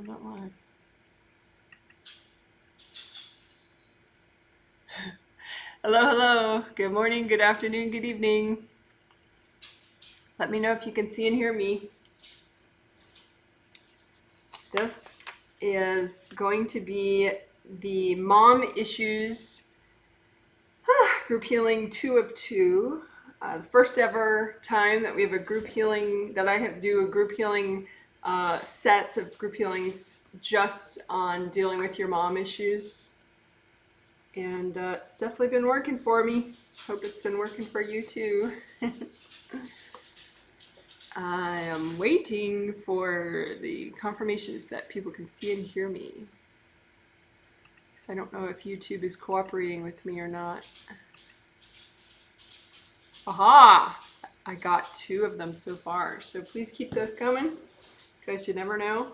I'm not live. Hello, hello. Good morning, good afternoon, good evening. Let me know if you can see and hear me. This is going to be the Mom Issues group healing 2 of 2. The first ever time that we have a group healing, that I have to do a group healing set of group healings just on dealing with your mom issues. And it's definitely been working for me. Hope it's been working for you too. I am waiting for the confirmations that people can see and hear me. So I don't know if YouTube is cooperating with me or not. Aha! I got 2 of them so far. So please keep those coming, because you never know.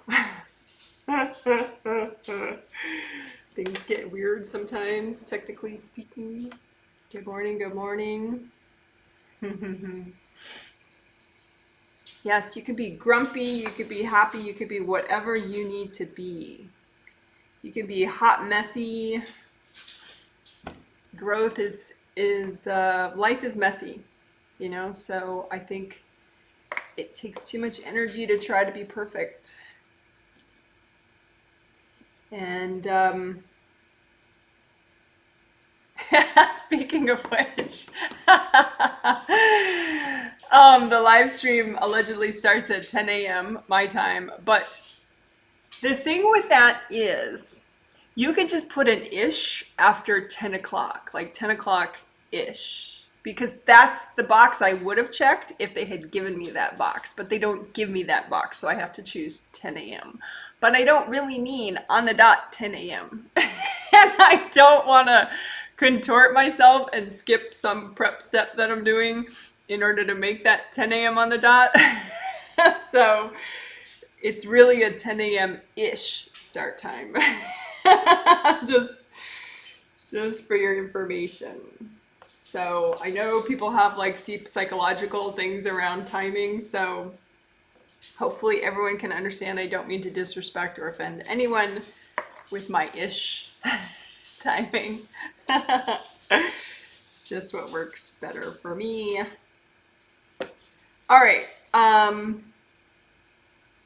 Things get weird sometimes, technically speaking. Good morning, good morning. Yes, you could be grumpy, you could be happy, you could be whatever you need to be. You can be hot, messy. Growth is life is messy, you know? So I think it takes too much energy to try to be perfect. And speaking of which, the live stream allegedly starts at 10 a.m. my time. But the thing with that is you can just put an ish after 10 o'clock, like 10 o'clock ish, because that's the box I would have checked if they had given me that box. But they don't give me that box, so I have to choose 10 a.m. But I don't really mean on the dot 10 a.m. And I don't want to contort myself and skip some prep step that I'm doing in order to make that 10 a.m. on the dot. So it's really a 10 a.m.-ish start time. just for your information. So I know people have like deep psychological things around timing, so hopefully everyone can understand. I don't mean to disrespect or offend anyone with my ish timing. It's just what works better for me. All right.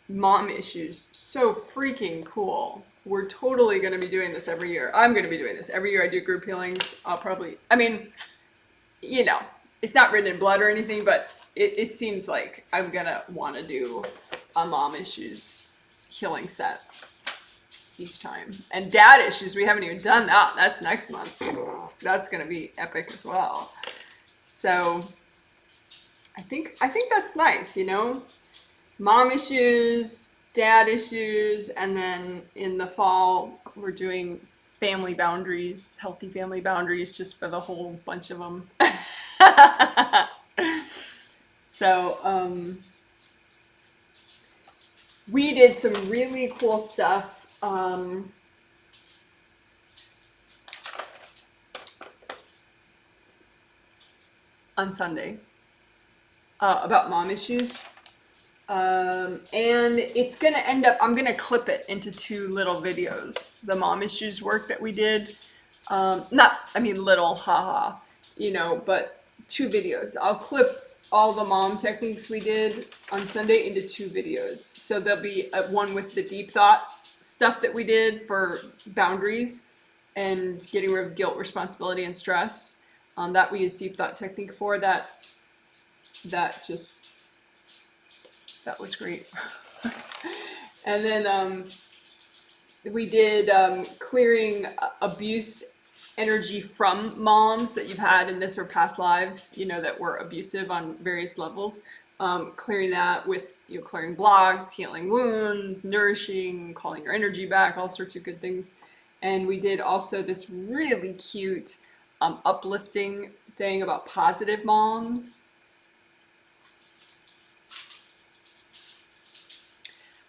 Mom issues. So freaking cool. We're totally going to be doing this every year. I'm going to be doing this every year. I do group healings. I'll probably, I mean, you know, it's not written in blood or anything, but it seems like I'm going to want to do a mom issues healing set each time. And dad issues, we haven't even done that. That's next month. That's going to be epic as well. So I think that's nice, you know? Mom issues, dad issues, and then in the fall we're doing family boundaries, healthy family boundaries, just for the whole bunch of them. So we did some really cool stuff on Sunday about mom issues. And it's going to end up, I'm going to clip it into 2 little videos. The mom issues work that we did. Little, haha, you know, but 2 videos. I'll clip all the mom techniques we did on Sunday into 2 videos. So there'll be one with the deep thought stuff that we did for boundaries and getting rid of guilt, responsibility, and stress. That we use deep thought technique for. That was great. And then we did clearing abuse energy from moms that you've had in this or past lives, you know, that were abusive on various levels. Clearing that with, you know, clearing blocks, healing wounds, nourishing, calling your energy back, all sorts of good things. And we did also this really cute uplifting thing about positive moms.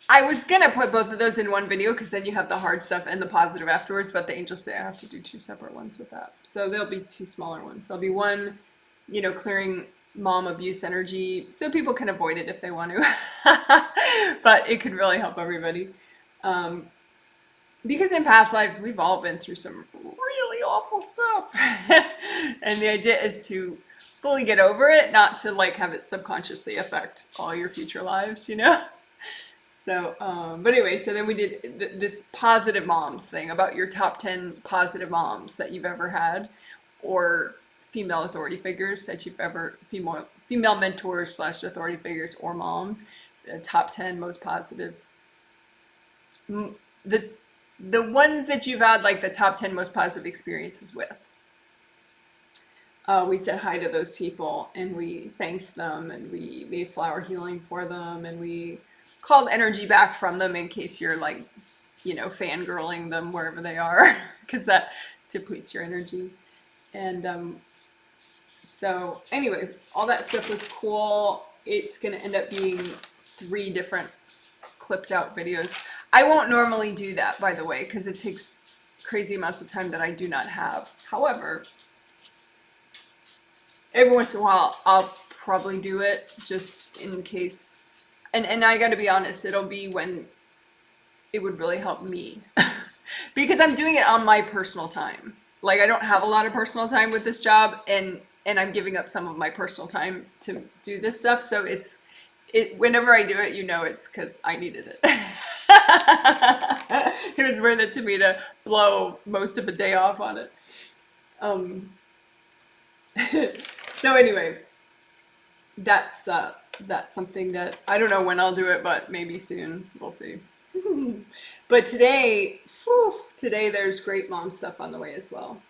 I was gonna put both of those in one video because then you have the hard stuff and the positive afterwards, but the angels say I have to do 2 separate ones with that. So there'll be 2 smaller ones. There'll be one, you know, clearing mom abuse energy so people can avoid it if they want to, but it could really help everybody. Um, because in past lives, we've all been through some really awful stuff. And the idea is to fully get over it, not to like have it subconsciously affect all your future lives, you know? So, but anyway, so then we did this positive moms thing about your top 10 positive moms that you've ever had, or female authority figures that you've ever, female mentors slash authority figures or moms, the top 10 most positive, the, the ones that you've had like the top 10 most positive experiences with. We said hi to those people and we thanked them and we made flower healing for them and we called energy back from them in case you're like, you know, fangirling them wherever they are, because that depletes your energy. And so anyway, all that stuff was cool. It's going to end up being 3 different clipped out videos. I won't normally do that, by the way, because it takes crazy amounts of time that I do not have. However, every once in a while, I'll probably do it just in case. And I gotta be honest, it'll be when it would really help me. Because I'm doing it on my personal time. Like, I don't have a lot of personal time with this job, and I'm giving up some of my personal time to do this stuff. So whenever I do it, you know it's because I needed it. It was worth it to me to blow most of a day off on it. So anyway, that's something that I don't know when I'll do it, but maybe soon. We'll see. But today there's great mom stuff on the way as well.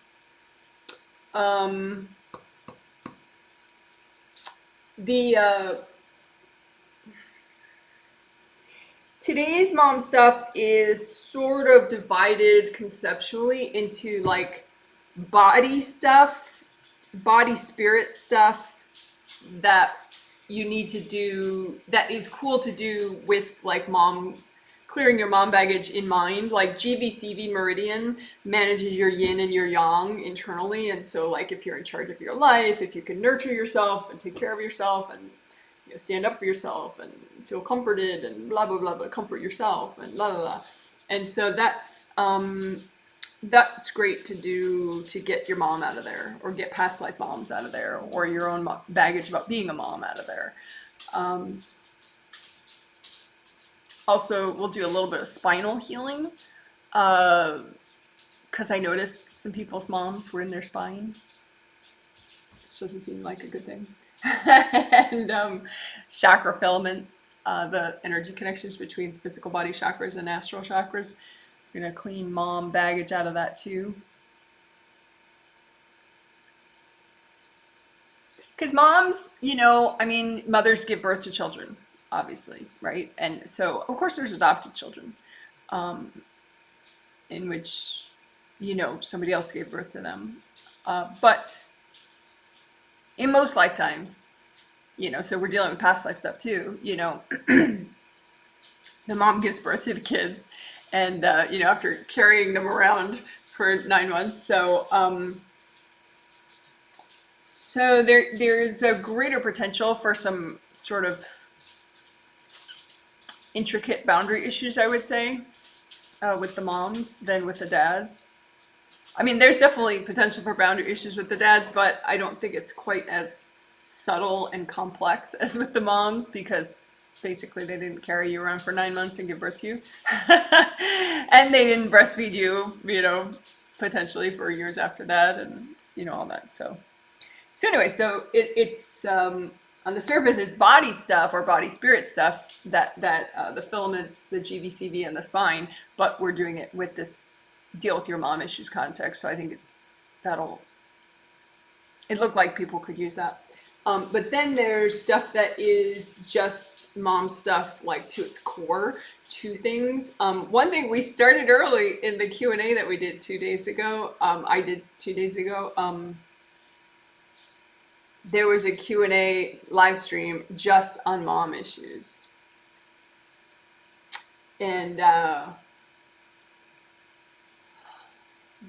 Today's mom stuff is sort of divided conceptually into like body stuff, body spirit stuff that you need to do, that is cool to do with like mom, clearing your mom baggage in mind. Like GVCV meridian manages your yin and your yang internally, and so like if you're in charge of your life, if you can nurture yourself and take care of yourself and stand up for yourself and feel comforted and blah blah blah, but comfort yourself and blah blah blah. And so that's great to do to get your mom out of there, or get past life moms out of there, or your own baggage about being a mom out of there. Also, we'll do a little bit of spinal healing, because I noticed some people's moms were in their spine. This doesn't seem like a good thing. And chakra filaments, the energy connections between physical body chakras and astral chakras. We're going to clean mom baggage out of that too. Because moms, you know, I mean, mothers give birth to children, obviously, right? And so, of course, there's adopted children, in which, you know, somebody else gave birth to them. But in most lifetimes, you know, so we're dealing with past life stuff too, you know, the mom gives birth to the kids, and, you know, after carrying them around for 9 months. So, so there's a greater potential for some sort of intricate boundary issues, I would say, with the moms than with the dads. I mean, there's definitely potential for boundary issues with the dads, but I don't think it's quite as subtle and complex as with the moms, because basically they didn't carry you around for 9 months and give birth to you. And they didn't breastfeed you, you know, potentially for years after that, and, you know, all that. So anyway, so it's on the surface, it's body stuff or body spirit stuff, that the filaments, the GVCV, and the spine, but we're doing it with this deal with your mom issues context. So I think it looked like people could use that. But then there's stuff that is just mom stuff, like to its core, 2 things. One thing we started early in the Q&A that we did 2 days ago, I did 2 days ago, there was a Q&A live stream just on mom issues. And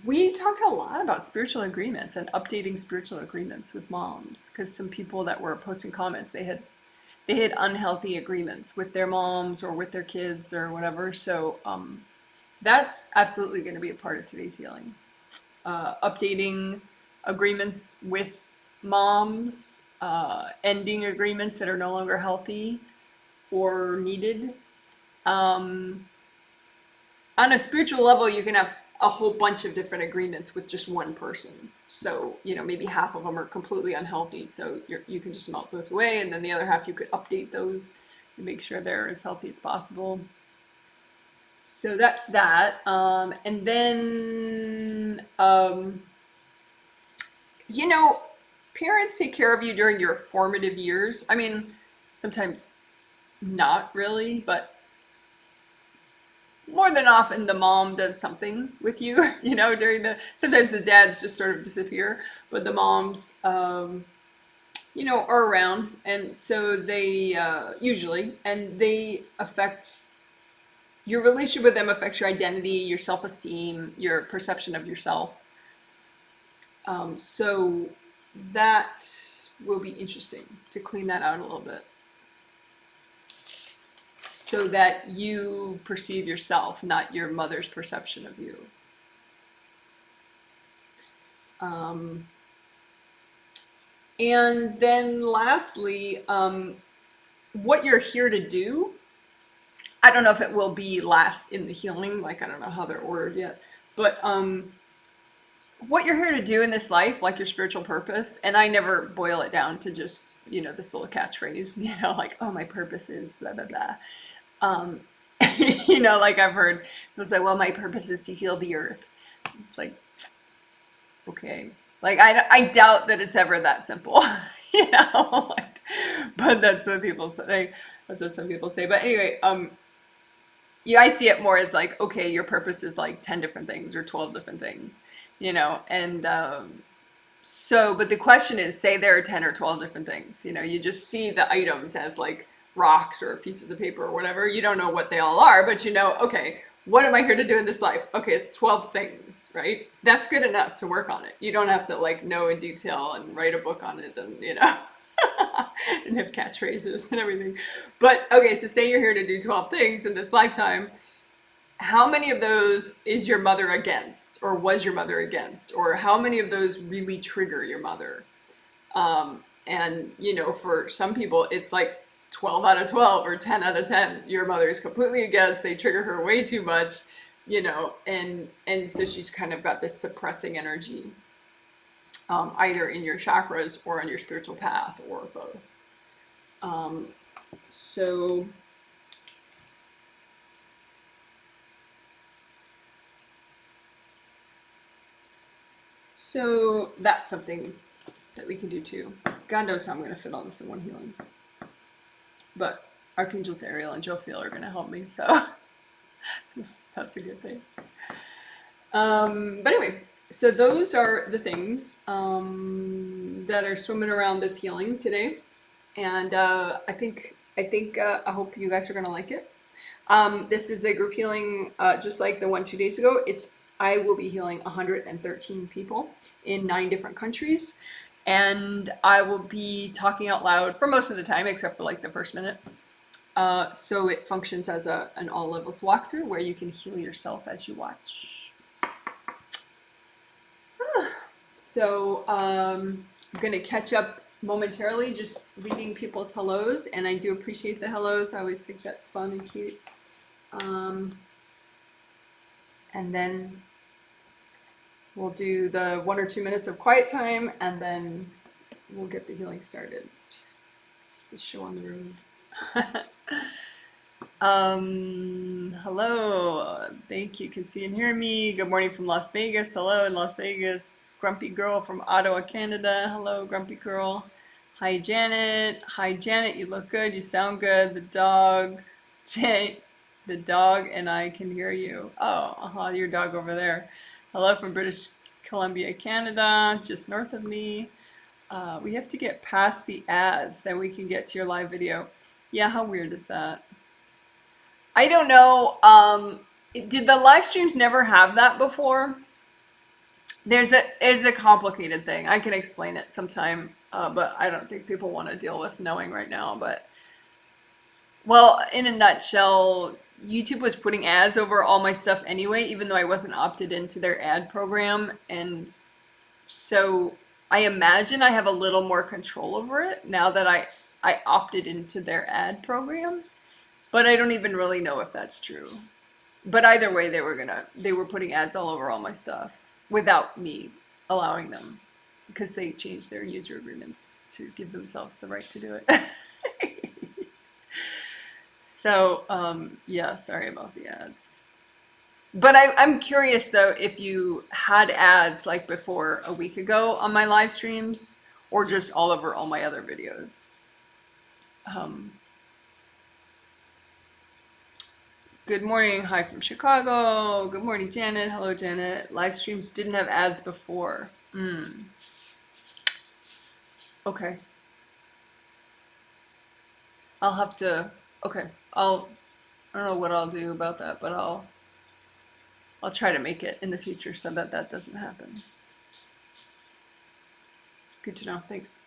we talked a lot about spiritual agreements and updating spiritual agreements with moms, because some people that were posting comments, they they had unhealthy agreements with their moms or with their kids or whatever. So that's absolutely going to be a part of today's healing. Updating agreements with moms, ending agreements that are no longer healthy or needed. Um, on a spiritual level, you can have a whole bunch of different agreements with just one person. So, maybe half of them are completely unhealthy. So you can just melt those away. And then the other half, you could update those and make sure they're as healthy as possible. So that's that. And then, parents take care of you during your formative years. I mean, sometimes not really, but more than often the mom does something with you, sometimes the dads just sort of disappear, but the moms, are around. And so they, usually, and they affect your relationship with them, affects your identity, your self-esteem, your perception of yourself. So that will be interesting to clean that out a little bit, so that you perceive yourself, not your mother's perception of you. And then lastly, what you're here to do. I don't know if it will be last in the healing, like I don't know how they're ordered yet, but what you're here to do in this life, like your spiritual purpose, and I never boil it down to just, this little catchphrase, like, oh, my purpose is blah, blah, blah. Like I've heard people say, well, my purpose is to heal the earth. It's like, okay. Like, I doubt that it's ever that simple, but that's what people say. That's what some people say. But anyway, I see it more as like, okay, your purpose is like 10 different things or 12 different things, and but the question is, say there are 10 or 12 different things, you just see the items as like rocks or pieces of paper or whatever. You don't know what they all are, but okay, what am I here to do in this life? Okay, it's 12 things, right? That's good enough to work on it. You don't have to like know in detail and write a book on it and, and have catchphrases and everything. But okay, so say you're here to do 12 things in this lifetime. How many of those is your mother against, or was your mother against, or how many of those really trigger your mother? And for some people, it's like 12 out of 12 or 10 out of 10. Your mother is completely against. They trigger her way too much, and so she's kind of got this suppressing energy, either in your chakras or on your spiritual path, or both. So that's something that we can do too. God knows how I'm going to fit all this in one healing. But Archangels Ariel and Jophiel are going to help me, so that's a good thing. But anyway, so those are the things that are swimming around this healing today. And I hope you guys are going to like it. This is a group healing, just like the one 2 days ago. I will be healing 113 people in 9 different countries. And I will be talking out loud for most of the time, except for like the first minute. So it functions as an all levels walkthrough where you can heal yourself as you watch. So I'm going to catch up momentarily, just reading people's hellos. And I do appreciate the hellos. I always think that's fun and cute. And then we'll do the 1 or 2 minutes of quiet time, and then we'll get the healing started. The show on the road. Hello. Thank you. Can see and hear me. Good morning from Las Vegas. Hello in Las Vegas. Grumpy Girl from Ottawa, Canada. Hello, Grumpy Girl. Hi, Janet. Hi, Janet. You look good. You sound good. The dog and I can hear you. Oh, your dog over there. Hello from British Columbia, Canada, just north of me. We have to get past the ads, then we can get to your live video. Yeah, how weird is that? I don't know. Did the live streams never have that before? It's a complicated thing. I can explain it sometime, but I don't think people want to deal with knowing right now. But Well, in a nutshell, YouTube was putting ads over all my stuff anyway, even though I wasn't opted into their ad program. And so I imagine I have a little more control over it now that I opted into their ad program. But I don't even really know if that's true. But either way, they were putting ads all over all my stuff without me allowing them because they changed their user agreements to give themselves the right to do it. So, yeah, sorry about the ads. But I'm curious though if you had ads like before a week ago on my live streams or just all over all my other videos. Um, Good morning, hi from Chicago. Good morning, Janet. Hello, Janet. Live streams didn't have ads before. Okay. I'll have to. Okay. I don't know what I'll do about that, but I'll try to make it in the future so that that doesn't happen. Good to know. Thanks.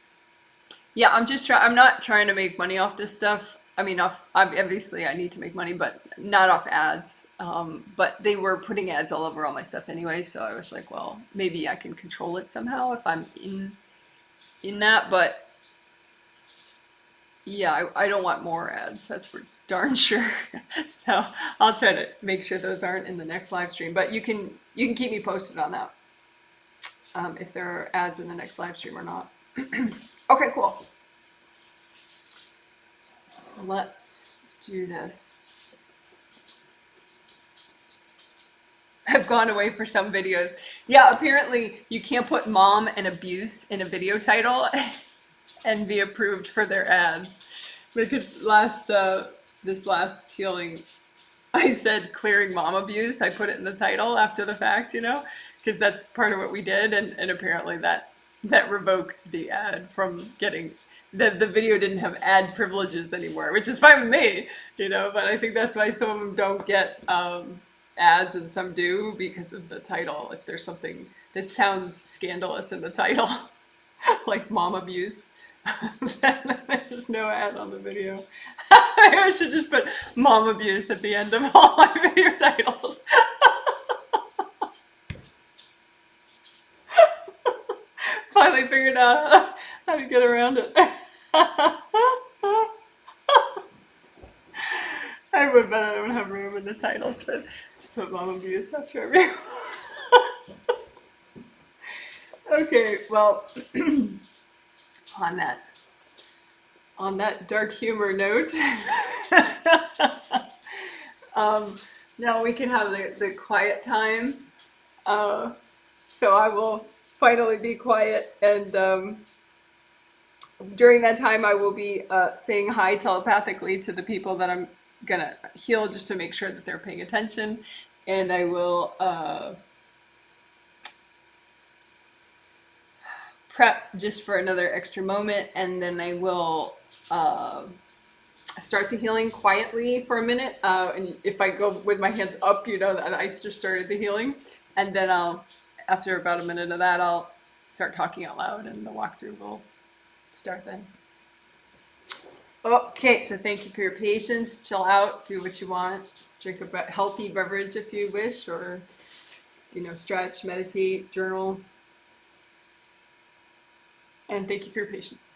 Yeah, I'm not trying to make money off this stuff. I mean, obviously I need to make money, but not off ads. But they were putting ads all over all my stuff anyway, so I was like, well, maybe I can control it somehow if I'm in that. But yeah, I don't want more ads. That's for darn sure. So I'll try to make sure those aren't in the next live stream. But you can keep me posted on that, if there are ads in the next live stream or not. Okay, cool. Let's do this. I've gone away for some videos. Yeah, apparently you can't put mom and abuse in a video title and be approved for their ads. Because this last healing, I said clearing mom abuse. I put it in the title after the fact, because that's part of what we did, and apparently that revoked the ad from getting the video didn't have ad privileges anymore, which is fine with me, but I think that's why some of them don't get ads and some do because of the title. If there's something that sounds scandalous in the title, like mom abuse, then there's no ad on the video. I should just put mom abuse at the end of all my video titles. Finally figured out how to get around it. I would, but I don't have room in the titles to put mom abuse after every. Okay, well, on that dark humor note, now we can have the quiet time. So I will finally be quiet, and during that time I will be saying hi telepathically to the people that I'm gonna heal, just to make sure that they're paying attention, and I will prep just for another extra moment, and then I will start the healing quietly for a minute, and if I go with my hands up, that I just started the healing, and then after about a minute of that, I'll start talking out loud, and the walkthrough will start then. Okay, so thank you for your patience. Chill out, do what you want, drink a healthy beverage if you wish, or stretch, meditate, journal, and thank you for your patience.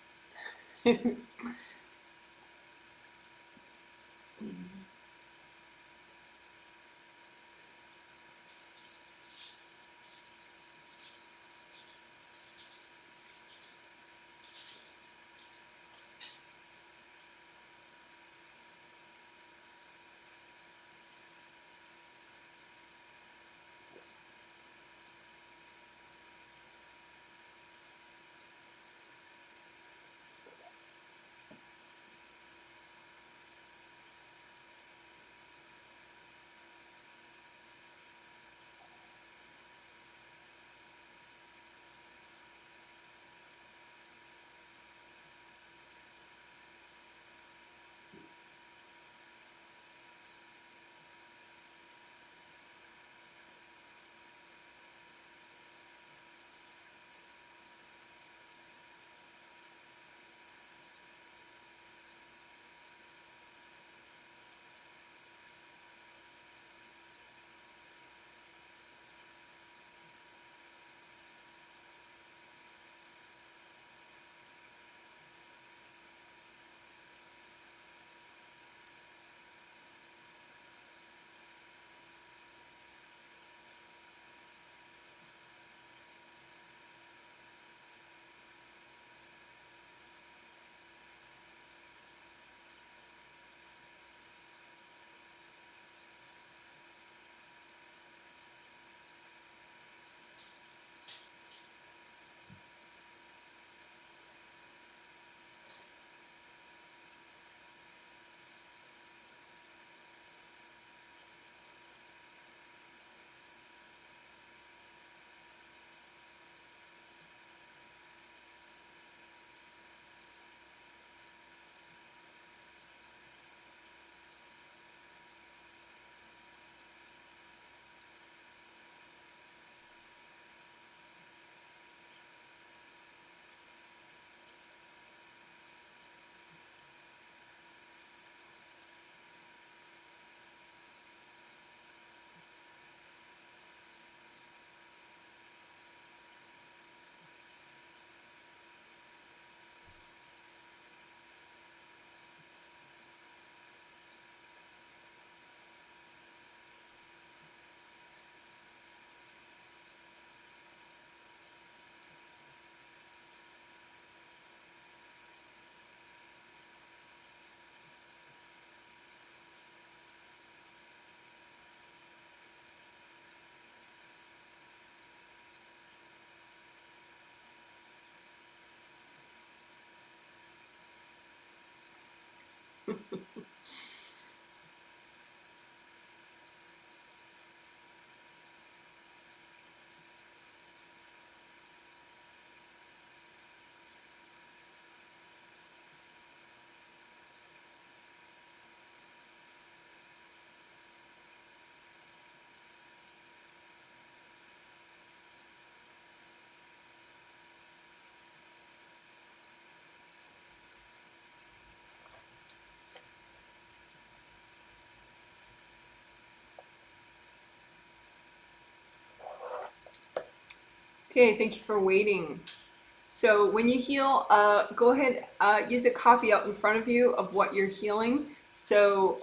Okay, thank you for waiting. So when you heal, go ahead, use a copy out in front of you of what you're healing. So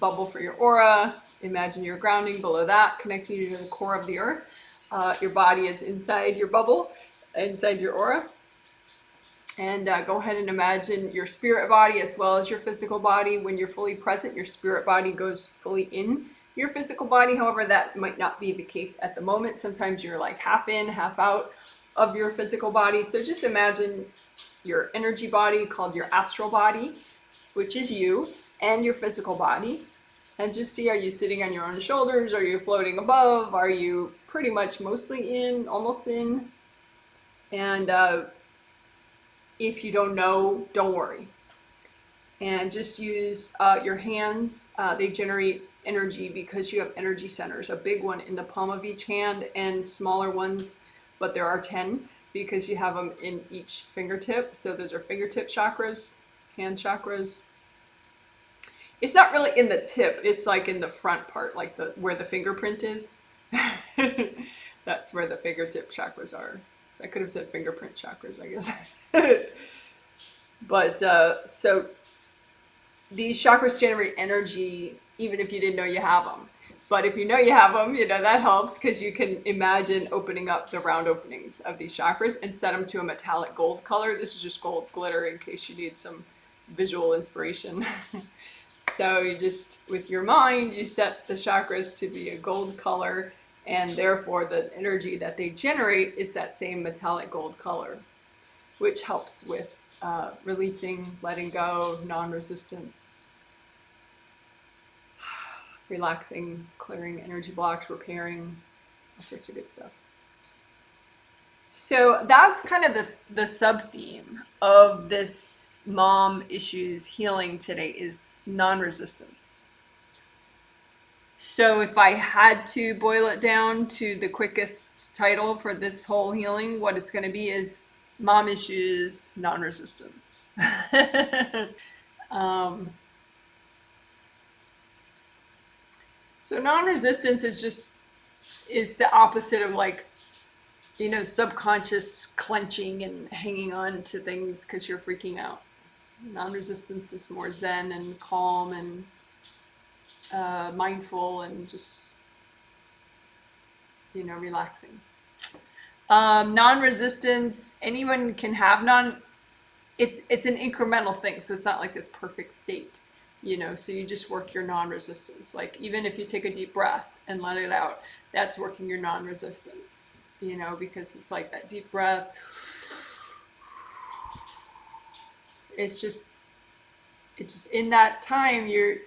bubble for your aura, imagine you're grounding below that, connecting you to the core of the earth. Your body is inside your bubble, inside your aura. And go ahead and imagine your spirit body as well as your physical body. When you're fully present, your spirit body goes fully in your physical body. However, that might not be the case at the moment. Sometimes you're like half in, half out of your physical body. So just imagine your energy body called your astral body, which is you, and your physical body. And just see, are you sitting on your own shoulders? Are you floating above? Are you pretty much mostly in, almost in? And if you don't know, don't worry. And just use your hands. They generate energy because you have energy centers. A big one in the palm of each hand and smaller ones, but there are 10 because you have them in each fingertip. So those are fingertip chakras, hand chakras. It's not really in the tip. It's like in the front part, like where the fingerprint is. That's where the fingertip chakras are. I could have said fingerprint chakras, I guess. But so these chakras generate energy even if you didn't know you have them. But if you know you have them, that helps because you can imagine opening up the round openings of these chakras and set them to a metallic gold color. This is just gold glitter in case you need some visual inspiration. So you just, with your mind, you set the chakras to be a gold color, and therefore the energy that they generate is that same metallic gold color, which helps with releasing, letting go, non-resistance, relaxing, clearing energy blocks, repairing, all sorts of good stuff. So that's kind of the sub-theme of this mom issues healing today is non-resistance. So if I had to boil it down to the quickest title for this whole healing, what it's going to be is mom issues, non-resistance. So non-resistance is the opposite of like, subconscious clenching and hanging on to things because you're freaking out. Non-resistance is more zen and calm and mindful and just, relaxing. Non-resistance, anyone can have it's an incremental thing, so it's not like this perfect state, so you just work your non-resistance. Like even if you take a deep breath and let it out, that's working your non-resistance, because it's like that deep breath. It's just in that time you're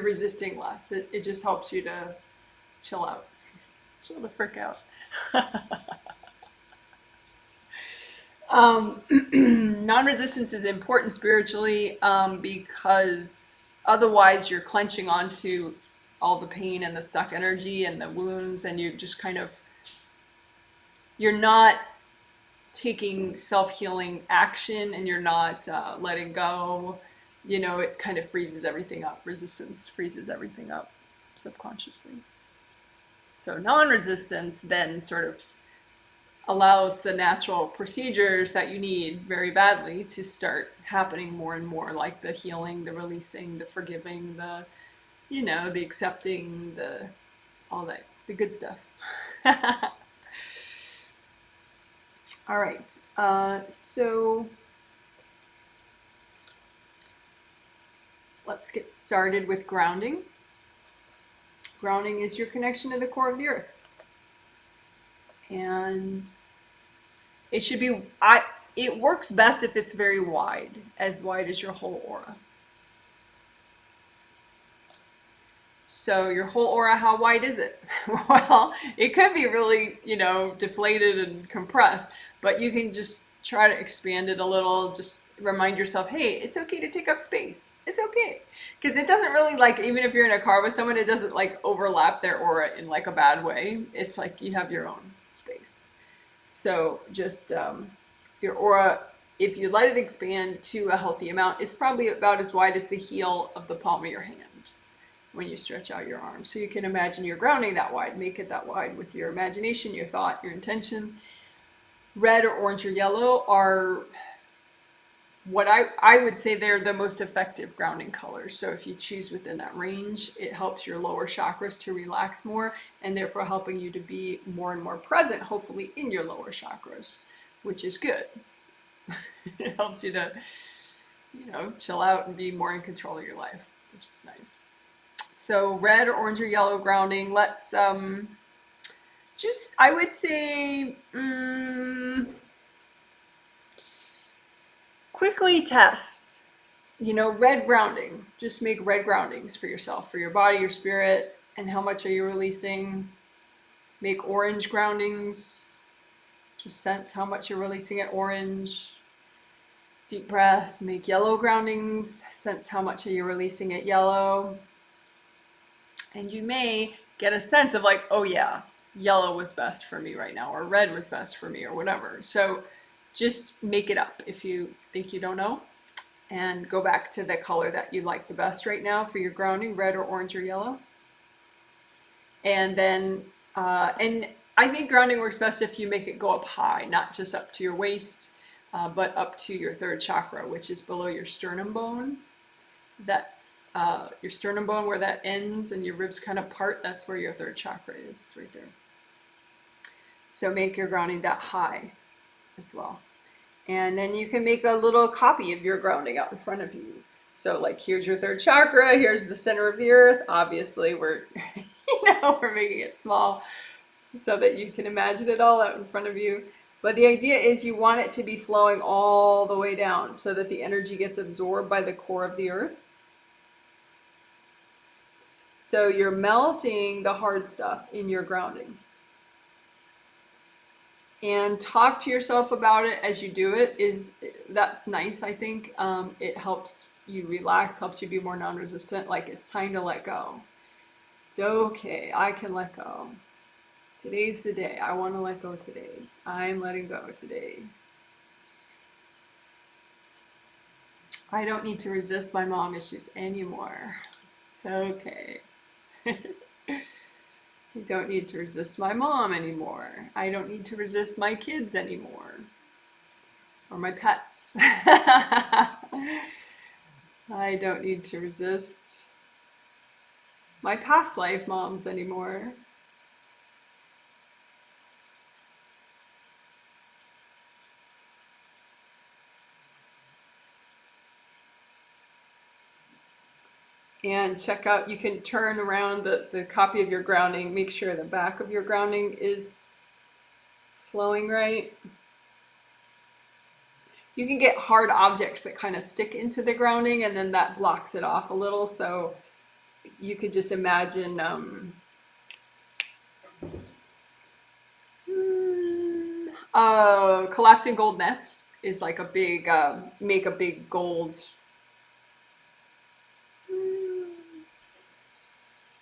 resisting less. It just helps you to chill out, chill the frick out. Non-resistance is important spiritually because otherwise you're clenching onto all the pain and the stuck energy and the wounds, and you just you're not taking self-healing action, and you're not letting go. It kind of freezes everything up. Resistance freezes everything up subconsciously. So non-resistance then sort of allows the natural procedures that you need very badly to start happening more and more, like the healing, the releasing, the forgiving, the accepting, all that, the good stuff. All right, so let's get started with grounding. Grounding is your connection to the core of the earth. And it should be, It works best if it's very wide as your whole aura. So your whole aura, how wide is it? Well, it could be really, deflated and compressed, but you can just try to expand it a little. Just remind yourself, hey, it's okay to take up space. It's okay. Because it doesn't really, like, even if you're in a car with someone, it doesn't like overlap their aura in like a bad way. It's like you have your own space. So just your aura, if you let it expand to a healthy amount, it's probably about as wide as the heel of the palm of your hand when you stretch out your arm. So you can imagine you're grounding that wide. Make it that wide with your imagination, your thought, your intention. Red or orange or yellow are what I would say they're the most effective grounding colors. So if you choose within that range, it helps your lower chakras to relax more, and therefore helping you to be more and more present, hopefully, in your lower chakras, which is good. It helps you to, chill out and be more in control of your life, which is nice. So red or orange or yellow grounding. Let's I would say, quickly test, red grounding. Just make red groundings for yourself, for your body, your spirit, and how much are you releasing. Make orange groundings. Just sense how much you're releasing at orange. Deep breath. Make yellow groundings. Sense how much are you releasing at yellow. And you may get a sense of like, oh yeah, yellow was best for me right now, or red was best for me, or whatever. So just make it up if you think you don't know, and go back to the color that you like the best right now for your grounding, red or orange or yellow. And then, and I think grounding works best if you make it go up high, not just up to your waist, but up to your third chakra, which is below your sternum bone. That's your sternum bone, where that ends and your ribs kind of part. That's where your third chakra is, right there. So make your grounding that high as well. And then you can make a little copy of your grounding out in front of you. So like, here's your third chakra, here's the center of the earth. Obviously we're, we're making it small so that you can imagine it all out in front of you. But the idea is you want it to be flowing all the way down so that the energy gets absorbed by the core of the earth. So you're melting the hard stuff in your grounding. And talk to yourself about it as you do it. That's nice, I think. It helps you relax, helps you be more non-resistant. Like, it's time to let go. It's okay, I can let go. Today's the day. I want to let go today. I'm letting go today. I don't need to resist my mom issues anymore. It's okay. I don't need to resist my mom anymore. I don't need to resist my kids anymore. Or my pets. I don't need to resist my past life moms anymore. And check out, you can turn around the copy of your grounding, make sure the back of your grounding is flowing right. You can get hard objects that kind of stick into the grounding, and then that blocks it off a little. So you could just imagine collapsing gold nets is like a big, make a big gold.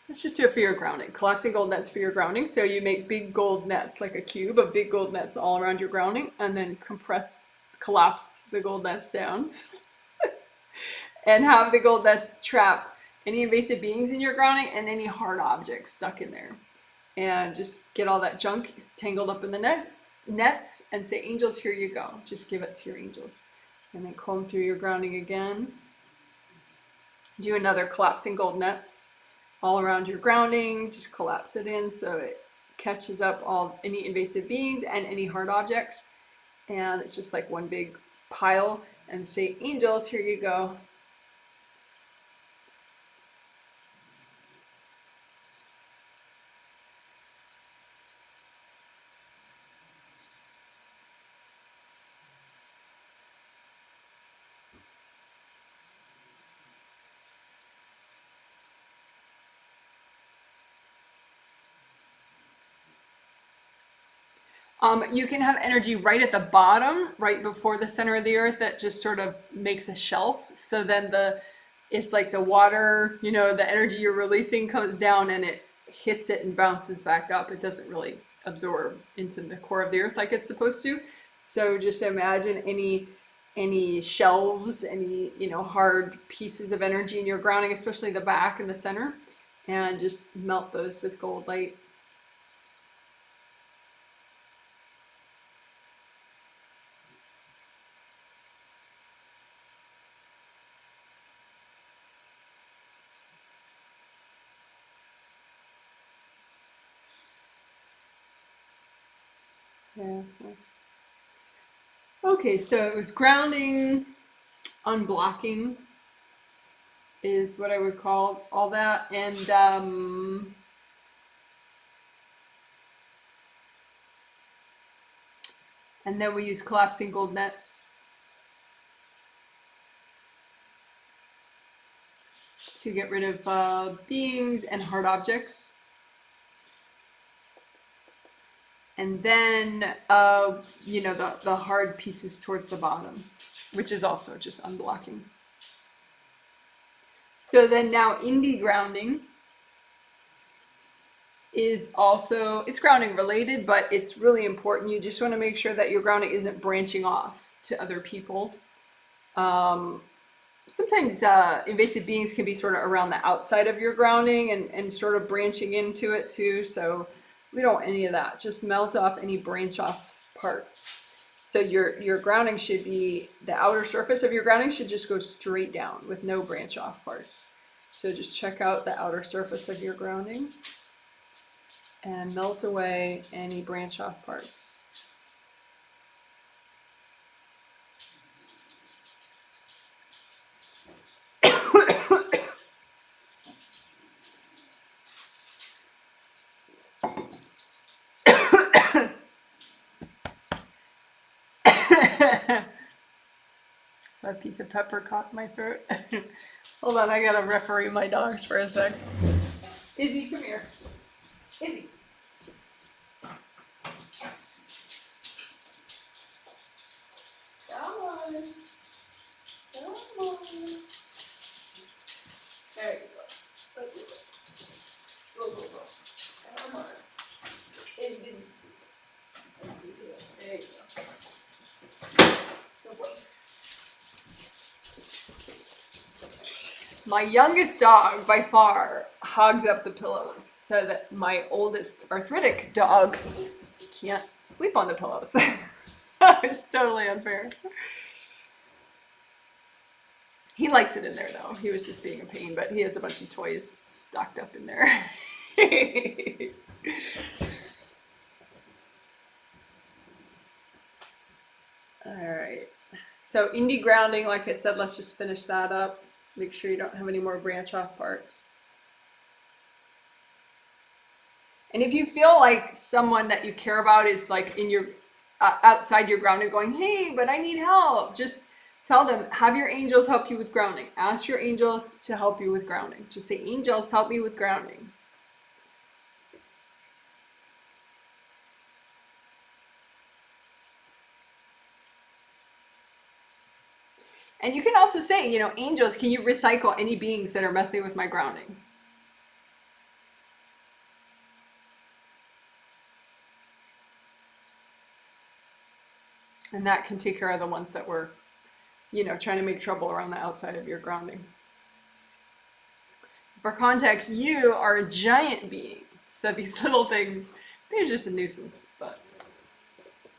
Let's just do it for your grounding. Collapsing gold nets for your grounding. So you make big gold nets, like a cube of big gold nets all around your grounding, and then collapse the gold nets down. And have the gold nets trap any invasive beings in your grounding and any hard objects stuck in there. And just get all that junk tangled up in the nets and say, angels, here you go. Just give it to your angels. And then comb through your grounding again. Do another collapsing gold nets all around your grounding. Just collapse it in so it catches up any invasive beings and any hard objects. And it's just like one big pile. And say, angels, here you go. You can have energy right at the bottom, right before the center of the earth, that just sort of makes a shelf. So then it's like the water, you know, the energy you're releasing comes down and it hits it and bounces back up. It doesn't really absorb into the core of the earth like it's supposed to. So just imagine any shelves, any, you know, hard pieces of energy in your grounding, especially the back and the center, and just melt those with gold light. Yeah, that's nice. Okay, so it was grounding, unblocking is what I would call all that, and then we use collapsing gold nets to get rid of beings and hard objects. And then, you know, the hard pieces towards the bottom, which is also just unblocking. So then now indie grounding is also, it's grounding related, but it's really important. You just want to make sure that your grounding isn't branching off to other people. Sometimes invasive beings can be sort of around the outside of your grounding and sort of branching into it too. So we don't want any of that. Just melt off any branch off parts. So your grounding should be, the outer surface of your grounding should just go straight down with no branch off parts. So just check out the outer surface of your grounding and melt away any branch off parts. A piece of pepper caught my throat. Hold on, I gotta referee my dogs for a sec. Izzy, come here. Izzy. Come on. Come on. There you go. Let's do it. Go, go, go. Come on. Izzy, Izzy. There you go. Good boy. My youngest dog, by far, hogs up the pillows so that my oldest arthritic dog can't sleep on the pillows. It's totally unfair. He likes it in there, though. He was just being a pain, but he has a bunch of toys stocked up in there. All right. So indie grounding, like I said, let's just finish that up. Make sure you don't have any more branch off parts. And if you feel like someone that you care about is like in your outside your grounding going, hey, but I need help, just tell them, have your angels help you with grounding. Ask your angels to help you with grounding. Just say, angels, help me with grounding. And you can also say, you know, angels, can you recycle any beings that are messing with my grounding? And that can take care of the ones that were, you know, trying to make trouble around the outside of your grounding. For context, you are a giant being. So these little things, they're just a nuisance, but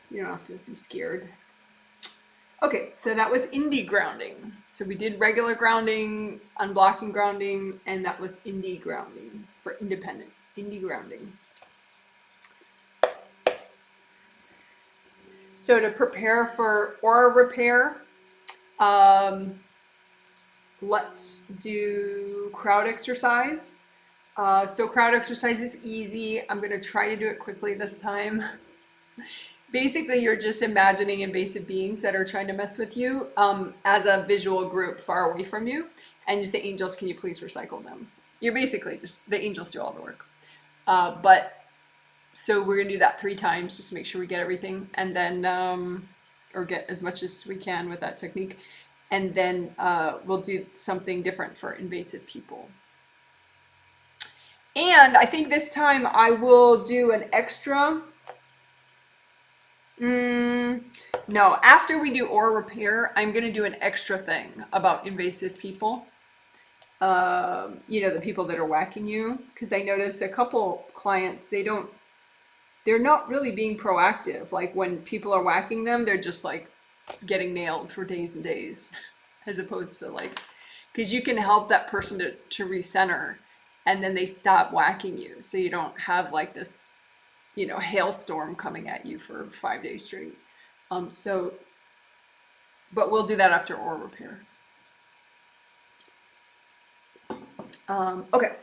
you don't have to be scared. Okay, so that was indie grounding. So we did regular grounding, unblocking grounding, and that was indie grounding for independent, indie grounding. So to prepare for aura repair, let's do crowd exercise. So crowd exercise is easy. I'm going to try to do it quickly this time. Basically, you're just imagining invasive beings that are trying to mess with you as a visual group far away from you. And you say, angels, can you please recycle them? You're basically just, the angels do all the work. But So we're gonna do that 3 times just to make sure we get everything, and then or get as much as we can with that technique, and then we'll do something different for invasive people. And I think this time I will do an extra. No, after we do aura repair, I'm gonna do an extra thing about invasive people. You know, the people that are whacking you, because I noticed a couple clients, they're not really being proactive. Like when people are whacking them, they're just like getting nailed for days and days, as opposed to like, because you can help that person to recenter, and then they stop whacking you, so you don't have like this, you know, hailstorm coming at you for 5 days straight. But we'll do that after aura repair. Okay,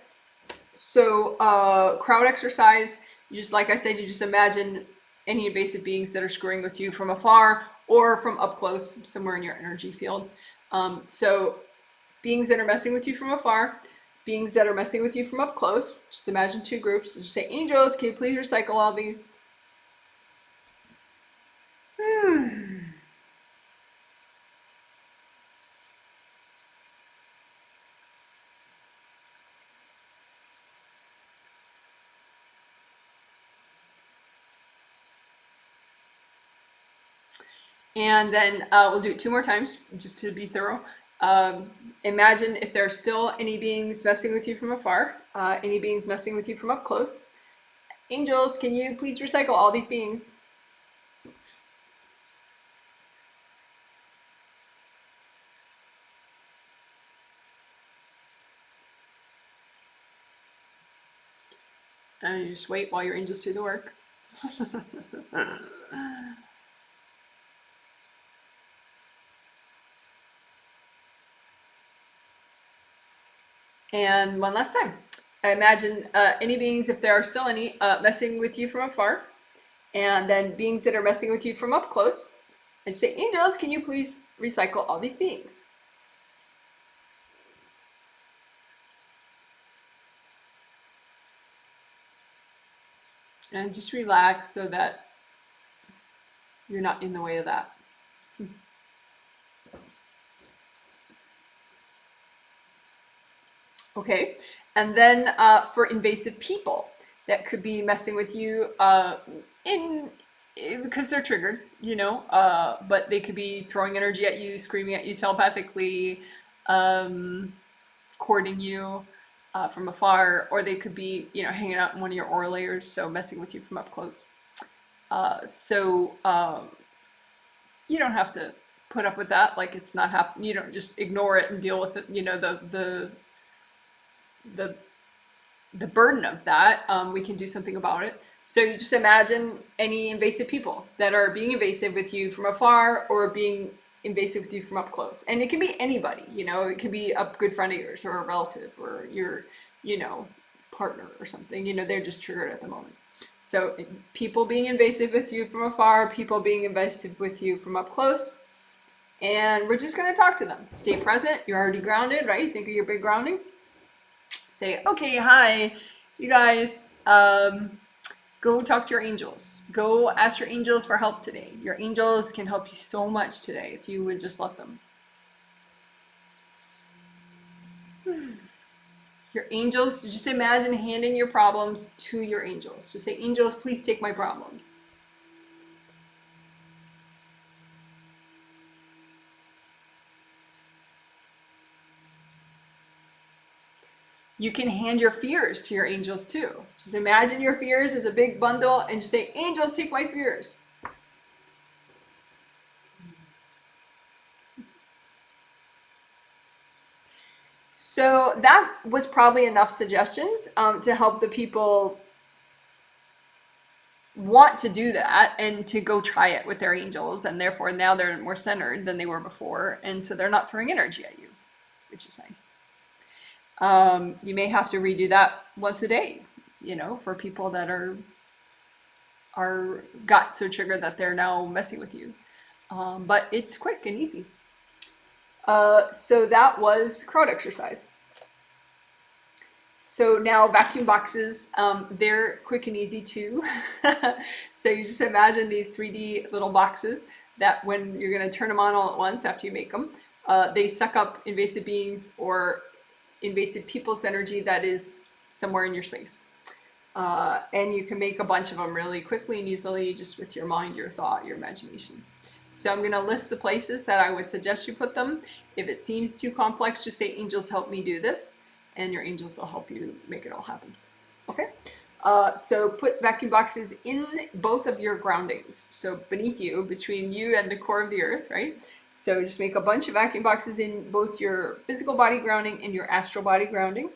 so crowd exercise. Just like I said, you just imagine any invasive beings that are screwing with you from afar or from up close, somewhere in your energy field. So beings that are messing with you from afar, beings that are messing with you from up close. Just imagine 2 groups. Just say, angels, can you please recycle all these? And then we'll do it 2 more times just to be thorough. Imagine if there are still any beings messing with you from afar, any beings messing with you from up close. Angels, can you please recycle all these beings? And you just wait while your angels do the work. And one last time. Imagine any beings, if there are still any, messing with you from afar. And then beings that are messing with you from up close. And say, angels, can you please recycle all these beings? And just relax so that you're not in the way of that. Okay, and then for invasive people that could be messing with you because they're triggered, you know, but they could be throwing energy at you, screaming at you telepathically, courting you from afar, or they could be, you know, hanging out in one of your aura layers, so messing with you from up close. You don't have to put up with that, like it's not happening. You don't just ignore it and deal with it, you know, the burden of that. We can do something about it. So you just imagine any invasive people that are being invasive with you from afar or being invasive with you from up close. And it can be anybody, you know, it can be a good friend of yours or a relative or your, you know, partner or something, you know, they're just triggered at the moment. So people being invasive with you from afar, people being invasive with you from up close. And we're just going to talk to them. Stay present. You're already grounded, right? Think of your big grounding. Say, okay, hi, you guys, go talk to your angels. Go ask your angels for help today. Your angels can help you so much today if you would just let them. Your angels, just imagine handing your problems to your angels. Just say, angels, please take my problems. You can hand your fears to your angels too. Just imagine your fears as a big bundle and just say, angels, take my fears. So that was probably enough suggestions to help the people want to do that and to go try it with their angels, and therefore now they're more centered than they were before, and so they're not throwing energy at you, which is nice. You may have to redo that once a day, you know, for people that are got so triggered that they're now messing with you. But it's quick and easy. So that was crowd exercise. So now vacuum boxes, they're quick and easy too. So you just imagine these 3D little boxes that when you're going to turn them on all at once after you make them, they suck up invasive beings or invasive people's energy that is somewhere in your space. And you can make a bunch of them really quickly and easily just with your mind, your thought, your imagination. So I'm going to list the places that I would suggest you put them. If it seems too complex, just say, angels, help me do this. And your angels will help you make it all happen. Okay? So put vacuum boxes in both of your groundings. So beneath you, between you and the core of the earth, right? So just make a bunch of vacuum boxes in both your physical body grounding and your astral body grounding.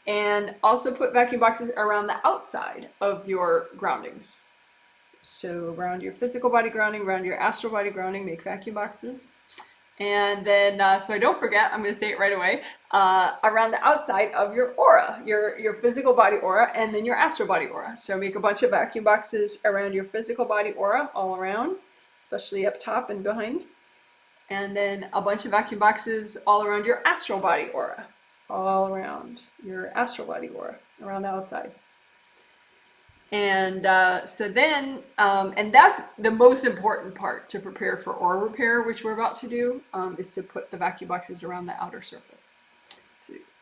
And also put vacuum boxes around the outside of your groundings. So around your physical body grounding, around your astral body grounding, make vacuum boxes. And then, so I don't forget, I'm going to say it right away, around the outside of your aura, your physical body aura, and then your astral body aura. So make a bunch of vacuum boxes around your physical body aura, all around, especially up top and behind. And then a bunch of vacuum boxes all around your astral body aura, all around your astral body aura, around the outside. And so then, and that's the most important part to prepare for aura repair, which we're about to do, is to put the vacuum boxes around the outer surface.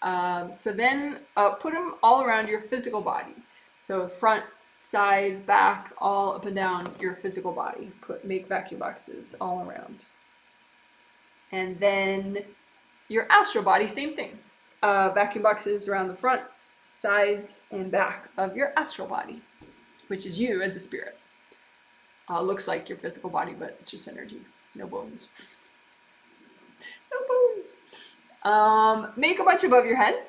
So then put them all around your physical body. So front, sides, back, all up and down your physical body. Make vacuum boxes all around. And then your astral body, same thing. Vacuum boxes around the front, sides, and back of your astral body, which is you as a spirit. Looks like your physical body, but it's just energy. No bones. No bones. Make a bunch above your head.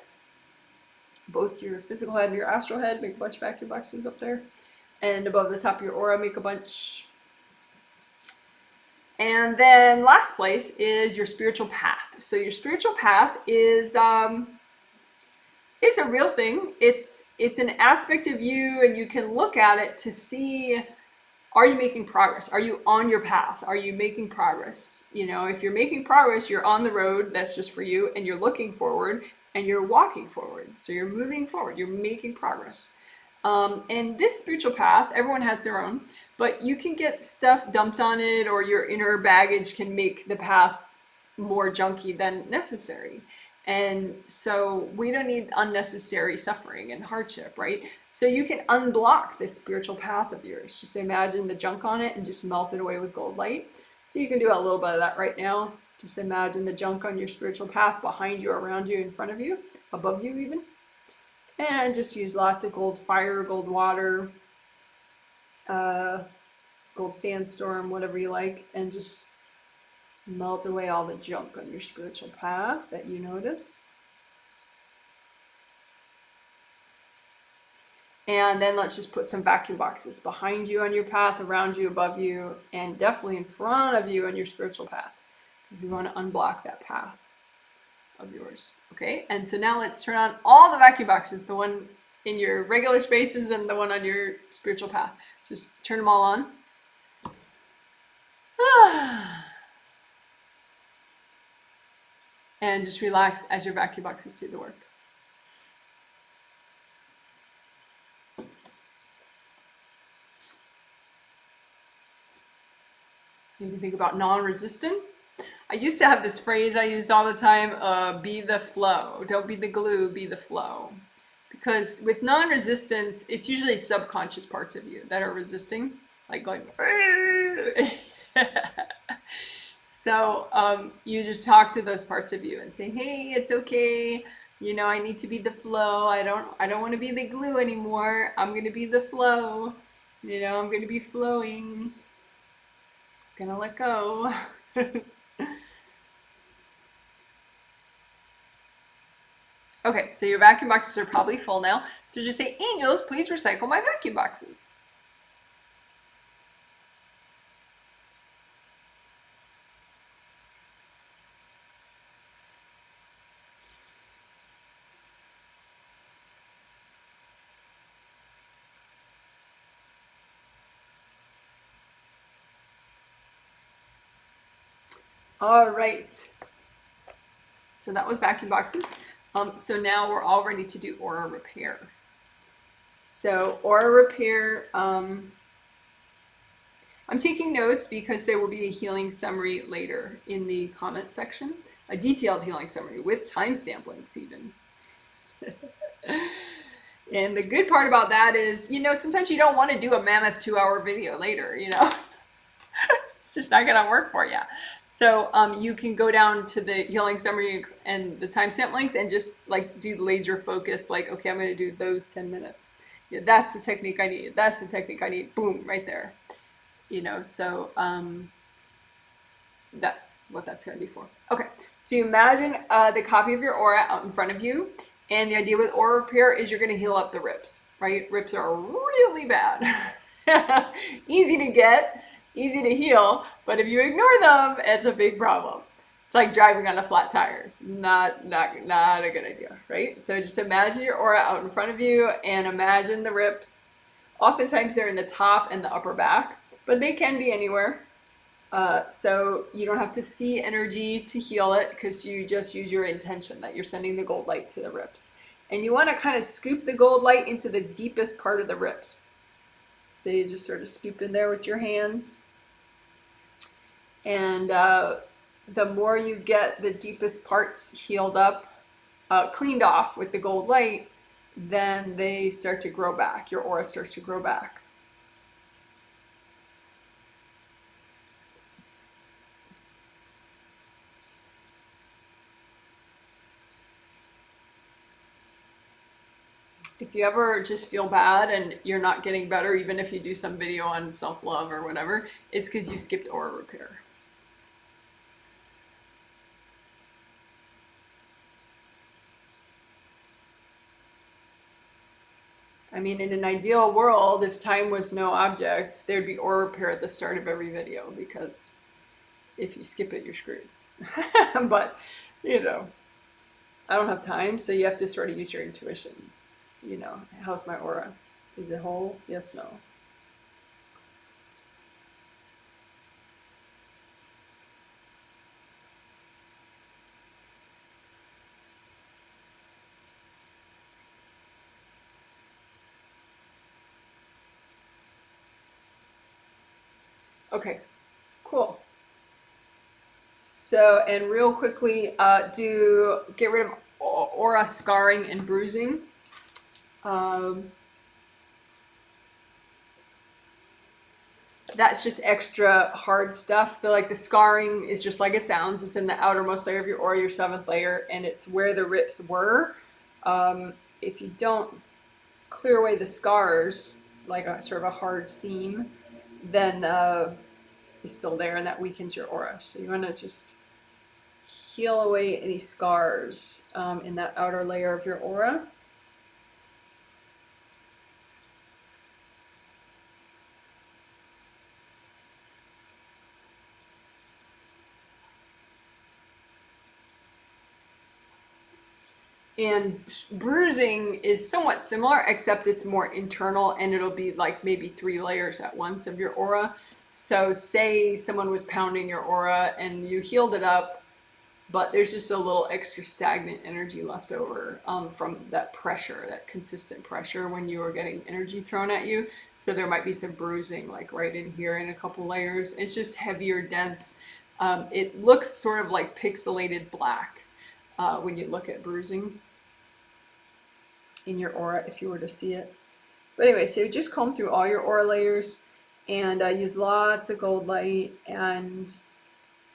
Both your physical head and your astral head. Make a bunch of vacuum boxes up there. And above the top of your aura, make a bunch. And then last place is your spiritual path. So your spiritual path is a real thing. It's an aspect of you, and you can look at it to see, are you making progress? Are you on your path? Are you making progress? You know, if you're making progress, you're on the road that's just for you, and you're looking forward and you're walking forward. So you're moving forward, you're making progress. And this spiritual path, everyone has their own, but you can get stuff dumped on it, or your inner baggage can make the path more junky than necessary. And so we don't need unnecessary suffering and hardship, right? So you can unblock this spiritual path of yours. Just imagine the junk on it and just melt it away with gold light. So you can do a little bit of that right now. Just imagine the junk on your spiritual path behind you, around you, in front of you, above you even. And just use lots of gold fire, gold water, gold sandstorm, whatever you like, and just melt away all the junk on your spiritual path that you notice. And then let's just put some vacuum boxes behind you on your path, around you, above you, and definitely in front of you on your spiritual path, because we want to unblock that path of yours. Okay, and so now let's turn on all the vacuum boxes, the one in your regular spaces and the one on your spiritual path. Just turn them all on. And just relax as your vacuum boxes do the work. You can think about non-resistance. I used to have this phrase I used all the time, be the flow. Don't be the glue, be the flow. Because with non-resistance, it's usually subconscious parts of you that are resisting, like going, So you just talk to those parts of you and say, hey, it's okay. You know, I need to be the flow. I don't want to be the glue anymore. I'm going to be the flow. You know, I'm going to be flowing. I'm going to let go. Okay, so your vacuum boxes are probably full now. So just say, angels, please recycle my vacuum boxes. All right. So that was vacuum boxes. So now we're all ready to do aura repair. So aura repair, I'm taking notes because there will be a healing summary later in the comment section, a detailed healing summary with timestamp links even. And the good part about that is, sometimes you don't want to do a mammoth 2-hour video later, It's just not gonna work for you. So you can go down to the healing summary and the timestamp links and just like do laser focus, like, okay, I'm gonna do those 10 minutes. Yeah, that's the technique I need. That's the technique I need. Boom, right there. So that's what that's gonna be for. Okay, so you imagine the copy of your aura out in front of you, and the idea with aura repair is you're gonna heal up the rips, right? Rips are really bad. Easy to get, easy to heal, but if you ignore them, it's a big problem. It's like driving on a flat tire. Not a good idea, right? So just imagine your aura out in front of you and imagine the rips. Oftentimes they're in the top and the upper back, but they can be anywhere. So you don't have to see energy to heal it because you just use your intention that you're sending the gold light to the rips. And you want to kind of scoop the gold light into the deepest part of the rips. So you just sort of scoop in there with your hands. And the more you get the deepest parts healed up, cleaned off with the gold light, then they start to grow back. Your aura starts to grow back. If you ever just feel bad and you're not getting better, even if you do some video on self-love or whatever, it's because you skipped aura repair. I mean, in an ideal world, if time was no object, there'd be aura repair at the start of every video, because if you skip it, you're screwed. But, I don't have time, so you have to sort of use your intuition. How's my aura? Is it whole? Yes, no. Okay, cool. So, and real quickly, get rid of aura scarring and bruising. That's just extra hard stuff. The scarring is just like it sounds. It's in the outermost layer of your aura, your 7th layer, and it's where the rips were. If you don't clear away the scars, like a sort of a hard seam, then it's still there, and that weakens your aura. So you want to just heal away any scars in that outer layer of your aura. And bruising is somewhat similar, except it's more internal, and it'll be like maybe 3 layers at once of your aura. So say someone was pounding your aura and you healed it up, but there's just a little extra stagnant energy left over from that pressure, that consistent pressure when you were getting energy thrown at you. So there might be some bruising, like right in here in a couple layers. It's just heavier, dense. It looks sort of like pixelated black when you look at bruising in your aura, if you were to see it. But anyway, so just comb through all your aura layers and use lots of gold light, and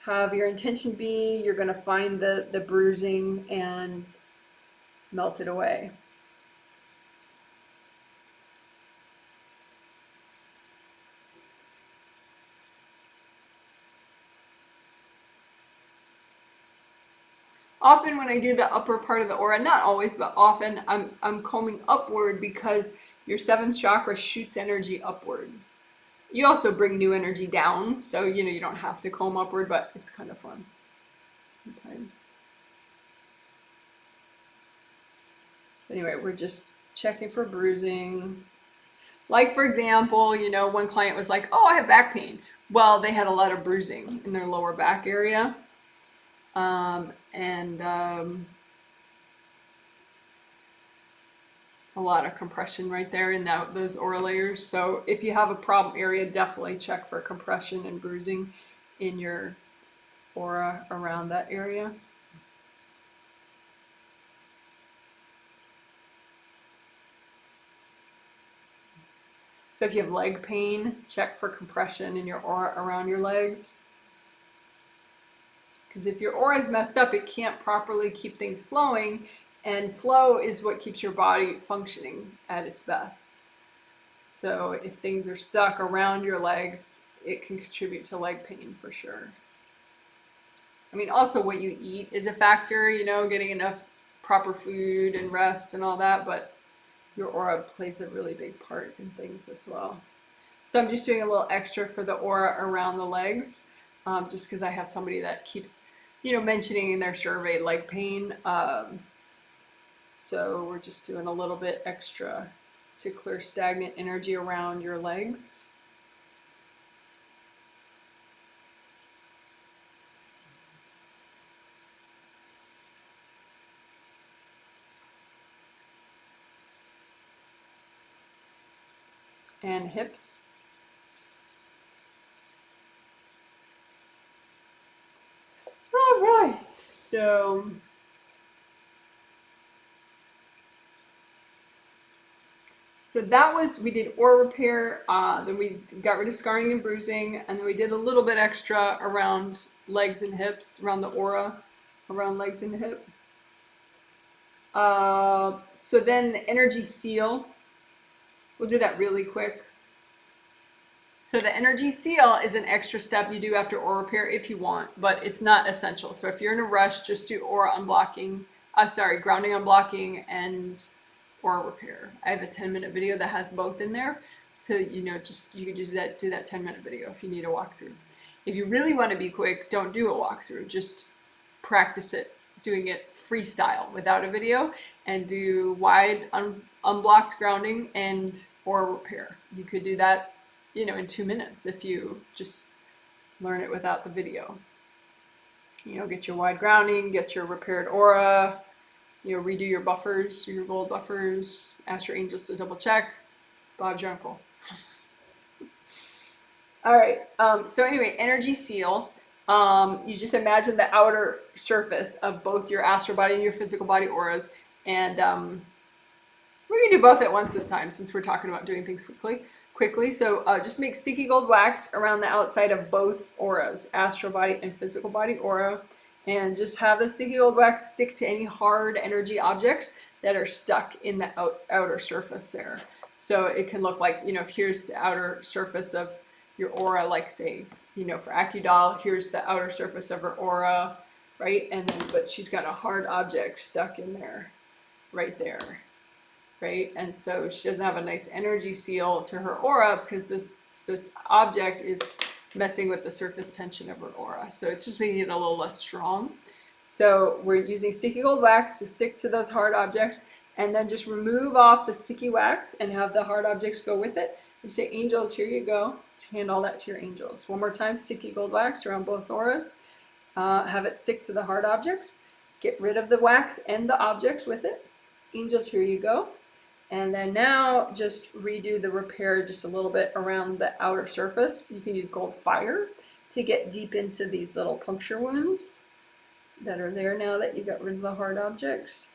have your intention be you're going to find the bruising and melt it away. Often when I do the upper part of the aura, not always, but often, I'm combing upward because your 7th chakra shoots energy upward. You also bring new energy down, so you don't have to comb upward, but it's kind of fun sometimes. Anyway, we're just checking for bruising. Like, for example, one client was like, oh, I have back pain. Well, they had a lot of bruising in their lower back area. a lot of compression right there in those aura layers. So if you have a problem area, definitely check for compression and bruising in your aura around that area. So if you have leg pain, check for compression in your aura around your legs. Because if your aura is messed up, it can't properly keep things flowing, and flow is what keeps your body functioning at its best. So if things are stuck around your legs, it can contribute to leg pain for sure. I mean, also what you eat is a factor, you know, getting enough proper food and rest and all that, but your aura plays a really big part in things as well. So I'm just doing a little extra for the aura around the legs, just because I have somebody that keeps, you know, mentioning in their survey leg pain. So we're just doing a little bit extra to clear stagnant energy around your legs. And hips. All right, so that was, we did aura repair, then we got rid of scarring and bruising, and then we did a little bit extra around legs and hips, around the aura, around legs and hip. So then the energy seal, we'll do that really quick. So the energy seal is an extra step you do after aura repair if you want, but it's not essential. So if you're in a rush, just do aura unblocking, grounding unblocking and aura repair. I have a 10-minute video that has both in there. So, you know, just, you could just do that 10-minute video if you need a walkthrough. If you really want to be quick, don't do a walkthrough. Just practice it, doing it freestyle without a video, and do wide unblocked grounding and aura repair. You could do that, you know, in 2 minutes if you just learn it without the video. You know, get your wide grounding, get your repaired aura, you know, redo your buffers, your gold buffers, ask your angels to double check. Bob's your uncle. All right, so anyway, energy seal. You just imagine the outer surface of both your astral body and your physical body auras, and we're gonna do both at once this time since we're talking about doing things quickly. So just make sticky gold wax around the outside of both auras, astral body and physical body aura, and just have the sticky gold wax stick to any hard energy objects that are stuck in the outer surface there. So it can look like, you know, if here's the outer surface of your aura, like say, you know, for Akudal, here's the outer surface of her aura, right? And then, but she's got a hard object stuck in there, right there. Right, and so she doesn't have a nice energy seal to her aura because this object is messing with the surface tension of her aura. So it's just making it a little less strong. So we're using sticky gold wax to stick to those hard objects, and then just remove off the sticky wax and have the hard objects go with it. You say, angels, here you go. Hand all that to your angels. One more time, sticky gold wax around both auras. Have it stick to the hard objects. Get rid of the wax and the objects with it. Angels, here you go. And then now just redo the repair just a little bit around the outer surface. You can use gold fire to get deep into these little puncture wounds that are there now that you got rid of the hard objects.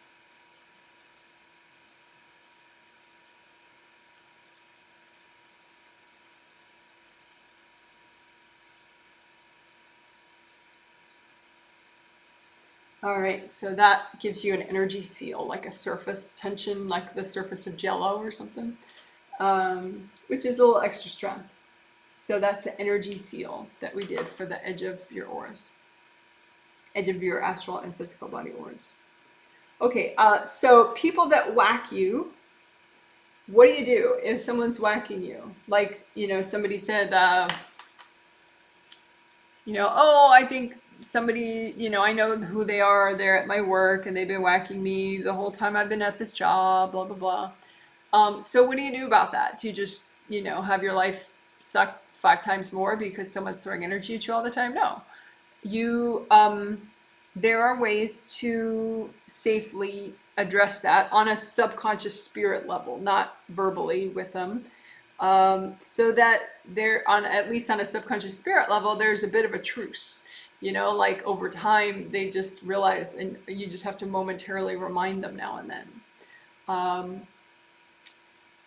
All right, so that gives you an energy seal, like a surface tension, like the surface of Jello or something, which is a little extra strength. So that's the energy seal that we did for the edge of your auras, edge of your astral and physical body auras. Okay, so people that whack you, what do you do if someone's whacking you? Like, you know, somebody said, you know, oh, I think somebody, you know, I know who they are, they're at my work and they've been whacking me the whole time I've been at this job, blah, blah, blah. So what do you do about that? Do you just, you know, have your life suck 5 times more because someone's throwing energy at you all the time? No. You, there are ways to safely address that on a subconscious spirit level, not verbally with them. So that they're on, at least on a subconscious spirit level, there's a bit of a truce. Like over time, they just realize, and you just have to momentarily remind them now and then.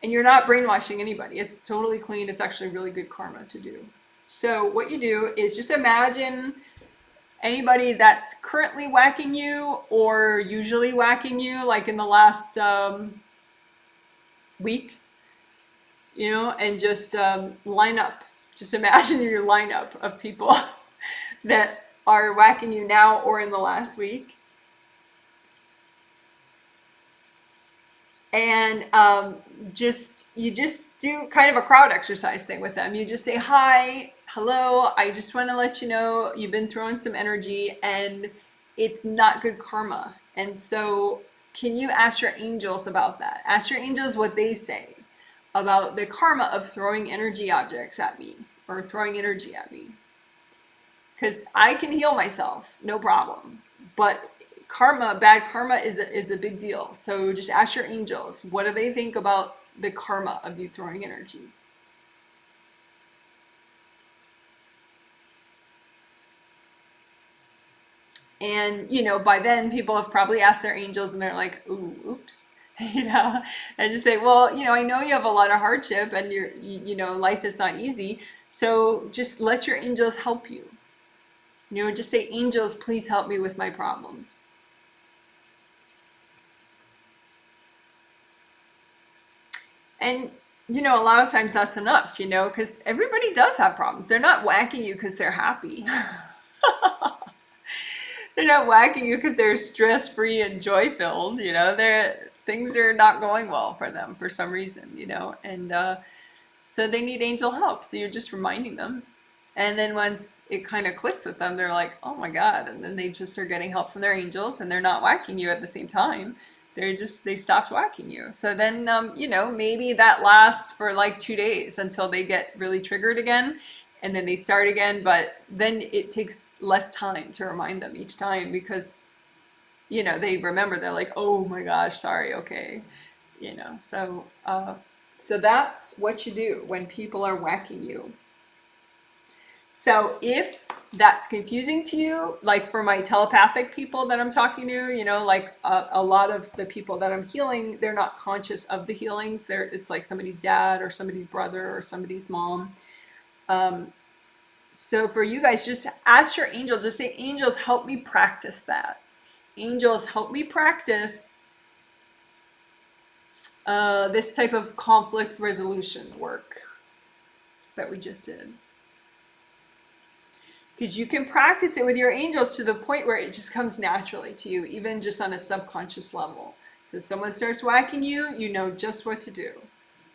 And you're not brainwashing anybody. It's totally clean. It's actually really good karma to do. So what you do is just imagine anybody that's currently whacking you or usually whacking you, like in the last week, and just line up. Just imagine your lineup of people that are whacking you now or in the last week. And you just do kind of a crowd exercise thing with them. You just say, hi, hello, I just want to let you know you've been throwing some energy and it's not good karma. And so can you ask your angels about that? Ask your angels what they say about the karma of throwing energy objects at me or throwing energy at me. Because I can heal myself, no problem. But karma, bad karma is a big deal. So just ask your angels, what do they think about the karma of you throwing energy? And, by then people have probably asked their angels and they're like, ooh, oops, and just say, well, I know you have a lot of hardship and life is not easy. So just let your angels help you. Just say, angels, please help me with my problems. And, a lot of times that's enough, because everybody does have problems. They're not whacking you because they're happy. They're not whacking you because they're stress-free and joy-filled, things are not going well for them for some reason, and so they need angel help. So you're just reminding them. And then once it kind of clicks with them, they're like, oh my God. And then they just are getting help from their angels and they're not whacking you at the same time. They stopped whacking you. So then, maybe that lasts for like 2 days until they get really triggered again. And then they start again. But then it takes less time to remind them each time because, they remember. They're like, oh my gosh, sorry, okay. So that's what you do when people are whacking you. So if that's confusing to you, like for my telepathic people that I'm talking to, like a lot of the people that I'm healing, they're not conscious of the healings. It's like somebody's dad or somebody's brother or somebody's mom. So for you guys, just ask your angels, just say, angels, help me practice that. Angels, help me practice this type of conflict resolution work that we just did. Because you can practice it with your angels to the point where it just comes naturally to you, even just on a subconscious level. So if someone starts whacking you, you know just what to do.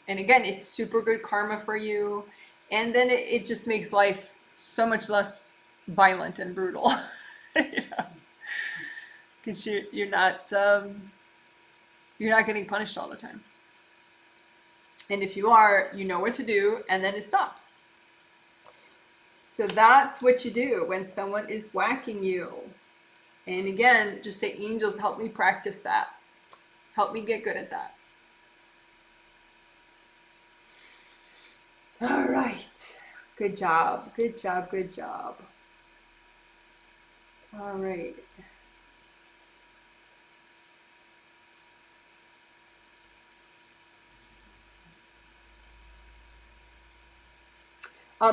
And again, it's super good karma for you. And then it just makes life so much less violent and brutal. Because you're not getting punished all the time. And if you are, you know what to do, and then it stops. So that's what you do when someone is whacking you. And again, just say, angels, help me practice that. Help me get good at that. All right. Good job. Good job. Good job. All right.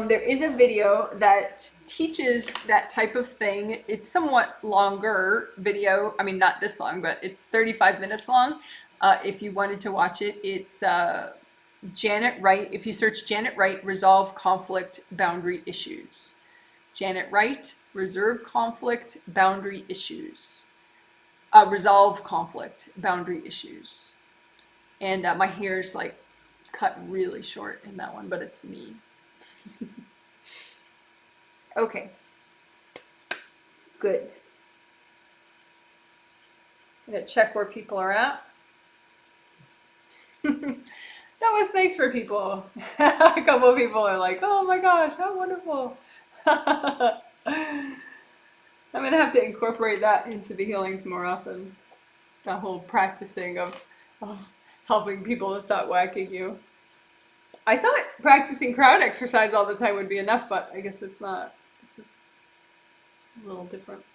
There is a video that teaches that type of thing. It's somewhat longer video. I mean, not this long, but it's 35 minutes long. If you wanted to watch it, it's Janet Wright. If you search Janet Wright, Resolve Conflict Boundary Issues. Janet Wright, Resolve Conflict Boundary Issues. Resolve Conflict Boundary Issues. And my hair's like cut really short in that one, but it's me. Okay, good. I'm gonna check where people are at. That was nice for people. A couple of people are like, oh my gosh, how wonderful. I'm gonna have to incorporate that into the healings more often. the whole practicing of helping people to stop whacking you. I thought practicing crowd exercise all the time would be enough, but I guess it's not. This is a little different.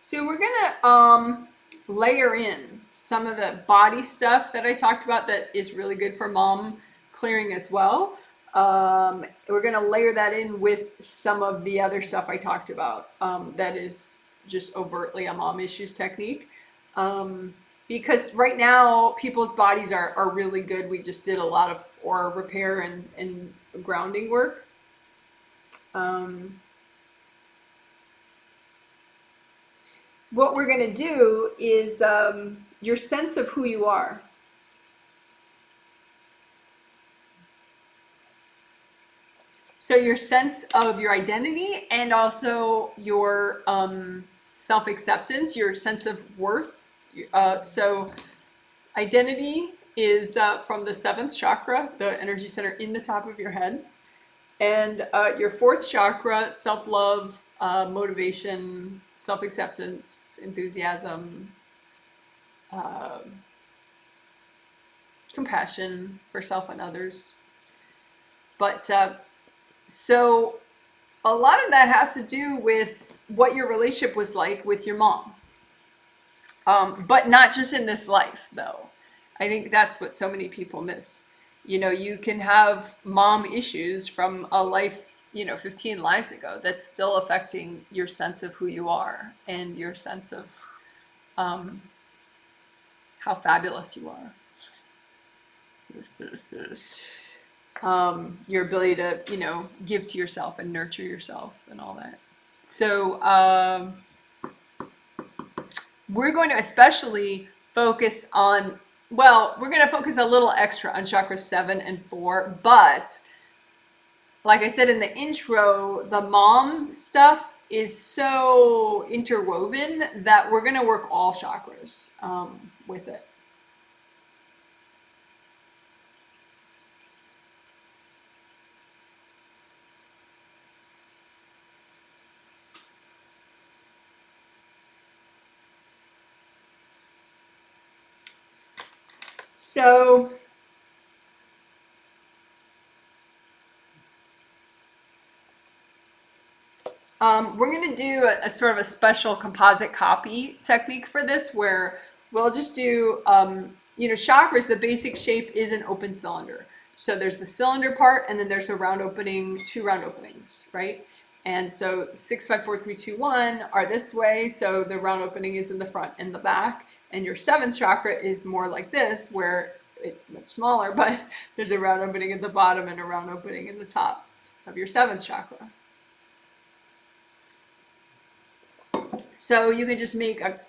So we're gonna layer in some of the body stuff that I talked about that is really good for mom clearing as well. We're gonna layer that in with some of the other stuff I talked about that is just overtly a mom issues technique. Because right now people's bodies are really good. We just did a lot of aura repair and grounding work. What we're going to do is your sense of who you are. So your sense of your identity and also your self-acceptance, your sense of worth. So identity is from the 7th chakra, the energy center in the top of your head. And your 4th chakra, self-love, motivation, self-acceptance, enthusiasm, compassion for self and others. But so a lot of that has to do with what your relationship was like with your mom. But not just in this life, though. I think that's what so many people miss. You know, you can have mom issues from a life, 15 lives ago that's still affecting your sense of who you are and your sense of how fabulous you are. Your ability to, give to yourself and nurture yourself and all that. So we're going to especially focus on, we're going to focus a little extra on chakras 7 and 4, but like I said in the intro, the mom stuff is so interwoven that we're going to work all chakras with it. So we're going to do a sort of a special composite copy technique for this, where we'll just do, chakras, the basic shape is an open cylinder. So there's the cylinder part, and then there's a round opening, 2 round openings, right? And so 6, 5, 4, 3, 2, 1 are this way. So the round opening is in the front and the back. And your 7th chakra is more like this, where it's much smaller, but there's a round opening at the bottom and a round opening in the top of your 7th chakra. So you can just make a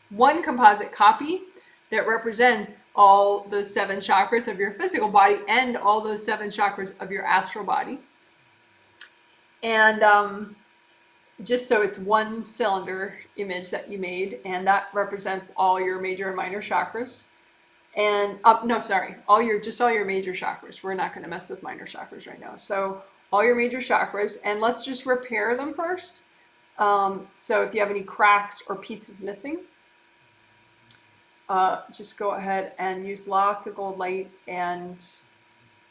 one composite copy that represents all the 7 chakras of your physical body and all those 7 chakras of your astral body. And just so it's one cylinder image that you made, and that represents all your major and minor chakras. And all your major chakras. We're not going to mess with minor chakras right now. So all your major chakras, and let's just repair them first. So if you have any cracks or pieces missing, just go ahead and use lots of gold light and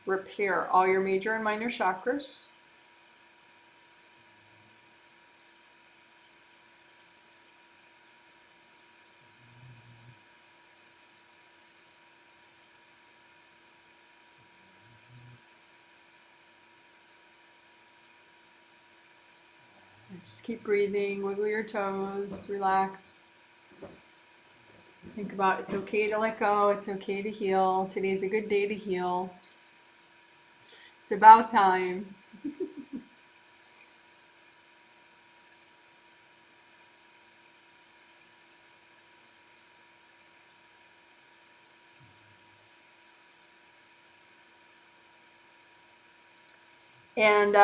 repair all your major and minor chakras. Just keep breathing, wiggle your toes, relax. Think about it's okay to let go, it's okay to heal. Today's a good day to heal. It's about time. And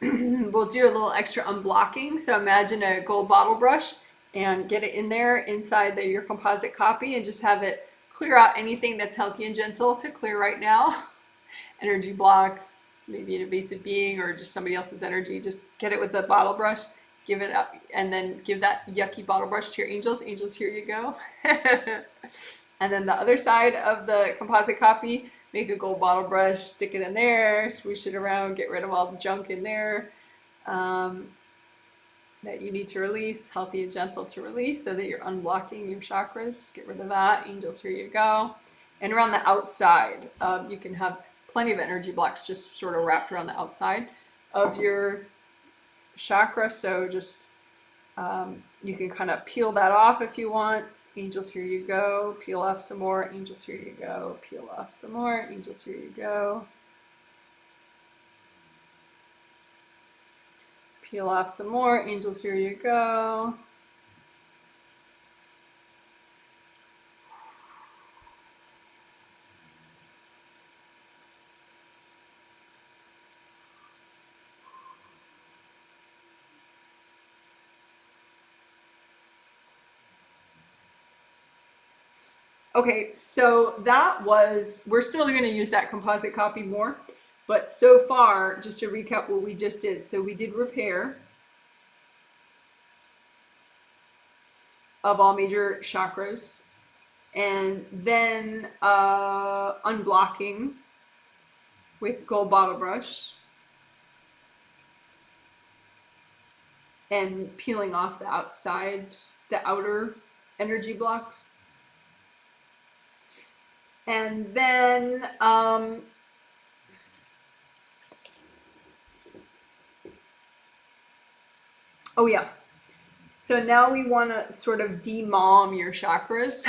we'll do a little extra unblocking. So imagine a gold bottle brush and get it in there inside your composite copy and just have it clear out anything that's healthy and gentle to clear right now. Energy blocks, maybe an invasive being or just somebody else's energy. Just get it with a bottle brush, give it up, and then give that yucky bottle brush to your angels. Angels, here you go. And then the other side of the composite copy, make a gold bottle brush, stick it in there, swoosh it around, get rid of all the junk in there that you need to release, healthy and gentle to release, so that you're unblocking your chakras. Get rid of that. Angels, here you go. And around the outside, you can have plenty of energy blocks just sort of wrapped around the outside of your chakra. So just you can kind of peel that off if you want. Angels, here you go. Peel off some more. Angels, here you go. Peel off some more. Angels, here you go. Peel off some more. Angels, here you go. Okay, so we're still going to use that composite copy more, but so far, just to recap what we just did. So we did repair of all major chakras, and then unblocking with gold bottle brush, and peeling off the outer energy blocks. And then oh yeah, so now we want to sort of demom your chakras.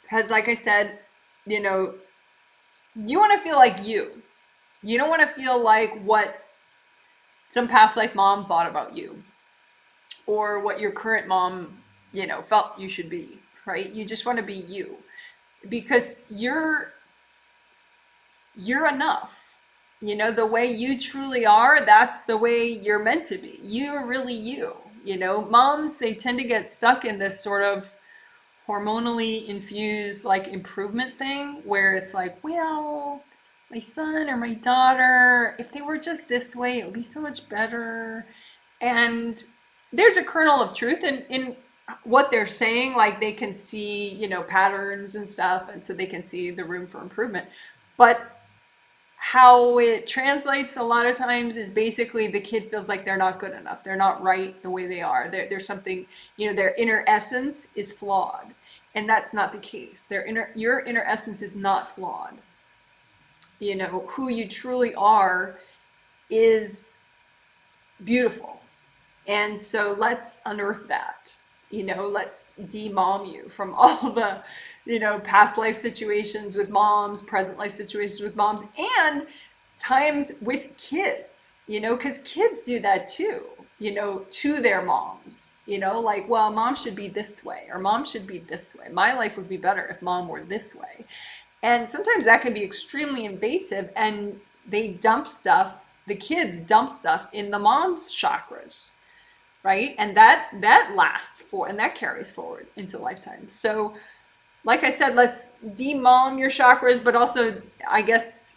Because like I said, you want to feel like you. You don't want to feel like what some past life mom thought about you, or what your current mom, felt you should be, right? You just want to be you, because you're enough. The way you truly are, that's the way you're meant to be. You're really you. Moms, they tend to get stuck in this sort of hormonally infused like improvement thing where it's like, well, my son or my daughter, if they were just this way, it would be so much better. And there's a kernel of truth in what they're saying. Like they can see, patterns and stuff, and so they can see the room for improvement. But how it translates a lot of times is basically the kid feels like they're not good enough. They're not right the way they are. There's something, their inner essence is flawed. And that's not the case. Your inner essence is not flawed. Who you truly are is beautiful. And so let's unearth that. Let's demom you from all the, past life situations with moms, present life situations with moms, and times with kids, because kids do that too, to their moms, like, well, mom should be this way, or mom should be this way. My life would be better if mom were this way. And sometimes that can be extremely invasive, and the kids dump stuff in the mom's chakras. Right? And that lasts and that carries forward into lifetimes. So like I said, let's demom your chakras, but also, I guess,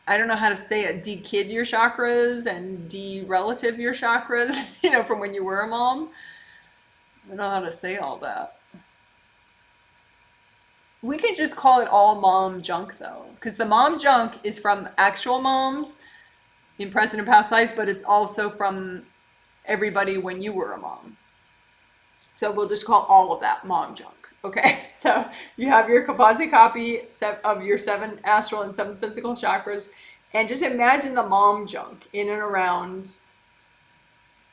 I don't know how to say it, de-kid your chakras and de-relative your chakras, from when you were a mom. I don't know how to say all that. We can just call it all mom junk though, because the mom junk is from actual moms in present and past lives, but it's also from everybody when you were a mom. So we'll just call all of that mom junk. Okay, so you have your composite copy of your 7 astral and 7 physical chakras, and just imagine the mom junk in and around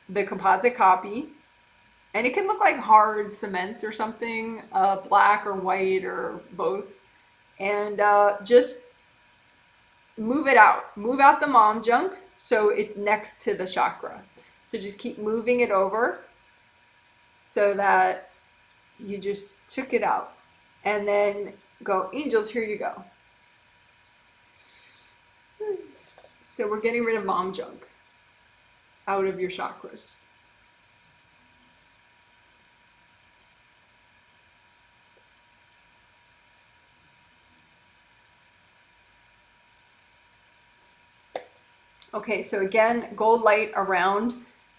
the composite copy. And it can look like hard cement or something, black or white or both. And just move it out. Move out the mom junk so it's next to the chakra. So just keep moving it over so that you just took it out. And then go, angels, here you go. So we're getting rid of mom junk out of your chakras. Okay, so again, gold light around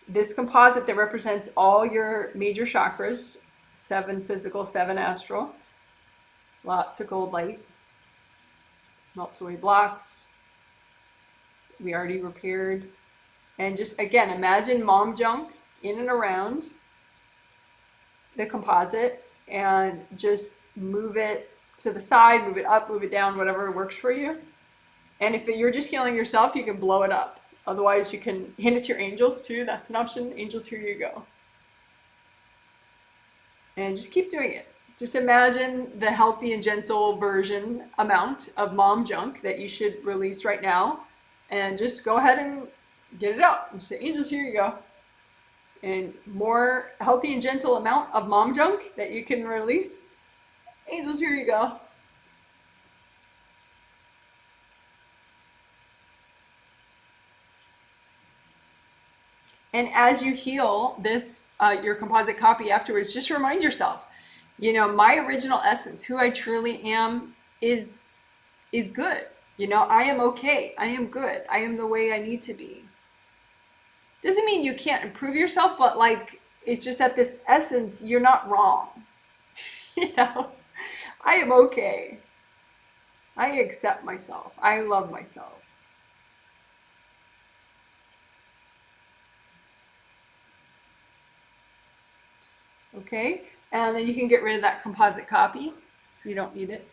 this composite that represents all your major chakras, 7 physical, 7 astral. Lots of gold light. Melts away blocks. We already repaired. And just, again, imagine mom junk in and around the composite and just move it to the side, move it up, move it down, whatever works for you. And if you're just healing yourself, you can blow it up. Otherwise, you can hand it to your angels too. That's an option. Angels, here you go. And just keep doing it. Just imagine the healthy and gentle version amount of mom junk that you should release right now. And just go ahead and get it out. And say, angels, here you go. And more healthy and gentle amount of mom junk that you can release. Angels, here you go. And as you heal this, your composite copy afterwards, just remind yourself, you know, my original essence, who I truly am, is good. You know, I am okay. I am good. I am the way I need to be. Doesn't mean you can't improve yourself, but like, it's just at this essence, you're not wrong. You know, I am okay. I accept myself. I love myself. Okay, and then you can get rid of that composite copy, so we don't need it.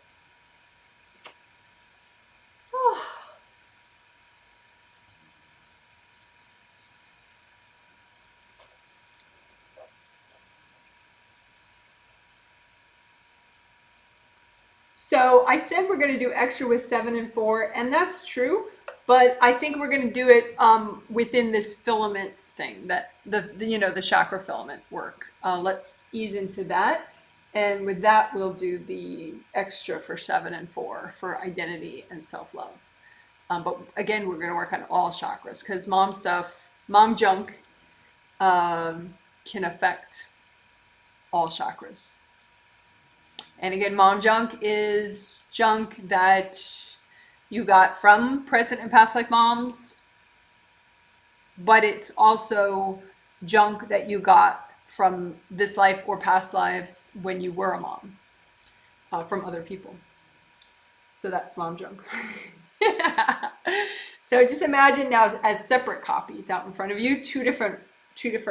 So I said we're going to do extra with 7 and 4, and that's true, but I think we're going to do it within this filament thing, that the chakra filament work. Let's ease into that, and with that we'll do the extra for 7 and 4 for identity and self-love. But again, we're going to work on all chakras because mom junk can affect all chakras. And again, mom junk is junk that you got from present and past life moms, but it's also junk that you got from this life or past lives when you were a mom, from other people. So that's mom junk. So just imagine now as separate copies out in front of you, two different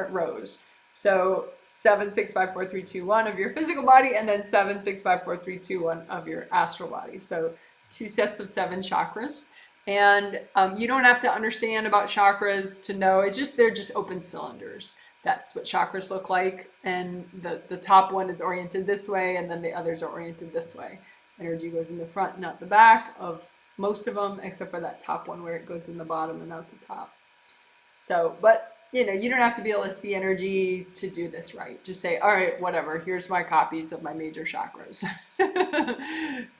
rows. So 7, 6, 5, 4, 3, 2, 1 of your physical body, and then 7, 6, 5, 4, 3, 2, 1 of your astral body. So 2 sets of 7 chakras. And you don't have to understand about chakras to know. It's just they're just open cylinders. That's what chakras look like. And the top one is oriented this way, and then the others are oriented this way. Energy goes in the front, not the back of most of them, except for that top one where it goes in the bottom and not the top. So, but you know, you don't have to be able to see energy to do this right. Just say, all right, whatever, here's my copies of my major chakras.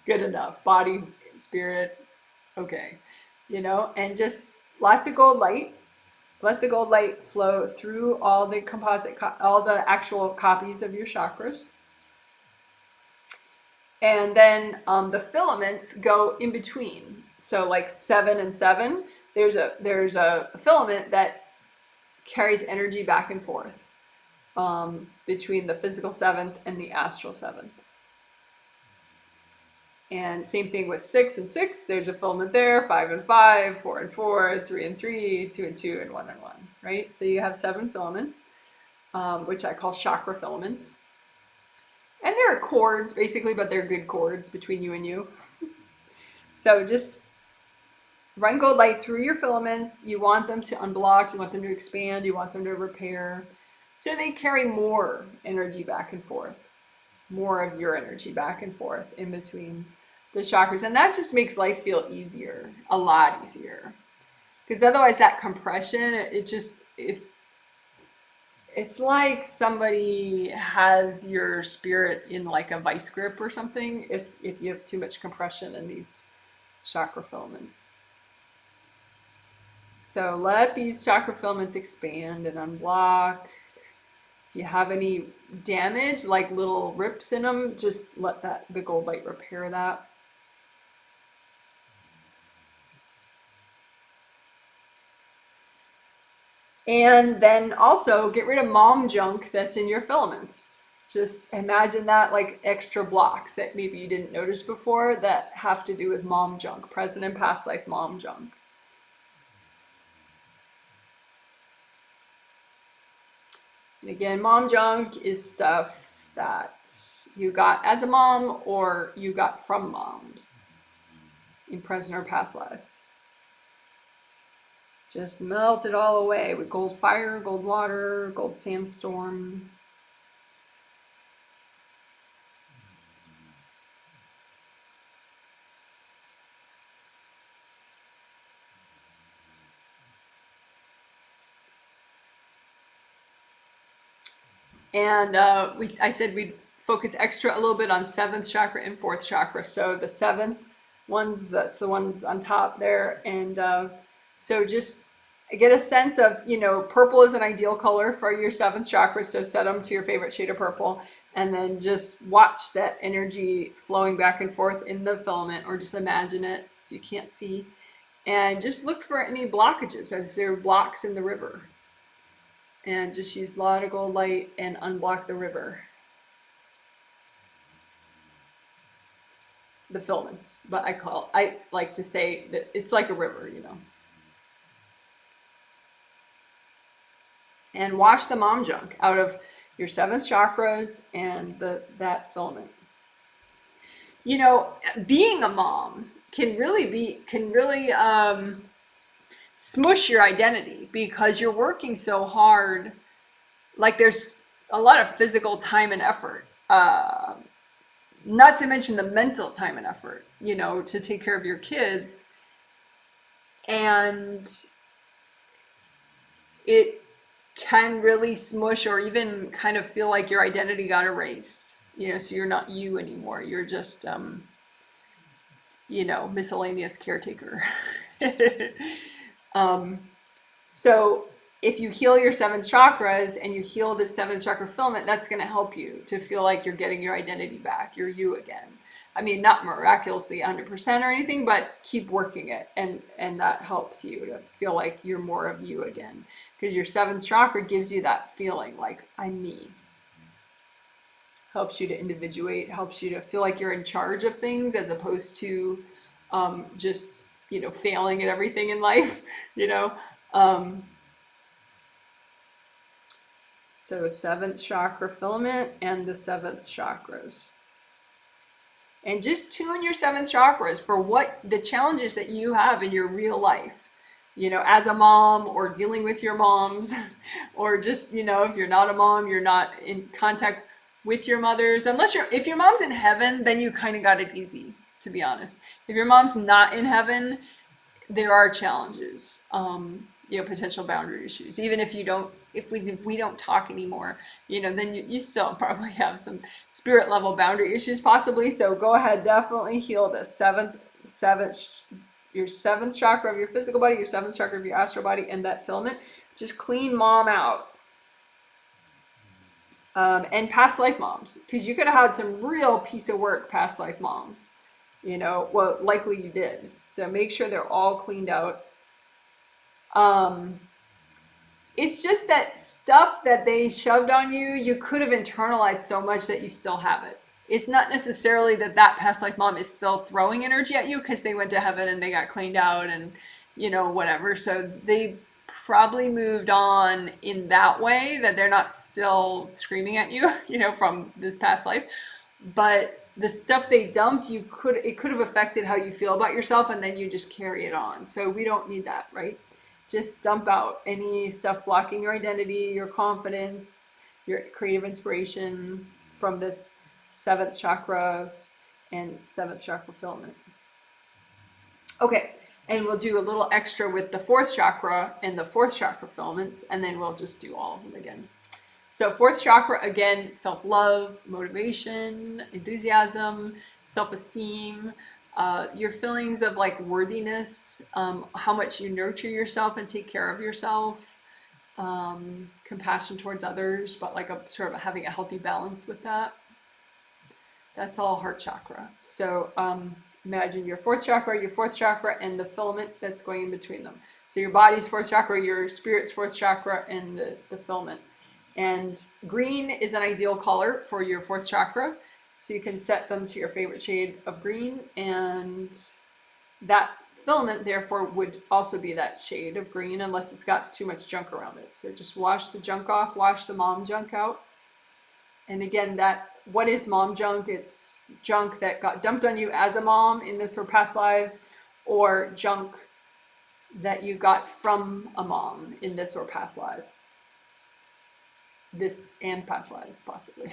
Good enough. Body, spirit, okay. You know, and just lots of gold light. Let the gold light flow through all the all the actual copies of your chakras. And then the filaments go in between. So like 7 and 7, there's a filament that carries energy back and forth between the physical 7th and the astral 7th. And same thing with 6 and 6, there's a filament there, 5 and 5, 4 and 4, 3 and 3, 2 and 2, and 1 and 1, right? So you have 7 filaments, which I call chakra filaments. And they're cords, basically, but they're good cords between you and you. So just run gold light through your filaments. You want them to unblock, you want them to expand, you want them to repair. So they carry more energy back and forth, more of your energy back and forth in between the chakras. And that just makes life feel easier, a lot easier. Because otherwise that compression, it's It's like somebody has your spirit in like a vice grip or something if you have too much compression in these chakra filaments. So let these chakra filaments expand and unblock. If you have any damage, like little rips in them, just let the gold light repair that. And then also get rid of mom junk that's in your filaments. Just imagine that like extra blocks that maybe you didn't notice before that have to do with mom junk, present and past life mom junk. And again, mom junk is stuff that you got as a mom or you got from moms in present or past lives. Just melt it all away with gold fire, gold water, gold sandstorm. And I said we'd focus extra a little bit on 7th chakra and 4th chakra. So the 7th ones, that's the ones on top there. And so just get a sense of, purple is an ideal color for your 7th chakra. So set them to your favorite shade of purple. And then just watch that energy flowing back and forth in the filament, or just imagine it if you can't see. And just look for any blockages. Is there blocks in the river? And just use a lot of gold light and unblock the river. The filaments, but I like to say that it's like a river, And wash the mom junk out of your 7th chakras and that filament. Being a mom can really smush your identity because you're working so hard. Like there's a lot of physical time and effort, not to mention the mental time and effort, to take care of your kids. And it can really smush or even kind of feel like your identity got erased, so you're not you anymore. You're just, miscellaneous caretaker. So if you heal your 7th chakras and you heal the 7th chakra filament, that's going to help you to feel like you're getting your identity back. You're you again. I mean, not miraculously 100% or anything, but keep working it. And that helps you to feel like you're more of you again. Because your 7th chakra gives you that feeling like, I'm me. Helps you to individuate, helps you to feel like you're in charge of things as opposed to just, failing at everything in life, So 7th chakra filament and the 7th chakras. And just tune your 7th chakras for what the challenges that you have in your real life, as a mom or dealing with your moms, or just, if you're not a mom, you're not in contact with your mothers. If your mom's in heaven, then you kind of got it easy, to be honest. If your mom's not in heaven, there are challenges, potential boundary issues. Even if we don't talk anymore, then you still probably have some spirit level boundary issues possibly. So go ahead, definitely heal the your 7th chakra of your physical body, your 7th chakra of your astral body, and that filament. Just clean mom out. And past life moms, because you could have had some real piece of work past life moms. Well, likely you did. So make sure they're all cleaned out. It's just that stuff that they shoved on you, you could have internalized so much that you still have it. It's not necessarily that past life mom is still throwing energy at you because they went to heaven and they got cleaned out and, whatever. So they probably moved on in that way, that they're not still screaming at you, from this past life. But the stuff they dumped, it could have affected how you feel about yourself, and then you just carry it on. So we don't need that, right? Just dump out any stuff blocking your identity, your confidence, your creative inspiration from this 7th chakras and 7th chakra filament. Okay, and we'll do a little extra with the 4th chakra and the 4th chakra filaments, and then we'll just do all of them again. So fourth chakra, again, self-love, motivation, enthusiasm, self-esteem, your feelings of like worthiness, how much you nurture yourself and take care of yourself, compassion towards others, but like a sort of having a healthy balance with that. That's all heart chakra. So imagine your fourth chakra, and the filament that's going in between them. So your body's fourth chakra, your spirit's fourth chakra, and the filament. And green is an ideal color for your fourth chakra. So you can set them to your favorite shade of green, and that filament therefore would also be that shade of green unless it's got too much junk around it. So just wash the junk off, wash the mom junk out. And again, what is mom junk? It's junk that got dumped on you as a mom in this or past lives, or junk that you got from a mom in this or past lives. This and past lives, possibly.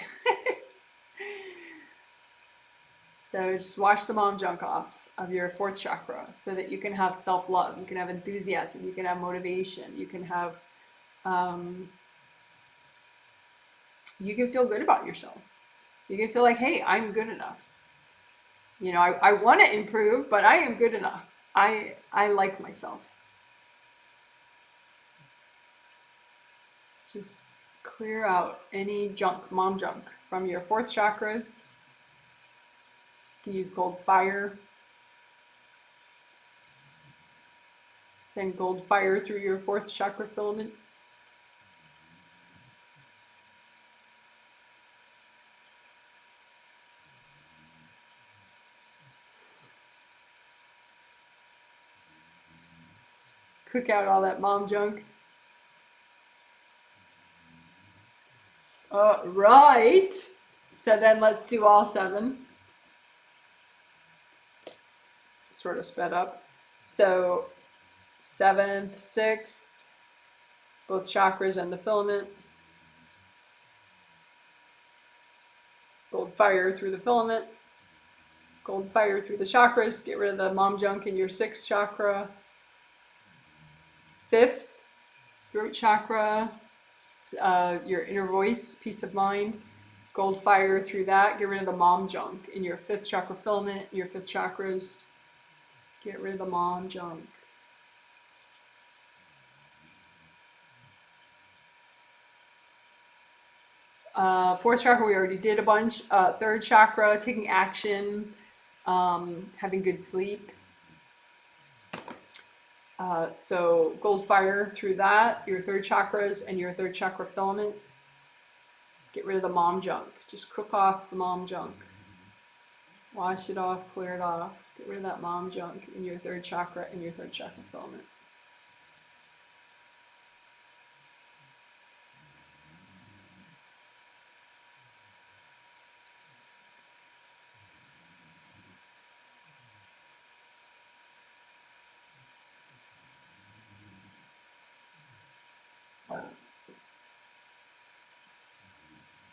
So just wash the mom junk off of your fourth chakra so that you can have self-love, you can have enthusiasm, you can have motivation, you can have, you can feel good about yourself. You can feel like, hey, I'm good enough. You know, I want to improve, but I am good enough. I like myself. Just clear out any junk, mom junk, from your fourth chakras. You can use gold fire. Send gold fire through your fourth chakra filament. Cook out all that mom junk. Right. So then let's do all 7. Sort of sped up. So 7th, 6th, both chakras and the filament. Gold fire through the filament. Gold fire through the chakras. Get rid of the mom junk in your 6th chakra. 5th, throat chakra, your inner voice, peace of mind. Gold fire through that. Get rid of the mom junk in your 5th chakra filament, your 5th chakras. Get rid of the mom junk. Fourth chakra, we already did a bunch. 3rd chakra, taking action, having good sleep. So gold fire through that, your 3rd chakras and your 3rd chakra filament. Get rid of the mom junk. Just cook off the mom junk. Wash it off, clear it off. Get rid of that mom junk in your 3rd chakra and your 3rd chakra filament.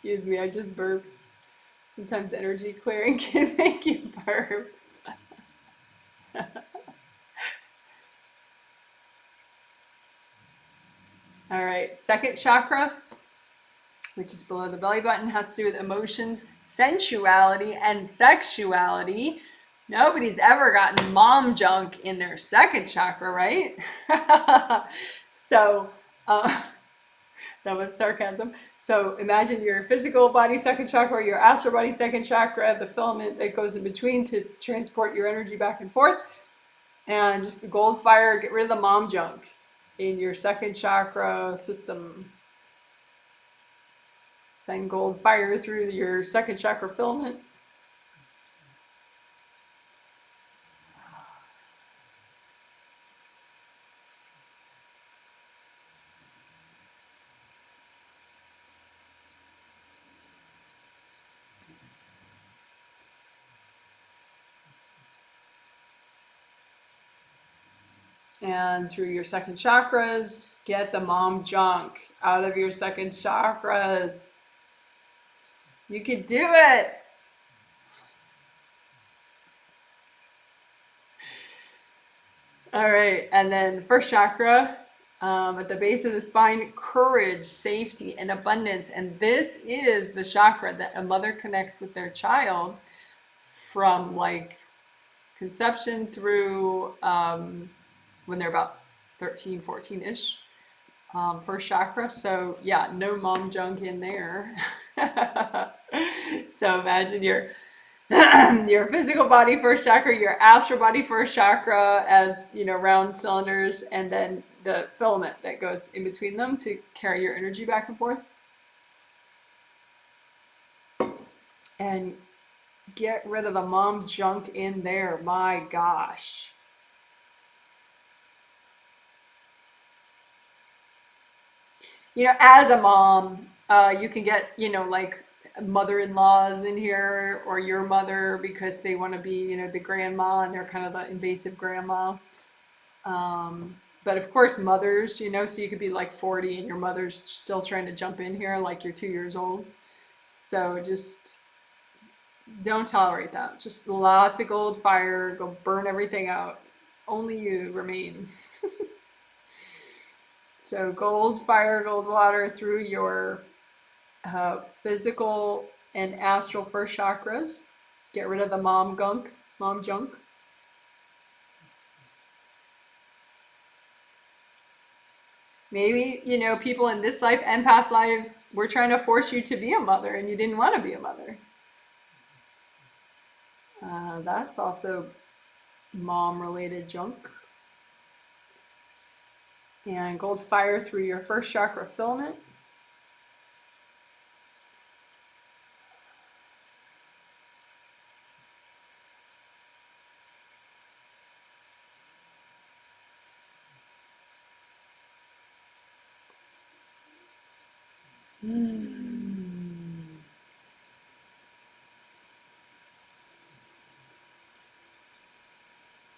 Excuse me, I just burped. Sometimes energy clearing can make you burp. All right, 2nd chakra, which is below the belly button, has to do with emotions, sensuality, and sexuality. Nobody's ever gotten mom junk in their 2nd chakra, right? So, that was sarcasm. So imagine your physical body 2nd chakra, your astral body 2nd chakra, the filament that goes in between to transport your energy back and forth. And just the gold fire, get rid of the mom junk in your 2nd chakra system. Send gold fire through your 2nd chakra filament. And through your 2nd chakras, get the mom junk out of your 2nd chakras. You can do it. All right, and then 1st chakra, At the base of the spine, courage, safety, and abundance. And this is the chakra that a mother connects with their child from like conception through when they're about 13, 14-ish. First chakra. So yeah, no mom junk in there. So imagine your your physical body first chakra, your astral body first chakra as, you know, round cylinders, and then the filament that goes in between them to carry your energy back and forth. And get rid of the mom junk in there. My gosh. You know, as a mom, you can get, you know, like mother-in-laws in here or your mother because they want to be, you know, the grandma and they're kind of the invasive grandma. But of course, mothers, you know, so you could be like 40 and your mother's still trying to jump in here like you're 2 years old. So just don't tolerate that. Just lots of gold fire, go burn everything out. Only you remain. So gold fire, gold water through your physical and astral first chakras. Get rid of the mom junk. Maybe, you know, people in this life and past lives were trying to force you to be a mother and you didn't want to be a mother. That's also mom-related junk. And gold fire through your first chakra filament.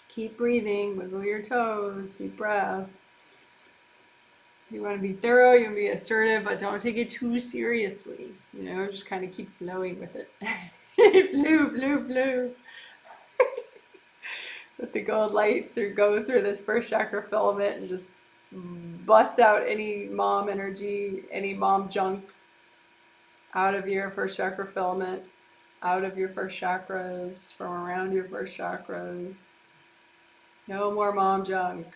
Keep breathing, wiggle your toes, deep breath. You want to be thorough, you want to be assertive, but don't take it too seriously. You know, just kind of keep flowing with it. Flow. Let the gold light go through this first chakra filament and just bust out any mom energy, any mom junk out of your first chakra filament, out of your first chakras, from around your first chakras. No more mom junk.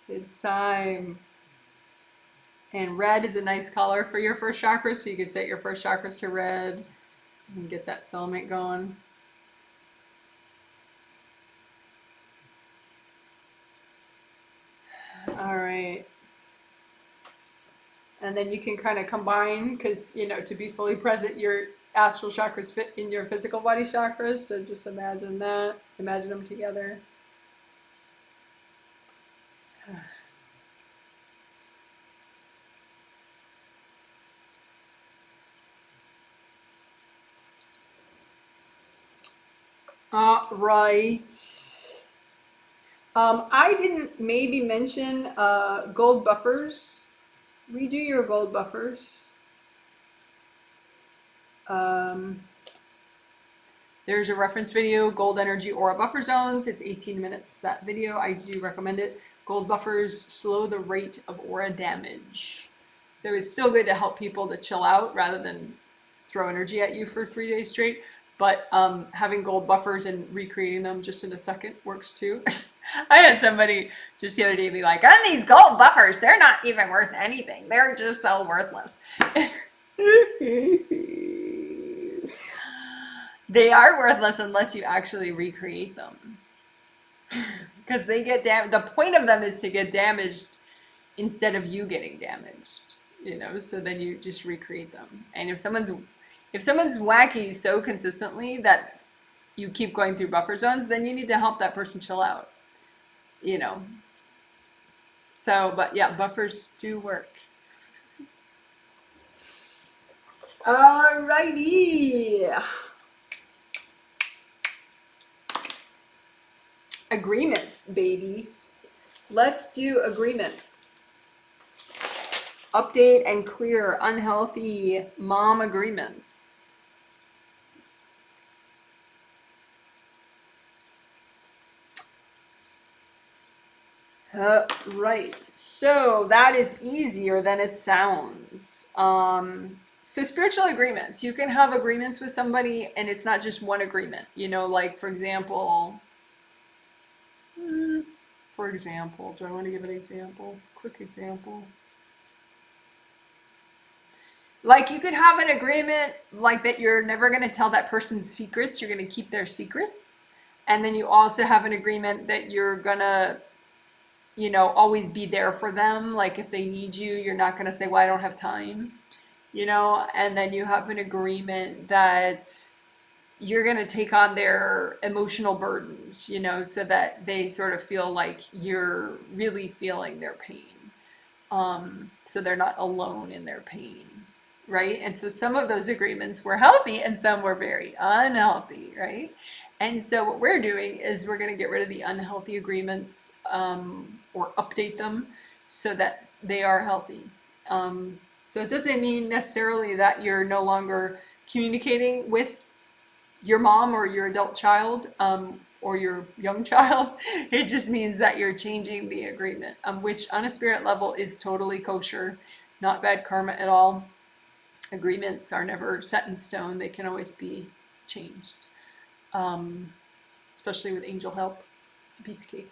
It's time. And red is a nice color for your first chakra, so you can set your first chakras to red and get that filament going. All right. And then you can kind of combine, because, you know, to be fully present, your astral chakras fit in your physical body chakras. So just imagine that. Imagine them together. Right. I didn't maybe mention gold buffers. Redo your gold buffers. There's a reference video, Gold Energy Aura Buffer Zones. It's 18 minutes, that video. I do recommend it. Gold buffers slow the rate of aura damage. So it's still good to help people to chill out rather than throw energy at you for 3 days straight. But having gold buffers and recreating them just in a second works too. I had somebody just the other day be like, "And these gold buffers, they're not even worth anything. They're just so worthless." They are worthless unless you actually recreate them. Because they get damaged. The point of them is to get damaged instead of you getting damaged. You know, so then you just recreate them. And if someone's wacky so consistently that you keep going through buffer zones, then you need to help that person chill out. You know. So, but yeah, buffers do work. Alrighty. Agreements, baby. Let's do agreements. Update and clear unhealthy mom agreements. Right. So that is easier than it sounds. So spiritual agreements. You can have agreements with somebody, and it's not just one agreement. You know, like for example, do I want to give an example? Quick example. Like you could have an agreement like that you're never going to tell that person's secrets, you're going to keep their secrets. And then you also have an agreement that you're going to, you know, always be there for them. Like if they need you, you're not going to say, well, I don't have time, you know. And then you have an agreement that you're going to take on their emotional burdens, you know, so that they sort of feel like you're really feeling their pain. So they're not alone in their pain, right? And so some of those agreements were healthy and some were very unhealthy, right? And so what we're doing is we're going to get rid of the unhealthy agreements, or update them so that they are healthy. So it doesn't mean necessarily that you're no longer communicating with your mom or your adult child, or your young child. It just means that you're changing the agreement, which on a spirit level is totally kosher, not bad karma at all. Agreements are never set in stone, they can always be changed, especially with angel help. It's a piece of cake.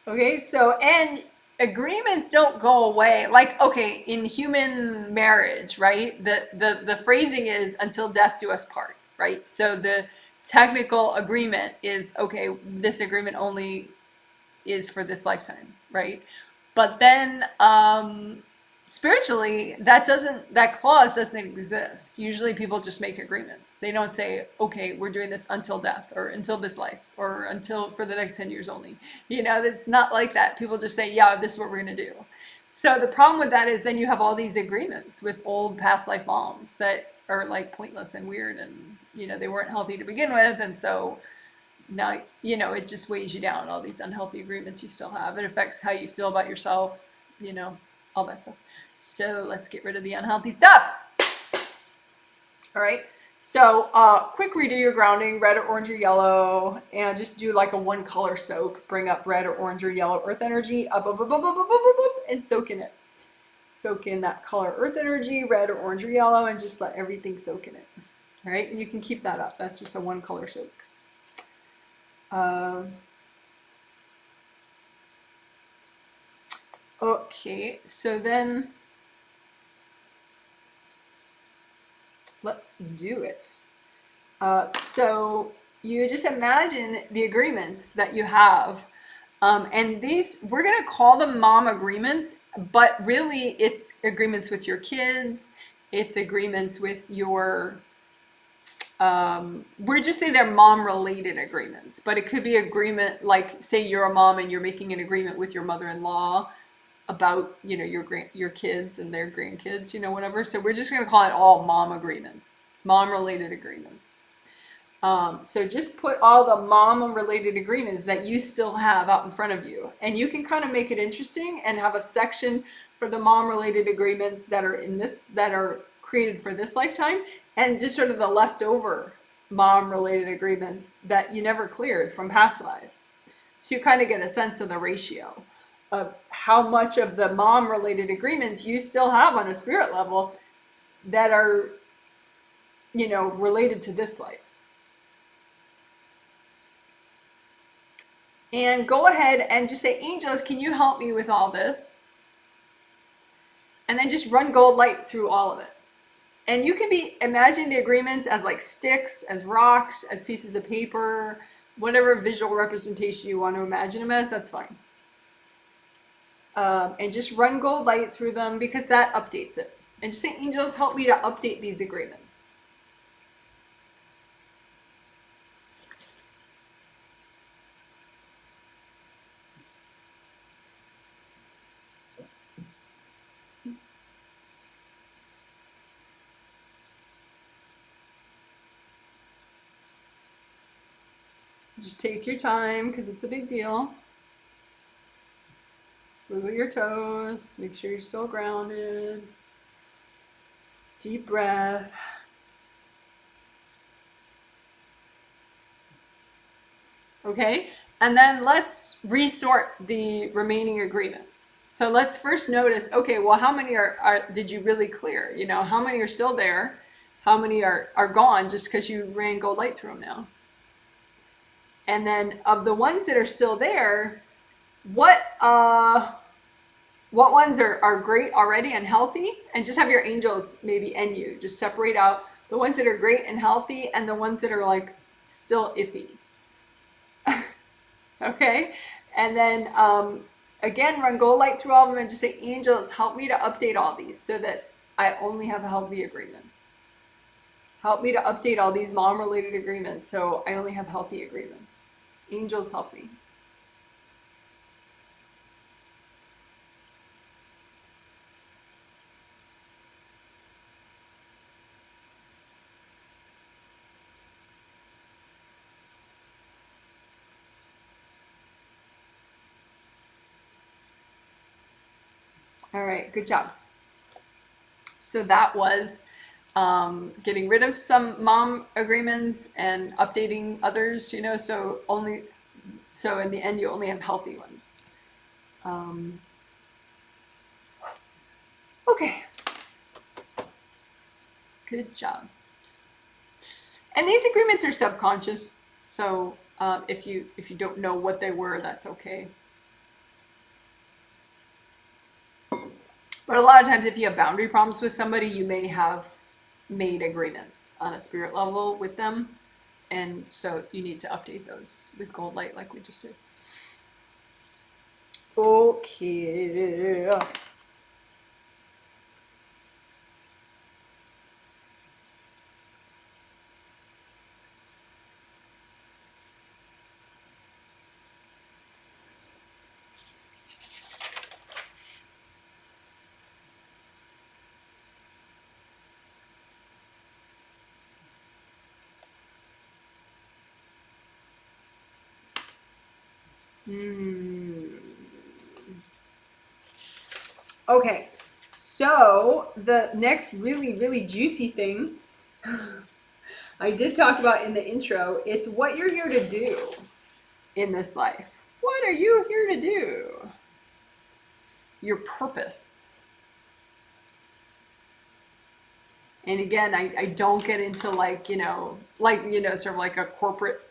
Okay, so, and agreements don't go away. Like, okay, in human marriage, right? The phrasing is until death do us part, right? So the technical agreement is, okay, this agreement only is for this lifetime, right? But then spiritually, that clause doesn't exist. Usually people just make agreements. They don't say, okay, we're doing this until death or until this life or until for the next 10 years only. You know, it's not like that. People just say, yeah, this is what we're going to do. So the problem with that is then you have all these agreements with old past life moms that are like pointless and weird, and you know, they weren't healthy to begin with, and so now, you know, it just weighs you down. All these unhealthy agreements you still have, it affects how you feel about yourself, you know, all that stuff. So let's get rid of the unhealthy stuff. All right, so quick redo your grounding, red or orange or yellow, and just do like a one color soak. Bring up red or orange or yellow earth energy, up, and soak in it. Soak in that color earth energy, red or orange or yellow, and just let everything soak in it. All right, and you can keep that up. That's just a one color soak. Okay, so then let's do it. So you just imagine the agreements that you have. And these, we're going to call them mom agreements, but really it's agreements with your kids. It's agreements with your, we're just saying they're mom related agreements, but it could be agreement, like say you're a mom and you're making an agreement with your mother-in-law about, you know, your kids and their grandkids, you know, whatever. So we're just going to call it all mom agreements, mom related agreements. So just put all the mom related agreements that you still have out in front of you, and you can kind of make it interesting and have a section for the mom related agreements that are in this, that are created for this lifetime, and just sort of the leftover mom related agreements that you never cleared from past lives. So you kind of get a sense of the ratio of how much of the mom related agreements you still have on a spirit level that are, you know, related to this life. And go ahead and just say, angels, can you help me with all this? And then just run gold light through all of it. And you can be imagining the agreements as like sticks, as rocks, as pieces of paper, whatever visual representation you want to imagine them as, that's fine. And just run gold light through them because that updates it. And just say, angels, help me to update these agreements. Just take your time because it's a big deal. Wiggle your toes, make sure you're still grounded. Deep breath. Okay, And then let's resort the remaining agreements. So let's first notice, okay, well, how many did you really clear? You know, how many are still there? How many are gone just because you ran gold light through them now? And then of the ones that are still there, what ones are great already and healthy? And just have your angels maybe and you just separate out the ones that are great and healthy and the ones that are like still iffy. Okay, and then again, run gold light through all of them and just say, angels, help me to update all these so that I only have healthy agreements. Help me to update all these mom-related agreements so I only have healthy agreements. Angels, help me. All right, good job. So that was getting rid of some mom agreements and updating others, you know, so in the end you only have healthy ones. Okay. Good job. And these agreements are subconscious, so if you don't know what they were, that's okay. But a lot of times if you have boundary problems with somebody, you may have made agreements on a spirit level with them. And so you need to update those with gold light like we just did. Okay. Okay, so the next really, really juicy thing I did talk about in the intro, it's what you're here to do in this life. What are you here to do? Your purpose. And again, I don't get into like, sort of like a corporate,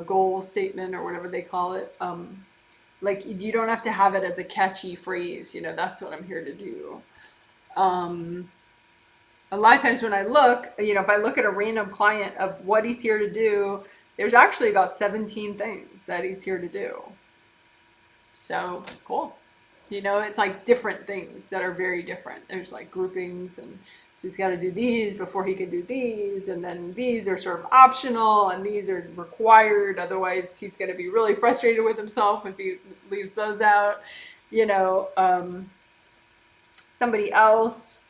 goal statement or whatever they call it. Like you don't have to have it as a catchy phrase, that's what I'm here to do. A lot of times when I look, if I look at a random client of what he's here to do, there's actually about 17 things that he's here to do. So cool. It's like different things that are very different. There's like groupings, and so he's got to do these before he can do these, and then these are sort of optional, and these are required. Otherwise, he's going to be really frustrated with himself if he leaves those out. Somebody else,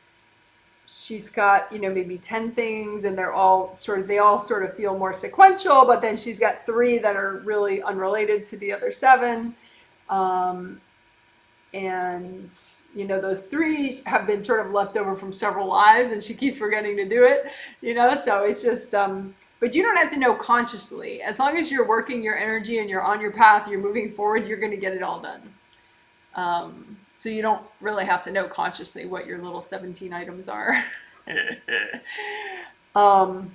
she's got maybe 10 things, and they all sort of feel more sequential. But then she's got 3 that are really unrelated to the other 7. And those 3 have been sort of left over from several lives, and she keeps forgetting to do it, so it's just but you don't have to know consciously. As long as you're working your energy and you're on your path, you're moving forward, you're going to get it all done. So you don't really have to know consciously what your little 17 items are. But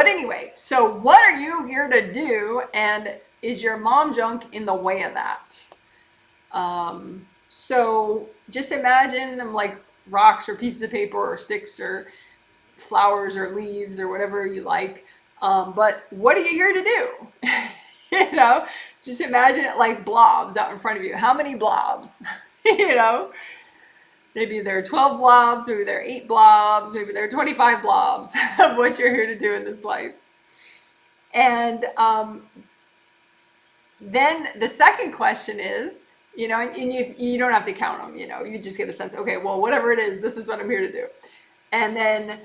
anyway, so what are you here to do, and is your mom junk in the way of that? So just imagine them like rocks or pieces of paper or sticks or flowers or leaves or whatever you like. But what are you here to do? Just imagine it like blobs out in front of you. How many blobs? Maybe there are 12 blobs, maybe there are 8 blobs, maybe there are 25 blobs of what you're here to do in this life. And then the second question is, and you don't have to count them, you just get a sense, okay, well, whatever it is, this is what I'm here to do. And then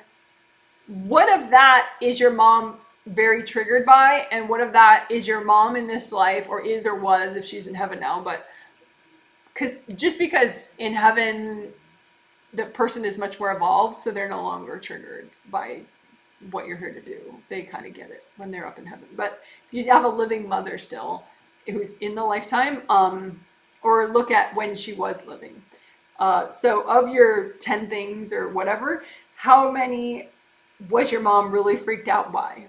what of that is your mom very triggered by, and what of that is your mom in this life, or is or was if she's in heaven now, but because in heaven the person is much more evolved, so they're no longer triggered by what you're here to do. They kind of get it when they're up in heaven. But if you have a living mother still who's in the lifetime, or look at when she was living. So of your 10 things or whatever, how many was your mom really freaked out by?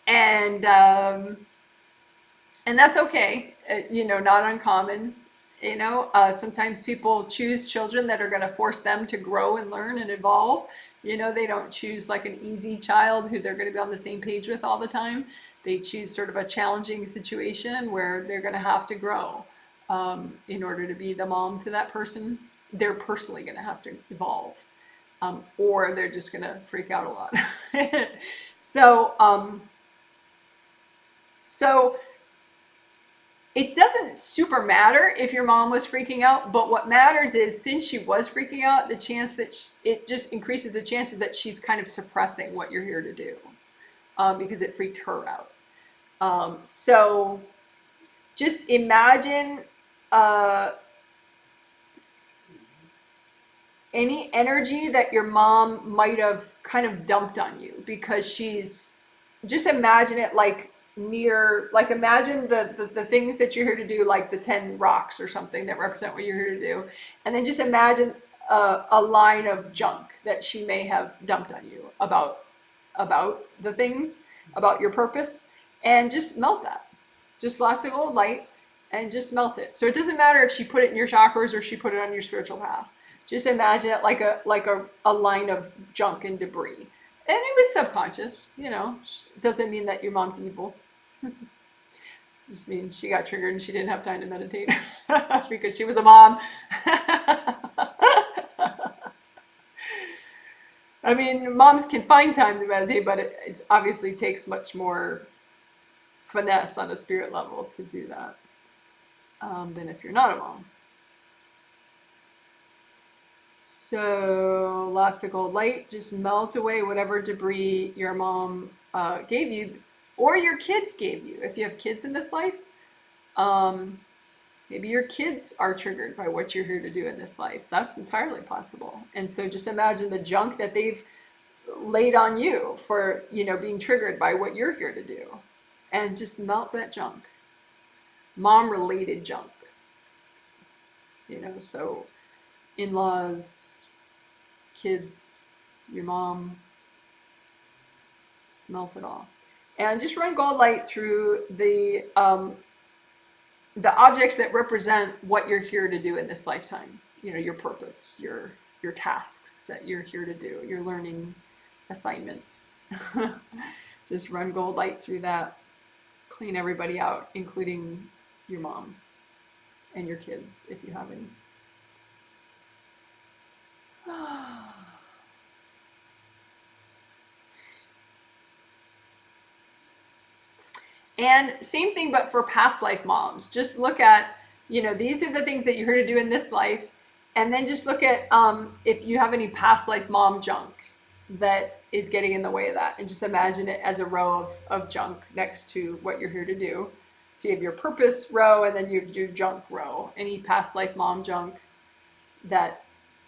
And that's okay. Not uncommon. Sometimes people choose children that are going to force them to grow and learn and evolve. They don't choose like an easy child who they're going to be on the same page with all the time. They choose sort of a challenging situation where they're going to have to grow in order to be the mom to that person. They're personally going to have to evolve, or they're just going to freak out a lot. So it doesn't super matter if your mom was freaking out, but what matters is since she was freaking out, the chance that it just increases the chances that she's kind of suppressing what you're here to do because it freaked her out. So just imagine any energy that your mom might have kind of dumped on you because just imagine it like imagine the things that you're here to do, like the 10 rocks or something that represent what you're here to do. And then just imagine a line of junk that she may have dumped on you about the things, about your purpose, and just melt that. Just lots of gold light and just melt it. So it doesn't matter if she put it in your chakras or she put it on your spiritual path. Just imagine it like a line of junk and debris. And it was subconscious, It doesn't mean that your mom's evil. Just means she got triggered and she didn't have time to meditate because she was a mom. I mean, moms can find time to meditate, but it obviously takes much more finesse on a spirit level to do that than if you're not a mom. So lots of gold light, just melt away whatever debris your mom gave you or your kids gave you. If you have kids in this life, maybe your kids are triggered by what you're here to do in this life. That's entirely possible. And so just imagine the junk that they've laid on you for, being triggered by what you're here to do. And just melt that junk. Mom-related junk. So in-laws, kids, your mom, just melt it all. And just run gold light through the objects that represent what you're here to do in this lifetime. Your purpose, your tasks that you're here to do, your learning assignments. Just run gold light through that. Clean everybody out, including your mom and your kids, if you have any. And same thing, but for past life moms. Just look at, these are the things that you're here to do in this life. And then just look at if you have any past life mom junk that is getting in the way of that. And just imagine it as a row of junk next to what you're here to do. So you have your purpose row and then your junk row. Any past life mom junk that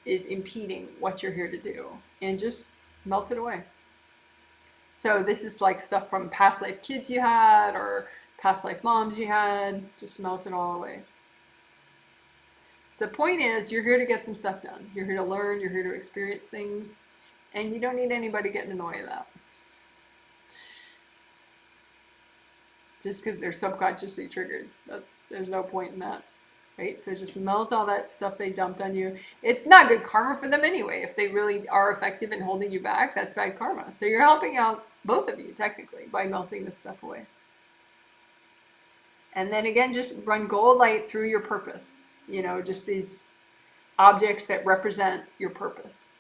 is impeding what you're here to do. And just melt it away. So this is like stuff from past life kids you had or past life moms you had. Just melt it all away. So the point is, you're here to get some stuff done. You're here to learn. You're here to experience things. And you don't need anybody getting in the way of that. Just because they're subconsciously triggered. There's no point in that. Right? So just melt all that stuff they dumped on you. It's not good karma for them anyway. If they really are effective in holding you back, that's bad karma. So you're helping out both of you, technically, by melting this stuff away. And then again, just run gold light through your purpose. Just these objects that represent your purpose.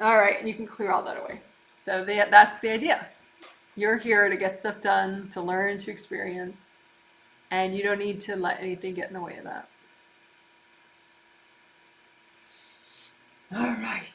All right, and you can clear all that away. So that's the idea. You're here to get stuff done, to learn, to experience, and you don't need to let anything get in the way of that. All right.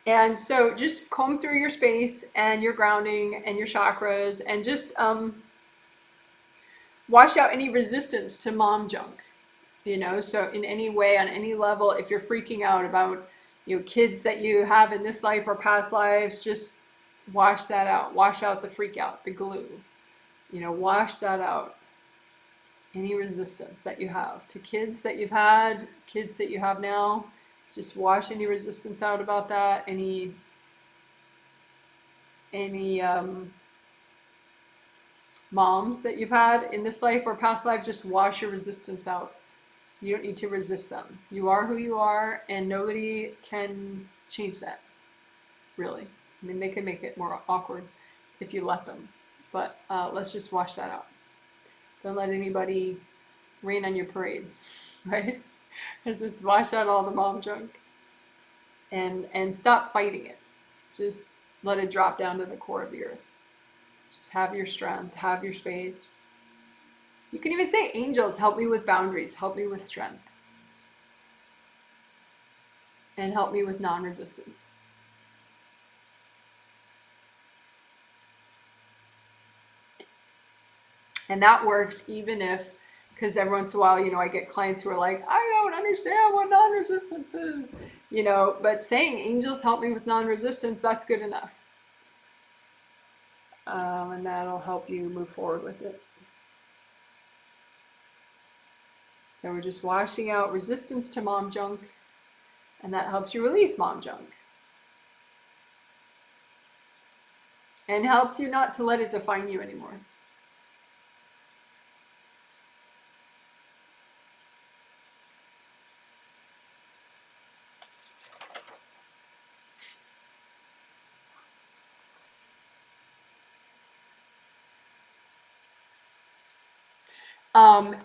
And so just comb through your space and your grounding and your chakras and just wash out any resistance to mom junk. So in any way, on any level, if you're freaking out about kids that you have in this life or past lives, just wash that out. Wash out the freak out, the glue. Wash that out. Any resistance that you have to kids that you've had, kids that you have now, just wash any resistance out about that. Any moms that you've had in this life or past lives, just wash your resistance out. You don't need to resist them. You are who you are, and nobody can change that, really. I mean, they can make it more awkward if you let them, but let's just wash that out. Don't let anybody rain on your parade, right? And just wash out all the mom junk and stop fighting it. Just let it drop down to the core of the earth. Just have your strength, have your space. You can even say, angels, help me with boundaries, help me with strength, and help me with non-resistance. And that works even if, because every once in a while, I get clients who are like, I don't understand what non-resistance is, but saying, angels, help me with non-resistance, that's good enough. And that'll help you move forward with it. So we're just washing out resistance to mom junk, and that helps you release mom junk. And helps you not to let it define you anymore.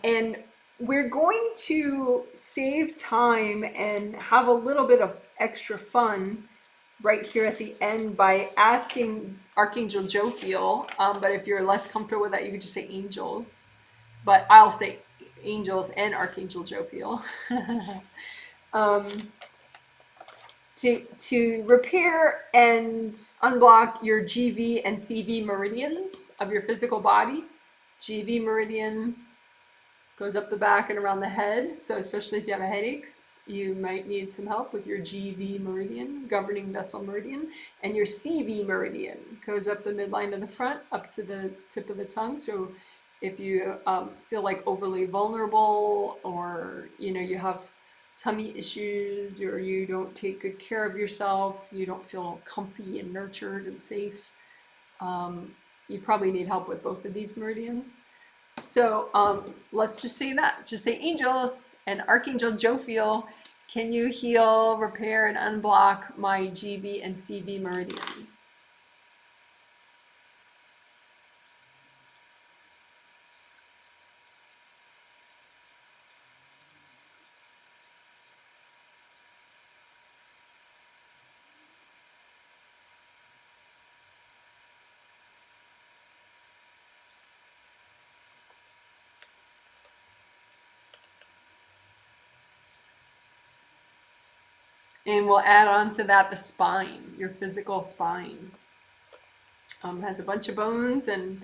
And we're going to save time and have a little bit of extra fun right here at the end by asking Archangel Jophiel. But if you're less comfortable with that, you could just say angels. But I'll say angels and Archangel Jophiel. To repair and unblock your GV and CV meridians of your physical body. GV meridian goes up the back and around the head. So especially if you have headaches, you might need some help with your GV meridian, governing vessel meridian. And your CV meridian goes up the midline of the front, up to the tip of the tongue. So if you feel like overly vulnerable, or you have tummy issues, or you don't take good care of yourself, you don't feel comfy and nurtured and safe, you probably need help with both of these meridians. So let's just say that. Just say, angels and Archangel Jophiel, can you heal, repair, and unblock my GV and CV meridians? And we'll add on to that the spine, your physical spine. Has a bunch of bones and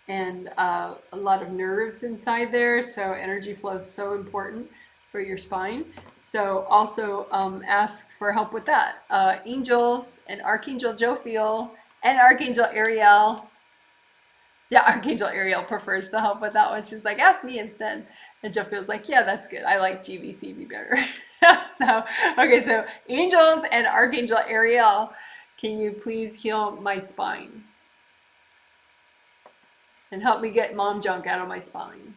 a lot of nerves inside there, so energy flow is so important for your spine. So also ask for help with that. Angels and Archangel Jophiel and Archangel Ariel. Yeah, Archangel Ariel prefers to help with that one. She's like, ask me instead. And Jophiel's like, yeah, that's good. I like GVCV better. So angels and Archangel Ariel, can you please heal my spine? And help me get mom junk out of my spine.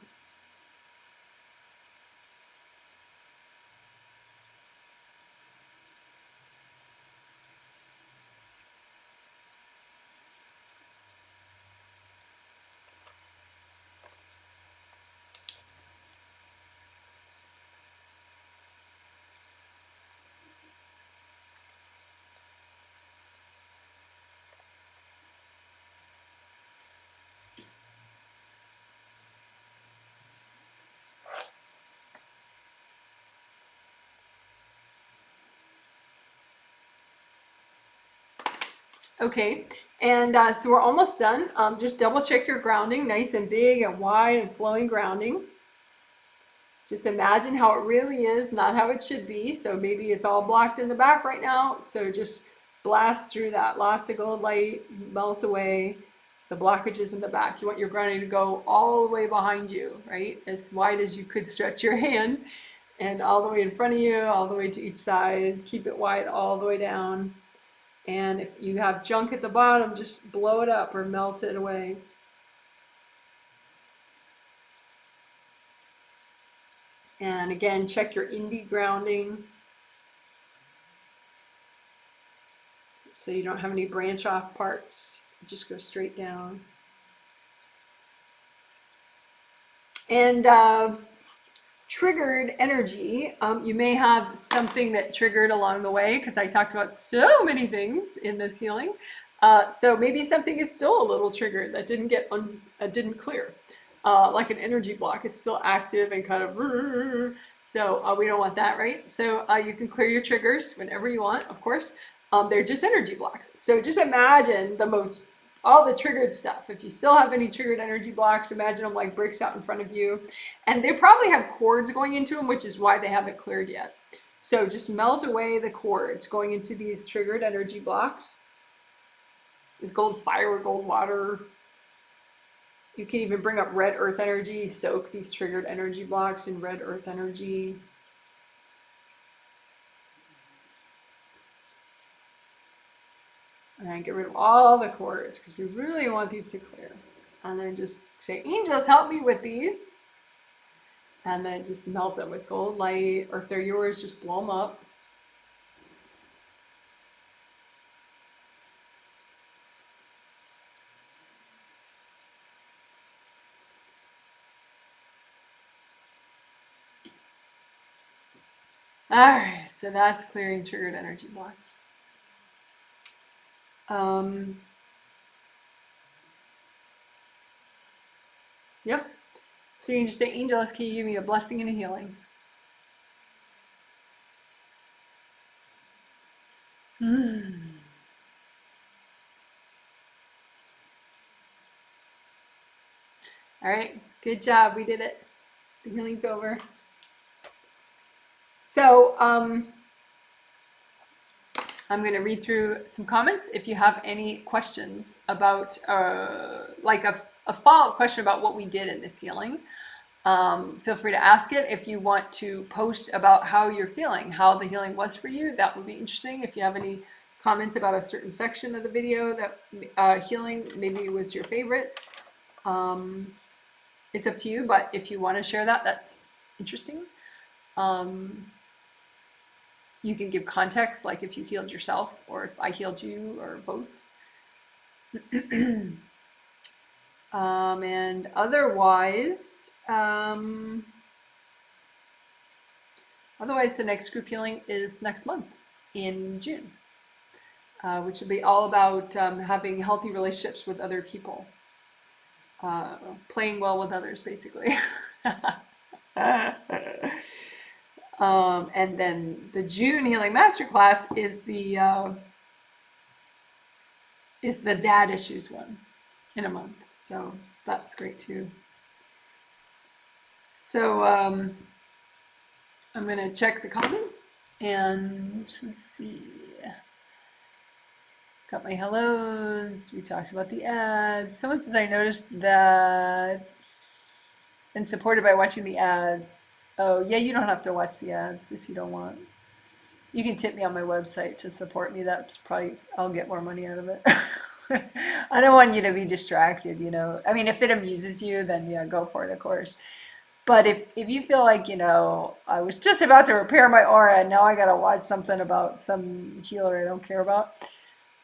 Okay, and so we're almost done. Just double check your grounding, nice and big and wide and flowing grounding. Just imagine how it really is, not how it should be. So maybe it's all blocked in the back right now. So just blast through that. Lots of gold light, melt away the blockages in the back. You want your grounding to go all the way behind you, right? As wide as you could stretch your hand, and all the way in front of you, all the way to each side. Keep it wide all the way down. And if you have junk at the bottom, just blow it up or melt it away. And again, check your indie grounding so you don't have any branch off parts. Just go straight down. And triggered energy, you may have something that triggered along the way, because I talked about so many things in this healing. So maybe something is still a little triggered that didn't get didn't clear. Like an energy block is still active and kind of, so we don't want that, right? So you can clear your triggers whenever you want, of course. They're just energy blocks. So just imagine all the triggered stuff. If you still have any triggered energy blocks, imagine them like bricks out in front of you. And they probably have cords going into them, which is why they haven't cleared yet. So just melt away the cords going into these triggered energy blocks with gold fire or gold water. You can even bring up red earth energy, soak these triggered energy blocks in red earth energy. And then get rid of all the cords, because we really want these to clear. And then just say, angels, help me with these. And then just melt them with gold light, or if they're yours, just blow them up. All right, so that's clearing triggered energy blocks. Yep. So you can just say, angels, can you give me a blessing and a healing? All right, good job. We did it. The healing's over. So I'm going to read through some comments. If you have any questions about, like a follow-up question about what we did in this healing, feel free to ask it. If you want to post about how you're feeling, how the healing was for you, that would be interesting. If you have any comments about a certain section of the video that healing maybe was your favorite, it's up to you. But if you want to share that, that's interesting. You can give context, like if you healed yourself or if I healed you or both. And otherwise, the next group healing is next month in June, which will be all about having healthy relationships with other people, playing well with others, basically. And then the June Healing Masterclass is the dad issues one in a month. So that's great too. So I'm going to check the comments and let's see. Got my hellos. We talked about the ads. Someone says, I noticed that and supported by watching the ads. Oh, yeah, you don't have to watch the ads if you don't want. You can tip me on my website to support me. That's probably, I'll get more money out of it. I don't want you to be distracted, you know. I mean, if it amuses you, then yeah, go for it, of course. But if you feel like, you know, I was just about to repair my aura and now I got to watch something about some healer I don't care about,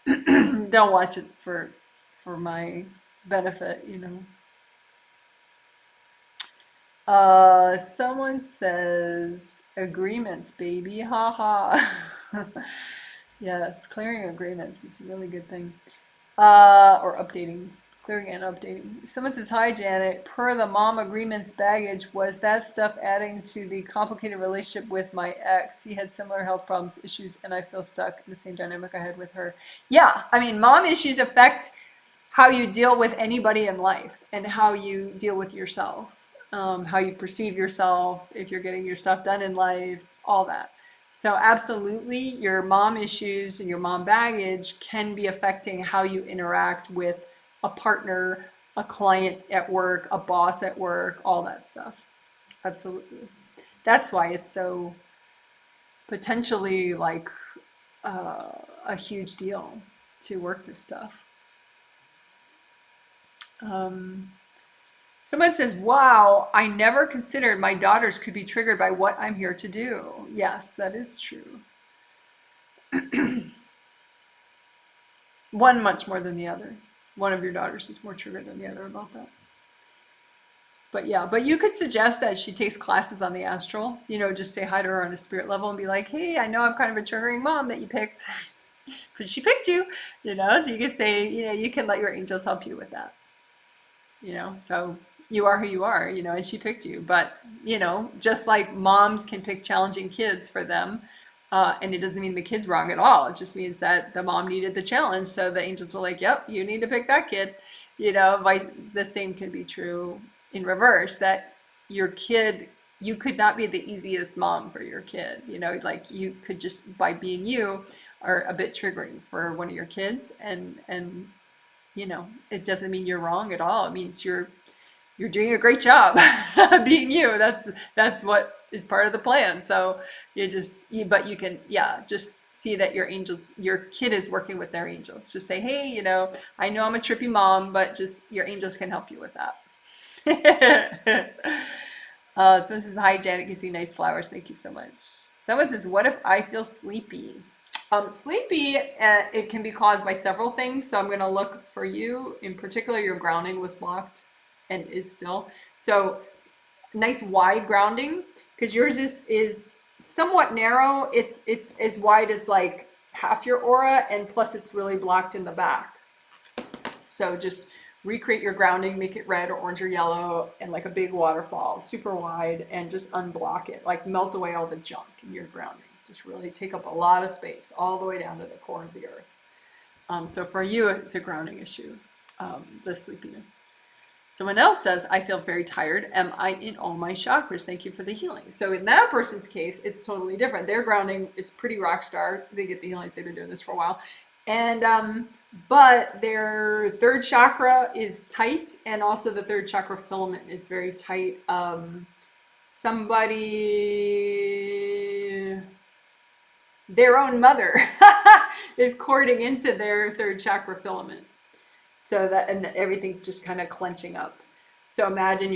don't watch it for my benefit, you know. Someone says agreements, baby, haha. Yes, clearing agreements is a really good thing. Or updating Clearing and updating. Someone says, hi, Janet. Per the mom agreement's baggage, was that stuff adding to the complicated relationship with my ex? He had similar health problems, issues, and I feel stuck in the same dynamic I had with her. Yeah, I mean, mom issues affect how you deal with anybody in life and how you deal with yourself, how you perceive yourself, if you're getting your stuff done in life, all that. So absolutely, your mom issues and your mom baggage can be affecting how you interact with a partner, a client at work, a boss at work, all that stuff. Absolutely. That's why it's so potentially like a huge deal to work this stuff. Someone says, wow, I never considered my daughters could be triggered by what I'm here to do. Yes, that is true. One much more than the other. One of your daughters is more triggered than the other about that. But yeah, but you could suggest that she takes classes on the astral, just say hi to her on a spirit level and be like, hey, I know I'm kind of a triggering mom that you picked, but she picked you, so you could say, you can let your angels help you with that, so you are who you are, and she picked you. But, just like moms can pick challenging kids for them, and it doesn't mean the kid's wrong at all. It just means that the mom needed the challenge. So the angels were like, yep, you need to pick that kid. The same can be true in reverse, that your kid, you could not be the easiest mom for your kid. Like you could just, by being you, are a bit triggering for one of your kids. And it doesn't mean you're wrong at all. It means you're doing a great job being you. That's what is part of the plan. So but you can, just see that your kid is working with their angels. Just say, hey, I know I'm a trippy mom, but just your angels can help you with that. So this is, hi, Janet, gives you nice flowers. Thank you so much. Someone says, what if I feel sleepy? Sleepy, it can be caused by several things. So I'm going to look for you. In particular, your grounding was blocked and is still. So nice wide grounding, because yours is somewhat narrow. It's as wide as like half your aura, and plus it's really blocked in the back. So just recreate your grounding, make it red or orange or yellow, and like a big waterfall, super wide, and just unblock it. Like melt away all the junk in your grounding. Just really take up a lot of space all the way down to the core of the earth. So for you, it's a grounding issue, the sleepiness. Someone else says, I feel very tired. Am I in all my chakras? Thank you for the healing. So in that person's case, it's totally different. Their grounding is pretty rock star. They get the healings. They've been doing this for a while. And but their third chakra is tight, and also the third chakra filament is very tight. Their own mother is cording into their third chakra filament. So that, and everything's just kind of clenching up. So imagine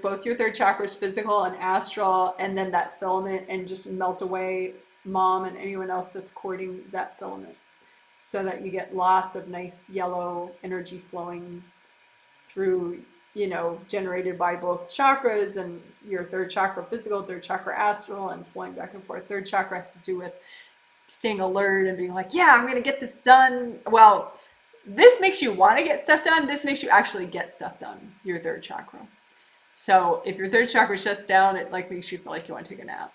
both your third chakras, physical and astral, and then that filament, and just melt away mom and anyone else that's cording that filament, so that you get lots of nice yellow energy flowing through, generated by both chakras, and your third chakra physical, third chakra astral, and flowing back and forth. Third chakra has to do with staying alert and being like, yeah, I'm going to get this done. Well, this makes you want to get stuff done. This makes you actually get stuff done, your third chakra. So if your third chakra shuts down, it like makes you feel like you want to take a nap.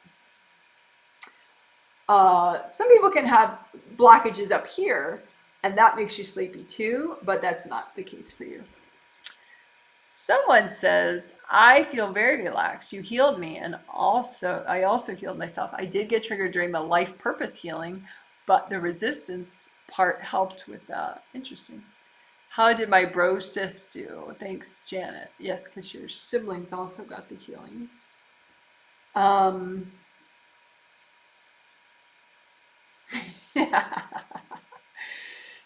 Some people can have blockages up here, and that makes you sleepy too, but that's not the case for you. Someone says, I feel very relaxed. You healed me, and I also healed myself. I did get triggered during the life purpose healing, but the resistance part helped with that. Interesting. How did my bro sis do? Thanks, Janet. Yes, because your siblings also got the healings.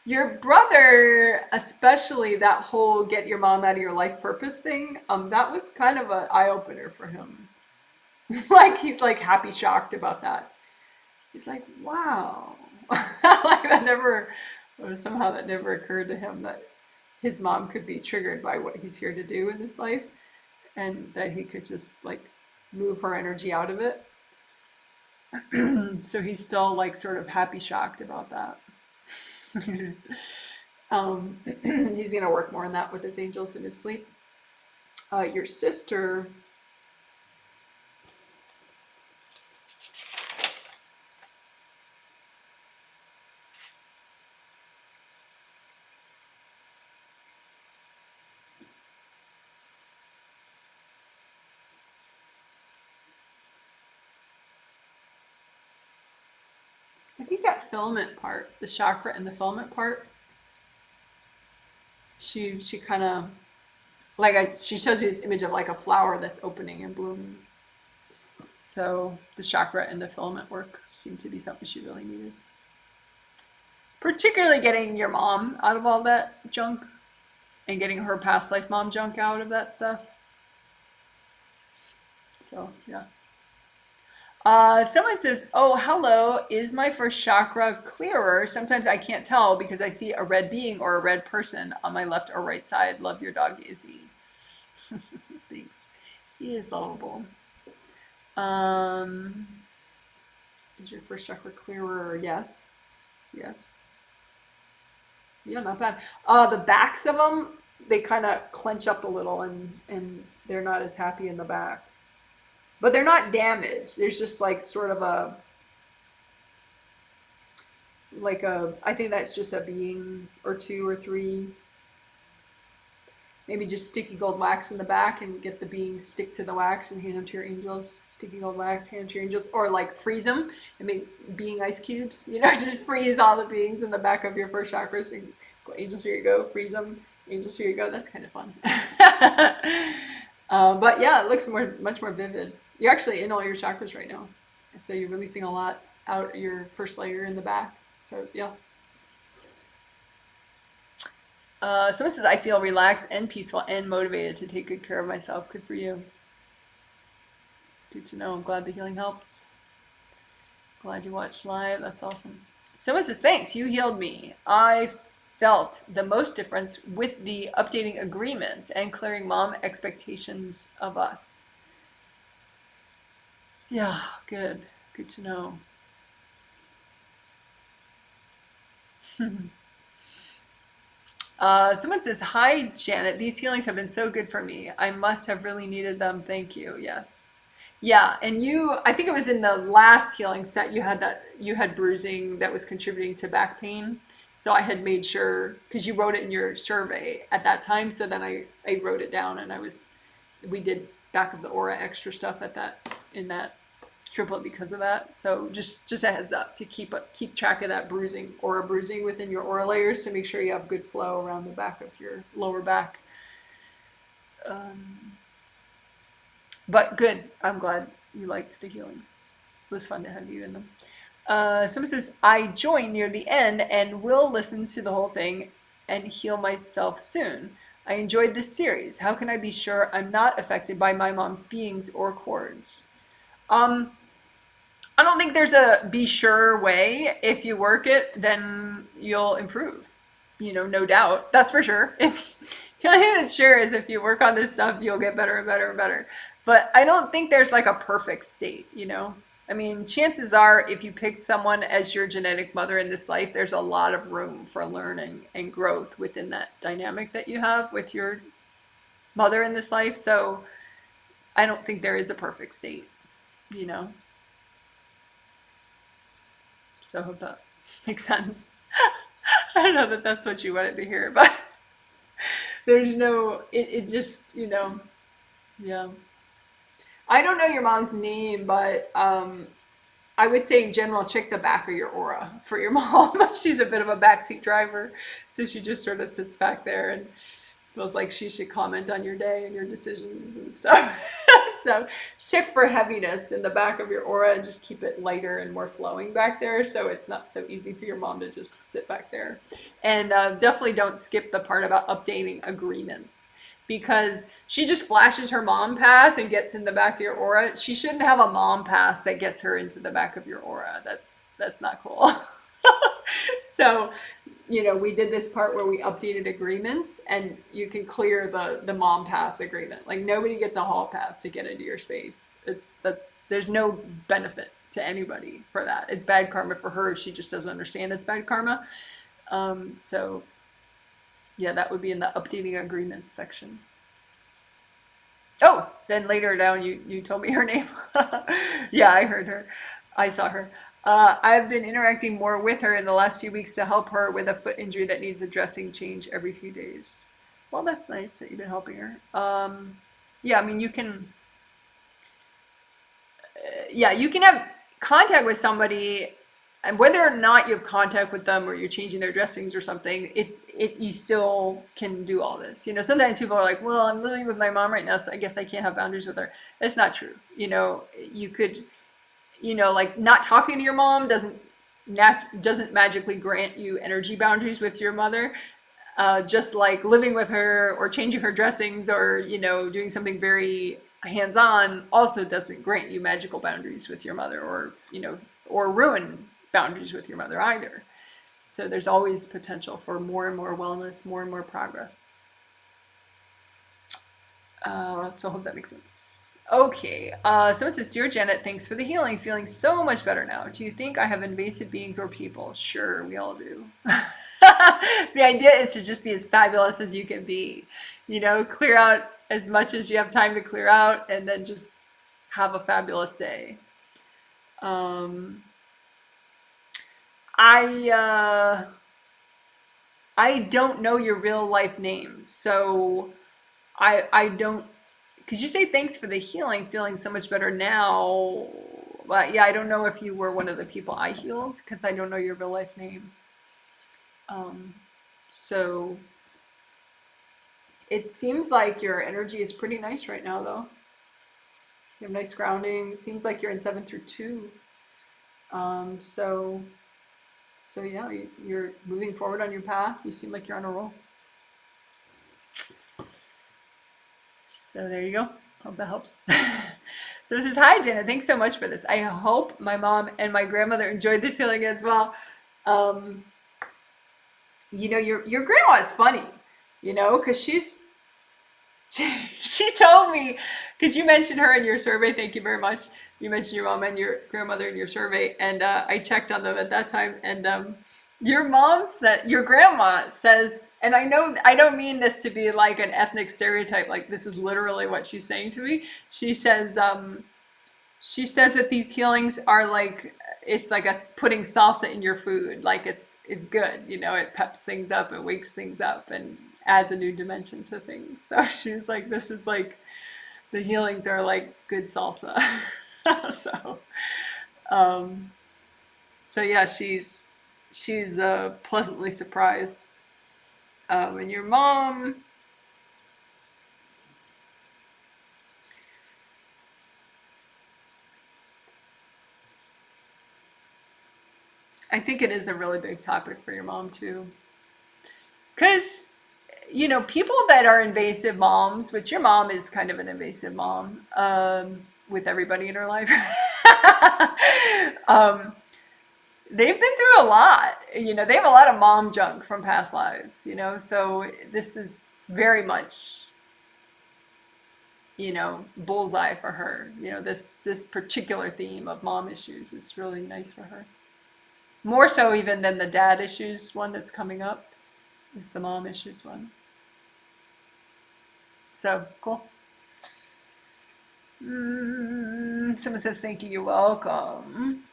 Your brother, especially that whole get your mom out of your life purpose thing, that was kind of an eye-opener for him. Like, he's like happy shocked about that. He's like, wow. Like somehow that never occurred to him, that his mom could be triggered by what he's here to do in this life, and that he could just like move her energy out of it. So he's still like sort of happy shocked about that. He's going to work more on that with his angels in his sleep. Your sister. I think that filament part, the chakra and the filament part, she kind of like she shows me this image of like a flower that's opening and blooming. So the chakra and the filament work seemed to be something she really needed. Particularly getting your mom out of all that junk and getting her past life mom junk out of that stuff. So yeah. Someone says, oh, hello, is my first chakra clearer? Sometimes I can't tell because I see a red being or a red person on my left or right side. Love your dog, Izzy. Thanks. He is lovable. Is your first chakra clearer? Yes. Yes. Yeah, not bad. The backs of them, they kind of clench up a little and they're not as happy in the back. But they're not damaged. There's just like sort of I think that's just a being or two or three. Maybe just sticky gold wax in the back and get the beings stick to the wax and hand them to your angels. Sticky gold wax, hand them to your angels. Or like freeze them and make being ice cubes. You know, just freeze all the beings in the back of your first chakras. And go, angels, here you go. Freeze them. Angels, here you go. That's kind of fun. But yeah, it looks much more vivid. You're actually in all your chakras right now. So you're releasing a lot out your first layer in the back. So yeah. Someone says, I feel relaxed and peaceful and motivated to take good care of myself. Good for you. Good to know. I'm glad the healing helped. Glad you watched live. That's awesome. Someone says, thanks. You healed me. I felt the most difference with the updating agreements and clearing mom expectations of us. Yeah, good. Good to know. Someone says, hi, Janet. These healings have been so good for me. I must have really needed them. Thank you. Yes. Yeah, and I think it was in the last healing set you had bruising that was contributing to back pain. So I had made sure, because you wrote it in your survey at that time, so then I wrote it down and we did back of the aura extra stuff in that triplet because of that. So just a heads up to keep track of that aura bruising within your aura layers to make sure you have good flow around the back of your lower back. But good. I'm glad you liked the healings. It was fun to have you in them. Someone says, I joined near the end and will listen to the whole thing and heal myself soon. I enjoyed this series. How can I be sure I'm not affected by my mom's beings or cords? I don't think there's a be sure way. If you work it, then you'll improve. No doubt. That's for sure. The only thing that's sure is if you work on this stuff, you'll get better and better and better. But I don't think there's like a perfect state, I mean, chances are if you picked someone as your genetic mother in this life, there's a lot of room for learning and growth within that dynamic that you have with your mother in this life. So I don't think there is a perfect state, So I hope that makes sense. I don't know that that's what you wanted to hear, but there's it's just, yeah. I don't know your mom's name, but I would say in general, check the back of your aura for your mom. She's a bit of a backseat driver, so she just sort of sits back there and feels like she should comment on your day and your decisions and stuff. So check for heaviness in the back of your aura and just keep it lighter and more flowing back there, so it's not so easy for your mom to just sit back there. And definitely don't skip the part about updating agreements, because she just flashes her mom pass and gets in the back of your aura. She shouldn't have a mom pass that gets her into the back of your aura. That's not cool. So, we did this part where we updated agreements, and you can clear the mom pass agreement. Like, nobody gets a hall pass to get into your space. There's no benefit to anybody for that. It's bad karma for her. She just doesn't understand it's bad karma. So Yeah, that would be in the updating agreements section. Oh, then later down, you told me her name. Yeah, I heard her. I saw her. I've been interacting more with her in the last few weeks to help her with a foot injury that needs a dressing change every few days. Well, that's nice that you've been helping her. Yeah, I mean, yeah, you can have contact with somebody, and whether or not you have contact with them or you're changing their dressings or something, you still can do all this. Sometimes people are like, well, I'm living with my mom right now, so I guess I can't have boundaries with her. That's not true. You could, like not talking to your mom doesn't magically grant you energy boundaries with your mother. Just like living with her or changing her dressings or doing something very hands-on also doesn't grant you magical boundaries with your mother, or ruin boundaries with your mother either. So there's always potential for more and more wellness, more and more progress. So I hope that makes sense. Okay, so it says, Dear Janet, thanks for the healing. Feeling so much better now. Do you think I have invasive beings or people? Sure, we all do. The idea is to just be as fabulous as you can be. Clear out as much as you have time to clear out, and then just have a fabulous day. I don't know your real life name, so I don't. Could you say thanks for the healing? Feeling so much better now. But yeah, I don't know if you were one of the people I healed because I don't know your real life name. So it seems like your energy is pretty nice right now, though. You have nice grounding. It seems like you're in 7 through 2. So yeah, you're moving forward on your path. You seem like you're on a roll. So there you go. Hope that helps. So this is, hi Janet, thanks so much for this. I hope my mom and my grandmother enjoyed this healing as well. Your grandma is funny, because she told me, because you mentioned her in your survey. Thank you very much. You mentioned your mom and your grandmother in your survey, and I checked on them at that time. And your grandma says, and I know I don't mean this to be like an ethnic stereotype. Like, this is literally what she's saying to me. She says that these healings are like, it's like us putting salsa in your food. Like, it's good, it peps things up, it wakes things up, and adds a new dimension to things. So she was like, this is like, the healings are like good salsa. So yeah, she's pleasantly surprised. And your mom, I think it is a really big topic for your mom too. Because, people that are invasive moms, which your mom is kind of an invasive mom, with everybody in her life, they've been through a lot. They have a lot of mom junk from past lives, so this is very much, bullseye for her. This particular theme of mom issues is really nice for her. More so even than the dad issues one that's coming up, is the mom issues one. So, cool. Someone says, thank you, you're welcome.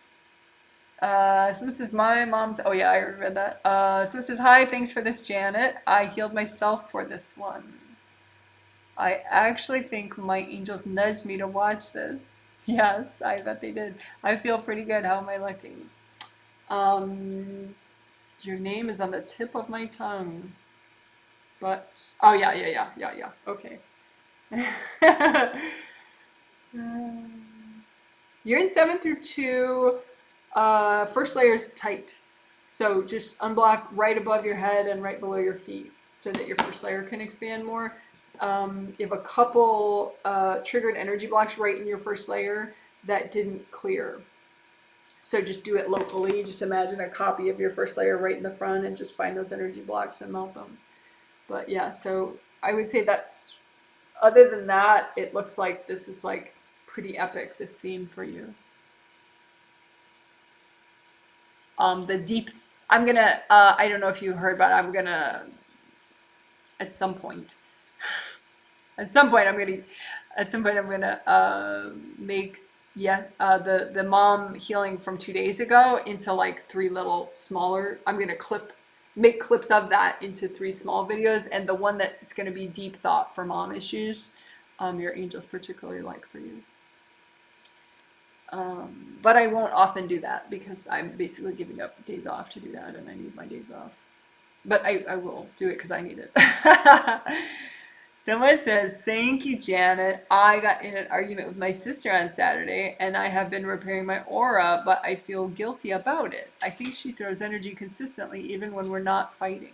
Someone says, my mom's, oh yeah, I read that. Someone says, hi, thanks for this, Janet. I healed myself for this one. I actually think my angels nudged me to watch this. Yes, I bet they did. I feel pretty good. How am I looking? Your name is on the tip of my tongue. But, oh yeah. Okay. You're in 7 through 2. First layer is tight. So just unblock right above your head and right below your feet so that your first layer can expand more. You have a couple triggered energy blocks right in your first layer that didn't clear. So just do it locally. Just imagine a copy of your first layer right in the front and just find those energy blocks and melt them. But yeah, so I would say that's, other than that, it looks like this is like pretty epic, this theme for you. The deep, I'm gonna, I don't know if you heard, but I'm gonna at some point. At some point, I'm gonna make the mom healing from 2 days ago into like 3 little smaller. I'm gonna make clips of that into 3 small videos, and the one that's gonna be deep thought for mom issues, your angels particularly like for you. But I won't often do that because I'm basically giving up days off to do that, and I need my days off. But I will do it because I need it. Someone says, thank you, Janet. I got in an argument with my sister on Saturday, and I have been repairing my aura, but I feel guilty about it. I think she throws energy consistently, even when we're not fighting.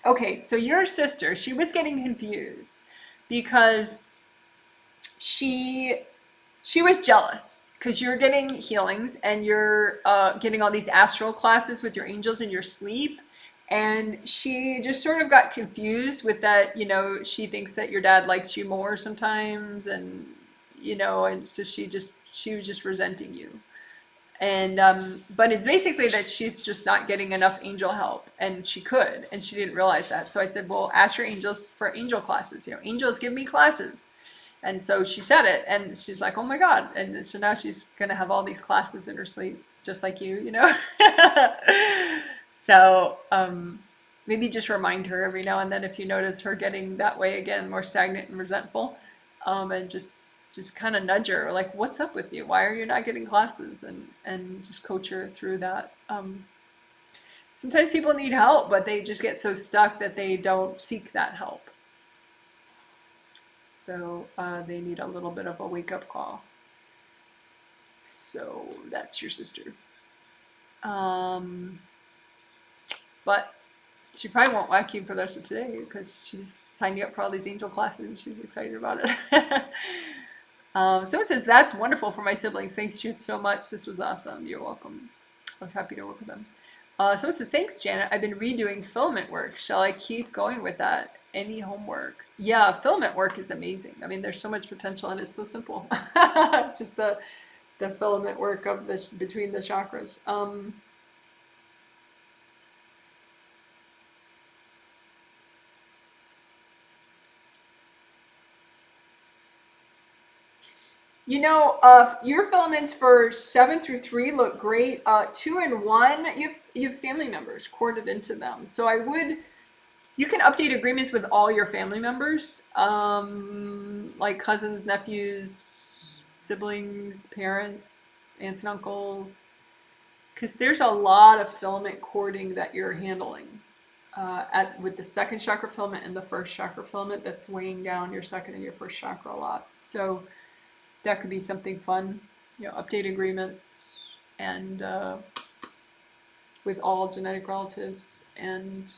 Okay, so your sister, she was getting confused because she was jealous because you're getting healings and you're getting all these astral classes with your angels in your sleep, and she just sort of got confused with that. She thinks that your dad likes you more sometimes, and and so she was just resenting you. And but it's basically that she's just not getting enough angel help, and she didn't realize that. So I said, well, ask your angels for angel classes. Angels give me classes. And so she said it, and she's like, oh my God. And so now she's gonna have all these classes in her sleep, just like you. So maybe just remind her every now and then if you notice her getting that way again, more stagnant and resentful, and just kind of nudge her, like, what's up with you? Why are you not getting classes? And just coach her through that. Sometimes people need help, but they just get so stuck that they don't seek that help. So they need a little bit of a wake-up call. So that's your sister. But she probably won't whack you for the rest of today because she's signing up for all these angel classes and she's excited about it. Someone says, that's wonderful for my siblings. Thanks you so much. This was awesome. You're welcome. I was happy to work with them. Someone says, thanks, Janet. I've been redoing filament work. Shall I keep going with that? Any homework? Yeah, filament work is amazing. I mean, there's so much potential and it's so simple. Just the filament work of this between the chakras. Your filaments for 7 through 3 look great. 2 and 1, you have family members corded into them. So you can update agreements with all your family members, like cousins, nephews, siblings, parents, aunts and uncles, because there's a lot of filament cording that you're handling with the second chakra filament and the first chakra filament that's weighing down your second and your first chakra a lot. So that could be something fun, update agreements and with all genetic relatives, and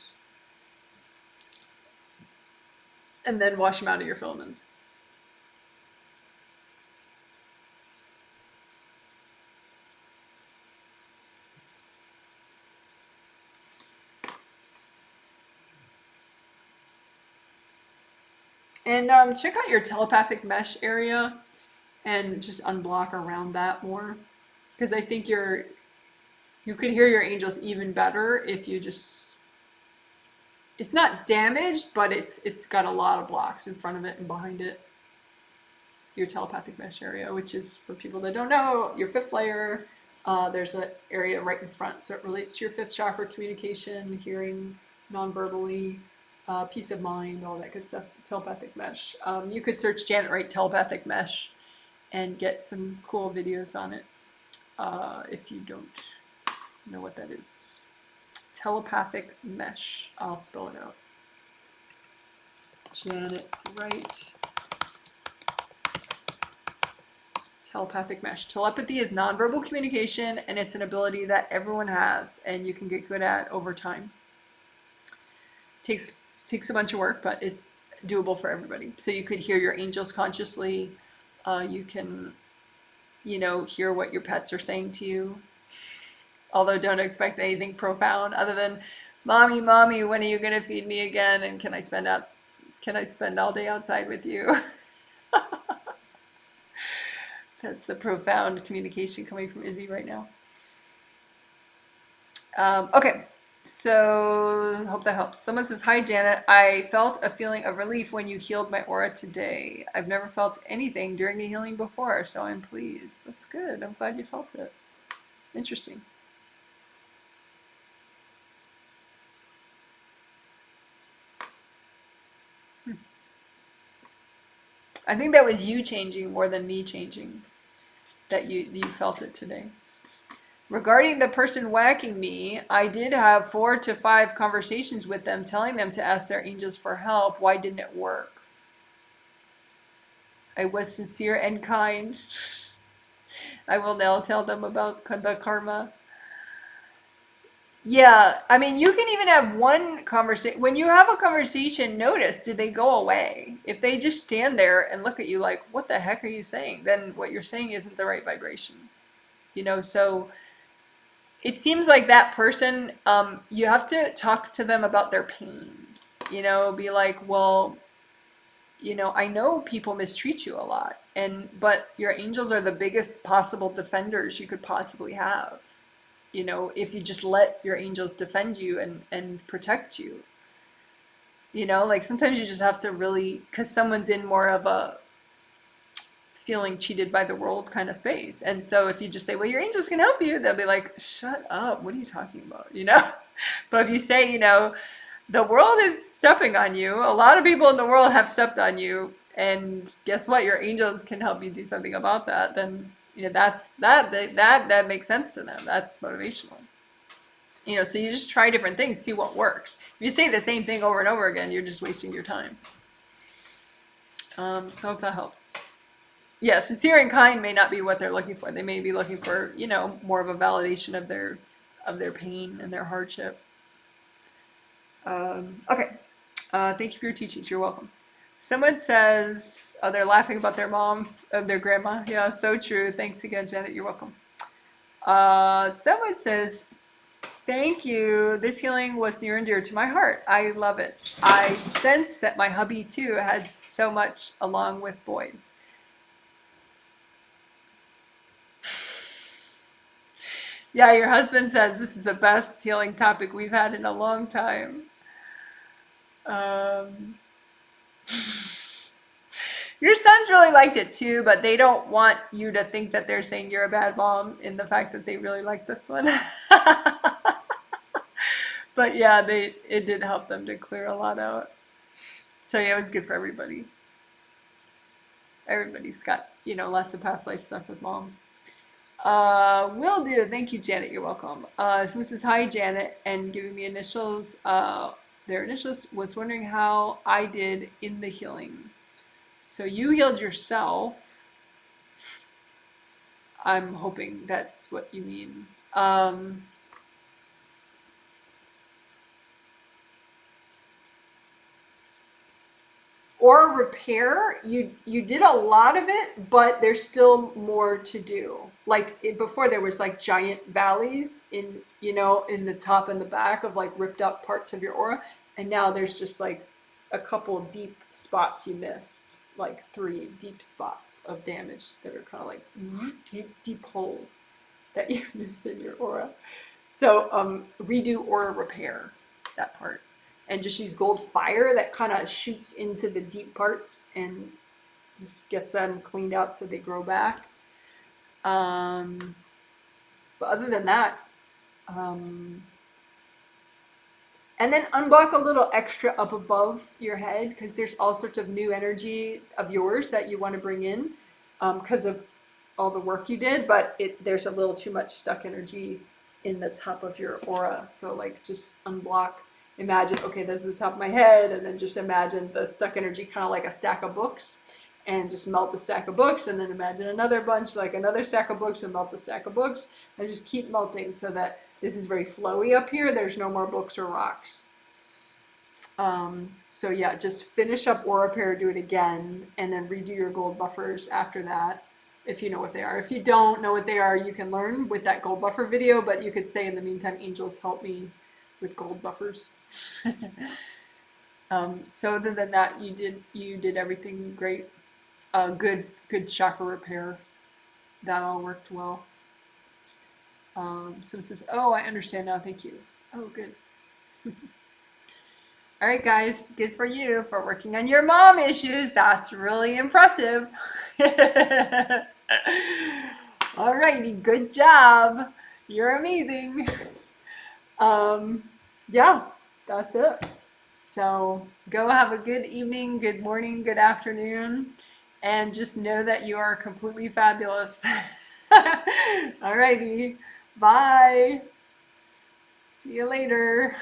then wash them out of your filaments. And check out your telepathic mesh area and just unblock around that more, because I think you could hear your angels even better if you just, it's not damaged, but it's got a lot of blocks in front of it and behind it. Your telepathic mesh area, which is, for people that don't know, your 5th layer. There's an area right in front, so it relates to your 5th chakra, communication, hearing, non-verbally, peace of mind, all that good stuff. Telepathic mesh. You could search Janet Wright telepathic mesh and get some cool videos on it if you don't know what that is. Telepathic mesh. I'll spell it out. Janet Wright. Telepathic mesh. Telepathy is nonverbal communication, and it's an ability that everyone has and you can get good at over time. Takes a bunch of work, but it's doable for everybody. So you could hear your angels consciously. You can, hear what your pets are saying to you. Although don't expect anything profound other than, "Mommy, mommy, when are you gonna feed me again? And can I spend all day outside with you?" That's the profound communication coming from Izzy right now. Okay, so hope that helps. Someone says, "Hi Janet, I felt a feeling of relief when you healed my aura today. I've never felt anything during a healing before, so I'm pleased." That's good. I'm glad you felt it. Interesting. I think that was you changing more than me changing, that you felt it today. Regarding the person whacking me, I did have 4 to 5 conversations with them telling them to ask their angels for help. Why didn't it work? I was sincere and kind. I will now tell them about the karma. Yeah, I mean, you can even have one conversation. When you have a conversation, notice, do they go away? If they just stand there and look at you like, "What the heck are you saying?" Then what you're saying isn't the right vibration. So it seems like that person, you have to talk to them about their pain. Be like, "Well, I know people mistreat you a lot, but your angels are the biggest possible defenders you could possibly have. If you just let your angels defend you and protect you. Like sometimes you just have to really, because someone's in more of a feeling cheated by the world kind of space. And so if you just say, "Well, your angels can help you," they'll be like, "Shut up, what are you talking about?" But if you say, "The world is stepping on you. A lot of people in the world have stepped on you. And guess what? Your angels can help you do something about that." Then, that makes sense to them. That's motivational. So you just try different things, see what works. If you say the same thing over and over again, you're just wasting your time. So hope that helps. Yeah, sincere and kind may not be what they're looking for. They may be looking for, more of a validation of their pain and their hardship. Okay. Thank you for your teachings. You're welcome. Someone says, "Oh, they're laughing about their mom, their grandma." Yeah, so true. Thanks again, Janet. You're welcome. Someone says, "Thank you. This healing was near and dear to my heart. I love it. I sense that my hubby, too, had so much along with boys." Yeah, your husband says this is the best healing topic we've had in a long time. Um, your sons really liked it too, but they don't want you to think that they're saying you're a bad mom in the fact that they really like this one. But yeah, it did help them to clear a lot out. So yeah, it was good for everybody. Everybody's got, lots of past life stuff with moms. Will do. Thank you, Janet. You're welcome. So this is, "Hi, Janet," and giving me initials. Their initials, "Was wondering how I did in the healing." So you healed yourself. I'm hoping that's what you mean. Or repair, you did a lot of it, but there's still more to do. Like before, there was like giant valleys in in the top and the back of like ripped up parts of your aura, and now there's just like a couple deep spots you missed, like 3 deep spots of damage that are kind of like deep holes that you missed in your aura. So redo aura repair that part. And just use gold fire that kind of shoots into the deep parts and just gets them cleaned out so they grow back. But other than that, and then unblock a little extra up above your head, because there's all sorts of new energy of yours that you want to bring in because of all the work you did, but there's a little too much stuck energy in the top of your aura. So like just unblock. Imagine, okay, this is the top of my head, and then just imagine the stuck energy kind of like a stack of books, and just melt the stack of books, and then imagine another bunch, like another stack of books, and melt the stack of books, and just keep melting so that this is very flowy up here. There's no more books or rocks. So yeah, just finish up aura repair, do it again, and then redo your gold buffers after that, if you know what they are. If you don't know what they are, you can learn with that gold buffer video, but you could say in the meantime, angels help me with gold buffers. So other than that, you did everything great. Good chakra repair. That all worked well. So it says, oh, I understand now. Thank you. Oh, good. All right, guys, good for you for working on your mom issues. That's really impressive. All righty, good job. You're amazing. Um, yeah, that's it. So go have a good evening, good morning, good afternoon, and just know that you are completely fabulous. All righty, bye. See you later.